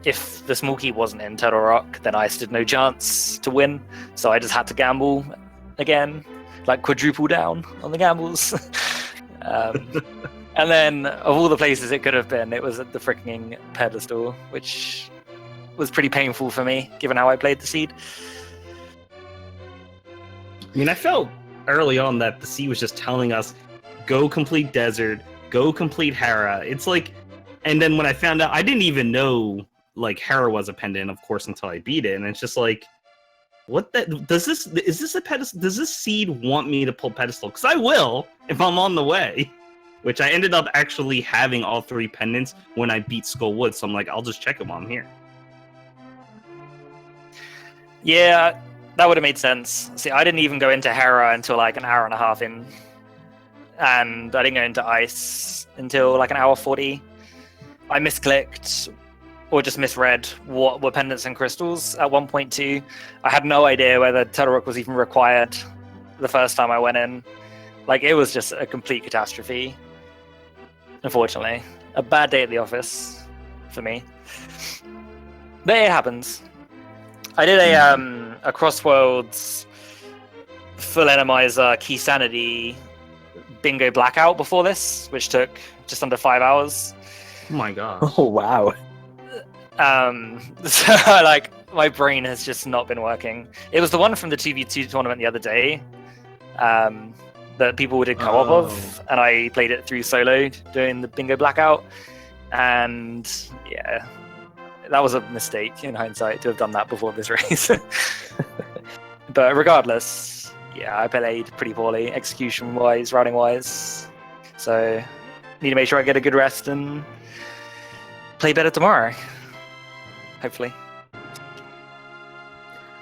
if the small key wasn't in Turtle Rock, then I stood no chance to win, so I just had to gamble again, like quadruple down on the gambles. And then, of all the places it could have been, it was at the freaking pedestal, which was pretty painful for me, given how I played the seed. I mean, I felt early on that the sea was just telling us, go complete desert, go complete Hera. It's like, and then when I found out, I didn't even know, like, Hera was a pendant, of course, until I beat it, and it's just like, what the, is this a pedestal? Does this seed want me to pull pedestal? Because I will, if I'm on the way. Which I ended up actually having all 3 pendants when I beat Skullwood, so I'm like, I'll just check it while I'm here. Yeah, that would have made sense. See, I didn't even go into Hera until like an hour and a half in, and I didn't go into Ice until like an hour 40. I misclicked or just misread what were pendants and crystals at 1.2. I had no idea whether Turtle Rock was even required the first time I went in. Like, it was just a complete catastrophe. Unfortunately, a bad day at the office for me, but it happens. I did a Crossworlds full Randomizer Keysanity bingo blackout before this, which took just under 5 hours. Oh my god! Oh wow! So like my brain has just not been working. It was the one from the 2v2 tournament the other day. That people did co-op of, and I played it through solo doing the bingo blackout, and yeah, that was a mistake in hindsight to have done that before this race. But regardless, yeah, I played pretty poorly, execution-wise, routing-wise, so need to make sure I get a good rest and play better tomorrow, hopefully.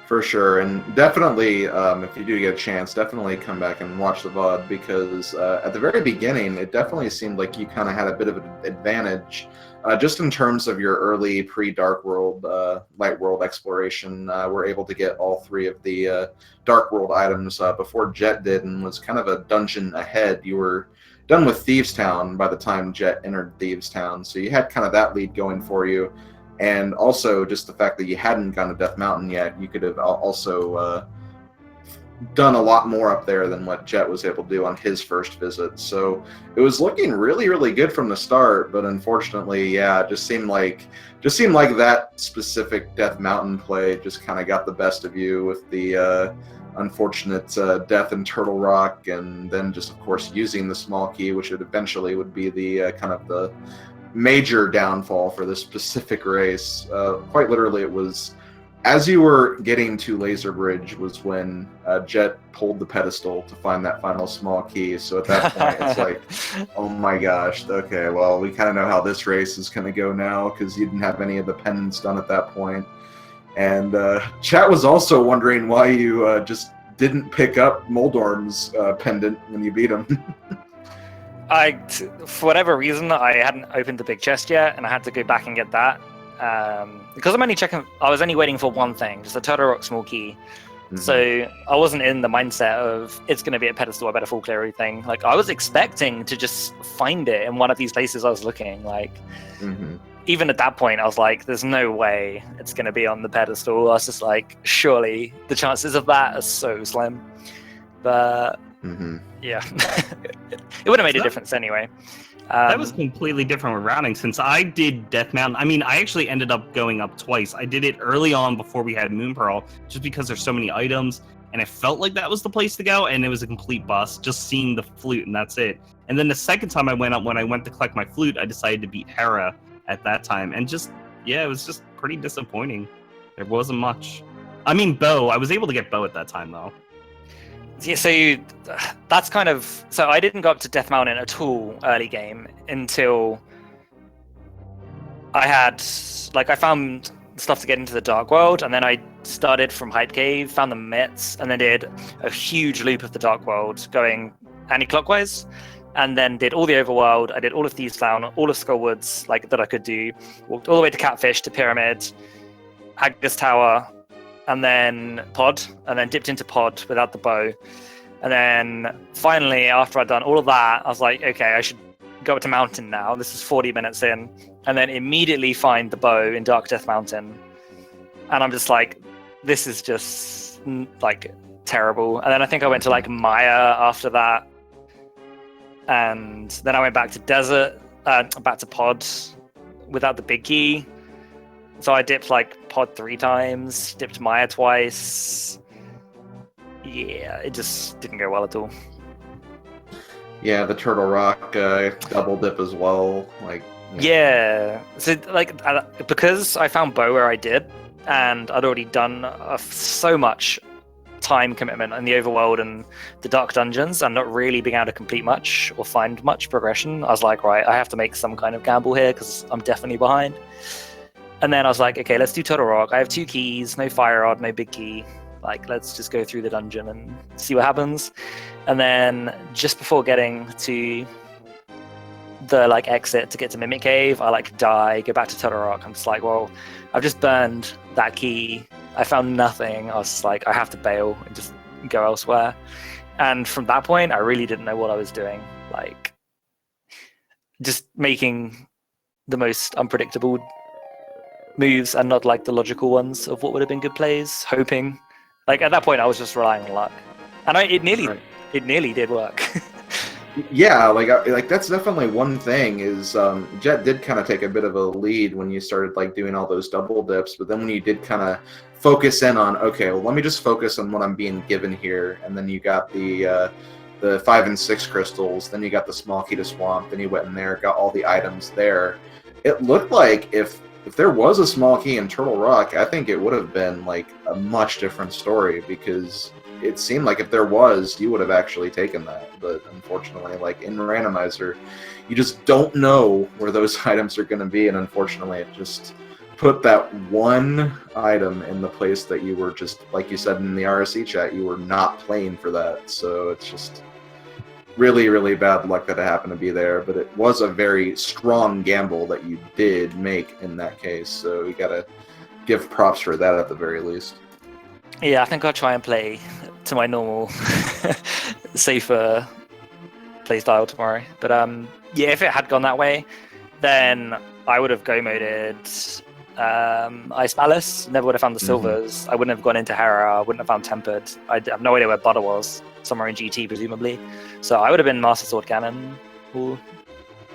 For sure, and definitely, if you do get a chance, definitely come back and watch the VOD, because at the very beginning, it definitely seemed like you kind of had a bit of an advantage, just in terms of your early pre-Dark World, Light World exploration. Were able to get all 3 of the Dark World items before Jet did, and was kind of a dungeon ahead. You were done with Thieves Town by the time Jet entered Thieves Town, so you had kind of that lead going for you. And also, just the fact that you hadn't gone to Death Mountain yet, you could have also done a lot more up there than what Jet was able to do on his first visit. So it was looking really, really good from the start, but unfortunately, yeah, it just seemed like that specific Death Mountain play just kind of got the best of you with the unfortunate death in Turtle Rock, and then just, of course, using the small key, which eventually would be the kind of the major downfall for this specific race. Quite literally, it was as you were getting to Laser Bridge was when Jet pulled the pedestal to find that final small key. So at that point, it's like, oh my gosh, okay, well, we kind of know how this race is going to go now, because you didn't have any of the pendants done at that point. And chat was also wondering why you just didn't pick up Moldorm's pendant when you beat him. For whatever reason, I hadn't opened the big chest yet, and I had to go back and get that. Because I'm only checking, I was only waiting for one thing, just a Turtle Rock small key. Mm-hmm. So I wasn't in the mindset of it's going to be a pedestal, I better full clear everything. Like, I was expecting to just find it in one of these places I was looking. Like, even at that point, I was like, there's no way it's going to be on the pedestal. I was just like, surely the chances of that are so slim. But yeah, it would have made a difference anyway. That was completely different with routing, since I did Death Mountain. I mean, I actually ended up going up twice. I did it early on before we had Moon Pearl, just because there's so many items, and I felt like that was the place to go, and it was a complete bust, just seeing the flute, and that's it. And then the second time I went up, when I went to collect my flute, I decided to beat Hera, at that time, and just it was just pretty disappointing. There wasn't much. I mean, bow. I was able to get bow at that time though. Yeah, that's kind of so. I didn't go up to Death Mountain at all early game until I had I found stuff to get into the Dark World, and then I started from Hype Cave, found the Mitts, and then did a huge loop of the Dark World going anti-clockwise, and then did all the Overworld. I did all of Thieves Town, all of Skullwoods that I could do. Walked all the way to Catfish, to Pyramid, Haggus Tower, and then Pod, and then dipped into Pod without the bow. And then finally, after I'd done all of that, I was like, okay, I should go to Mountain now. This is 40 minutes in. And then immediately find the bow in Dark Death Mountain. And I'm just like, this is just terrible. And then I think I went to Maya after that. And then I went back to Desert, back to Pod without the big key. So I dipped Pod 3 times, dipped Maya twice. Yeah, it just didn't go well at all. Yeah, the Turtle Rock double dip as well. Yeah. So because I found bow where I did, and I'd already done so much time commitment in the Overworld and the Dark Dungeons, and not really being able to complete much or find much progression, I was like, right, I have to make some kind of gamble here because I'm definitely behind. And then I was like, okay, let's do Turtle Rock. I have 2 keys, no fire rod, no big key. Let's just go through the dungeon and see what happens. And then just before getting to the exit to get to Mimic Cave, I die, go back to Turtle Rock. I'm just like, well, I've just burned that key. I found nothing. I was just like, I have to bail and just go elsewhere. And from that point, I really didn't know what I was doing. Just making the most unpredictable moves and not the logical ones of what would have been good plays, hoping. At that point, I was just relying on luck, and it nearly did work. Yeah, that's definitely one thing. Is Jet did kind of take a bit of a lead when you started doing all those double dips, but then when you did kind of focus in on, okay, well, let me just focus on what I'm being given here, and then you got the 5 and 6 crystals, then you got the small key to Swamp, then you went in there, got all the items there. It looked like if there was a small key in Turtle Rock, I think it would have been a much different story, because it seemed like if there was, you would have actually taken that. But unfortunately, in Randomizer, you just don't know where those items are going to be, and unfortunately, it just put that one item in the place that you were just, like you said in the RSC chat, you were not playing for that. So it's just really, really bad luck that it happened to be there, but it was a very strong gamble that you did make in that case, so you gotta give props for that at the very least. Yeah, I think I'll try and play to my normal, safer playstyle tomorrow. But if it had gone that way, then I would have go-moded Ice Palace, never would have found the Silvers, I wouldn't have gone into Hera, I wouldn't have found Tempered, I have no idea where Butter was, somewhere in GT presumably, so I would have been Master Sword Cannon or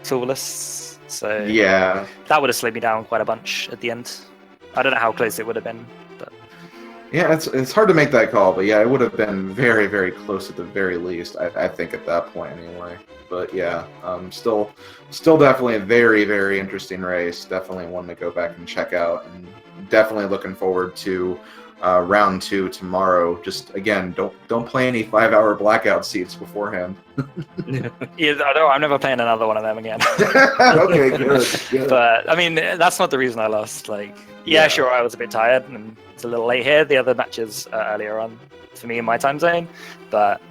Silverless, so yeah, that would have slowed me down quite a bunch at the end. I don't know how close it would have been, but yeah, it's hard to make that call, but yeah, it would have been very, very close at the very least, I think at that point anyway. But yeah, still definitely a very, very interesting race. Definitely one to go back and check out, and definitely looking forward to round 2 tomorrow. Just again, don't play any 5-hour blackout seats beforehand. Yeah, I'm never playing another one of them again. Okay, good. But I mean, that's not the reason I lost. Yeah, sure, I was a bit tired and it's a little late here. The other matches earlier on for me in my time zone, but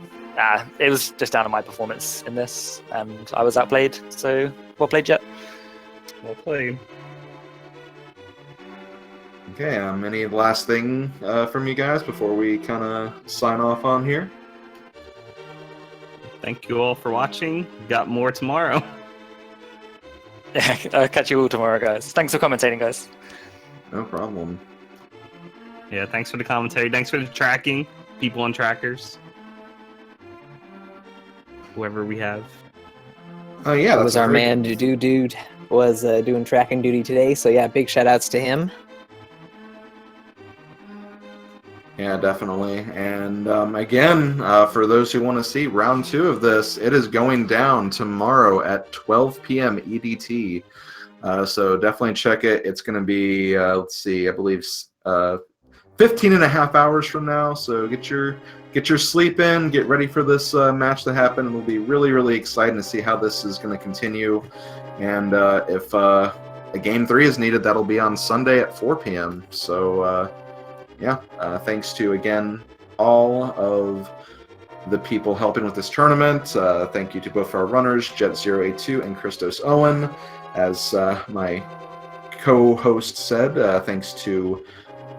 it was just down to my performance in this, and I was outplayed. So, well played, Jet. Well played. Okay, any last thing from you guys before we kind of sign off on here? Thank you all for watching. Got more tomorrow. Yeah, I'll catch you all tomorrow, guys. Thanks for commentating, guys. No problem. Yeah, thanks for the commentary. Thanks for the tracking. People on trackers. Whoever we have. Oh yeah, that was our man Dude was doing tracking duty today, so yeah, big shout outs to him. Yeah, definitely. And again, for those who want to see round 2 of this, it is going down tomorrow at 12 p.m. EDT. So definitely check it. It's going to be, let's see, I believe 15 and a half hours from now. So get your sleep in, get ready for this match to happen. It'll be really, really exciting to see how this is going to continue. And if a game 3 is needed, that'll be on Sunday at 4 p.m. So yeah, thanks to, again, all of the people helping with this tournament. Thank you to both our runners, jet082 and ChristosOwen. As my co-host said, thanks to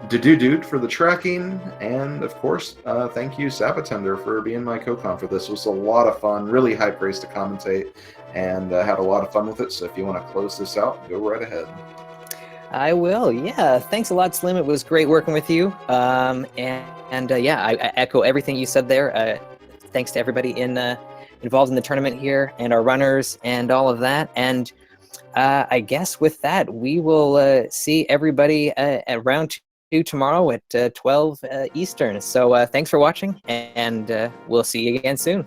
Dude for the tracking, and of course, thank you, Sabatender, for being my co-con for this. It was a lot of fun, really high praise to commentate, and had a lot of fun with it. So if you want to close this out, go right ahead. I will. Yeah, thanks a lot, Slim. It was great working with you. Yeah, I echo everything you said there. Thanks to everybody involved in the tournament here, and our runners, and all of that. And I guess with that, we will see everybody at round 2 tomorrow at 12 Eastern. So thanks for watching, and we'll see you again soon.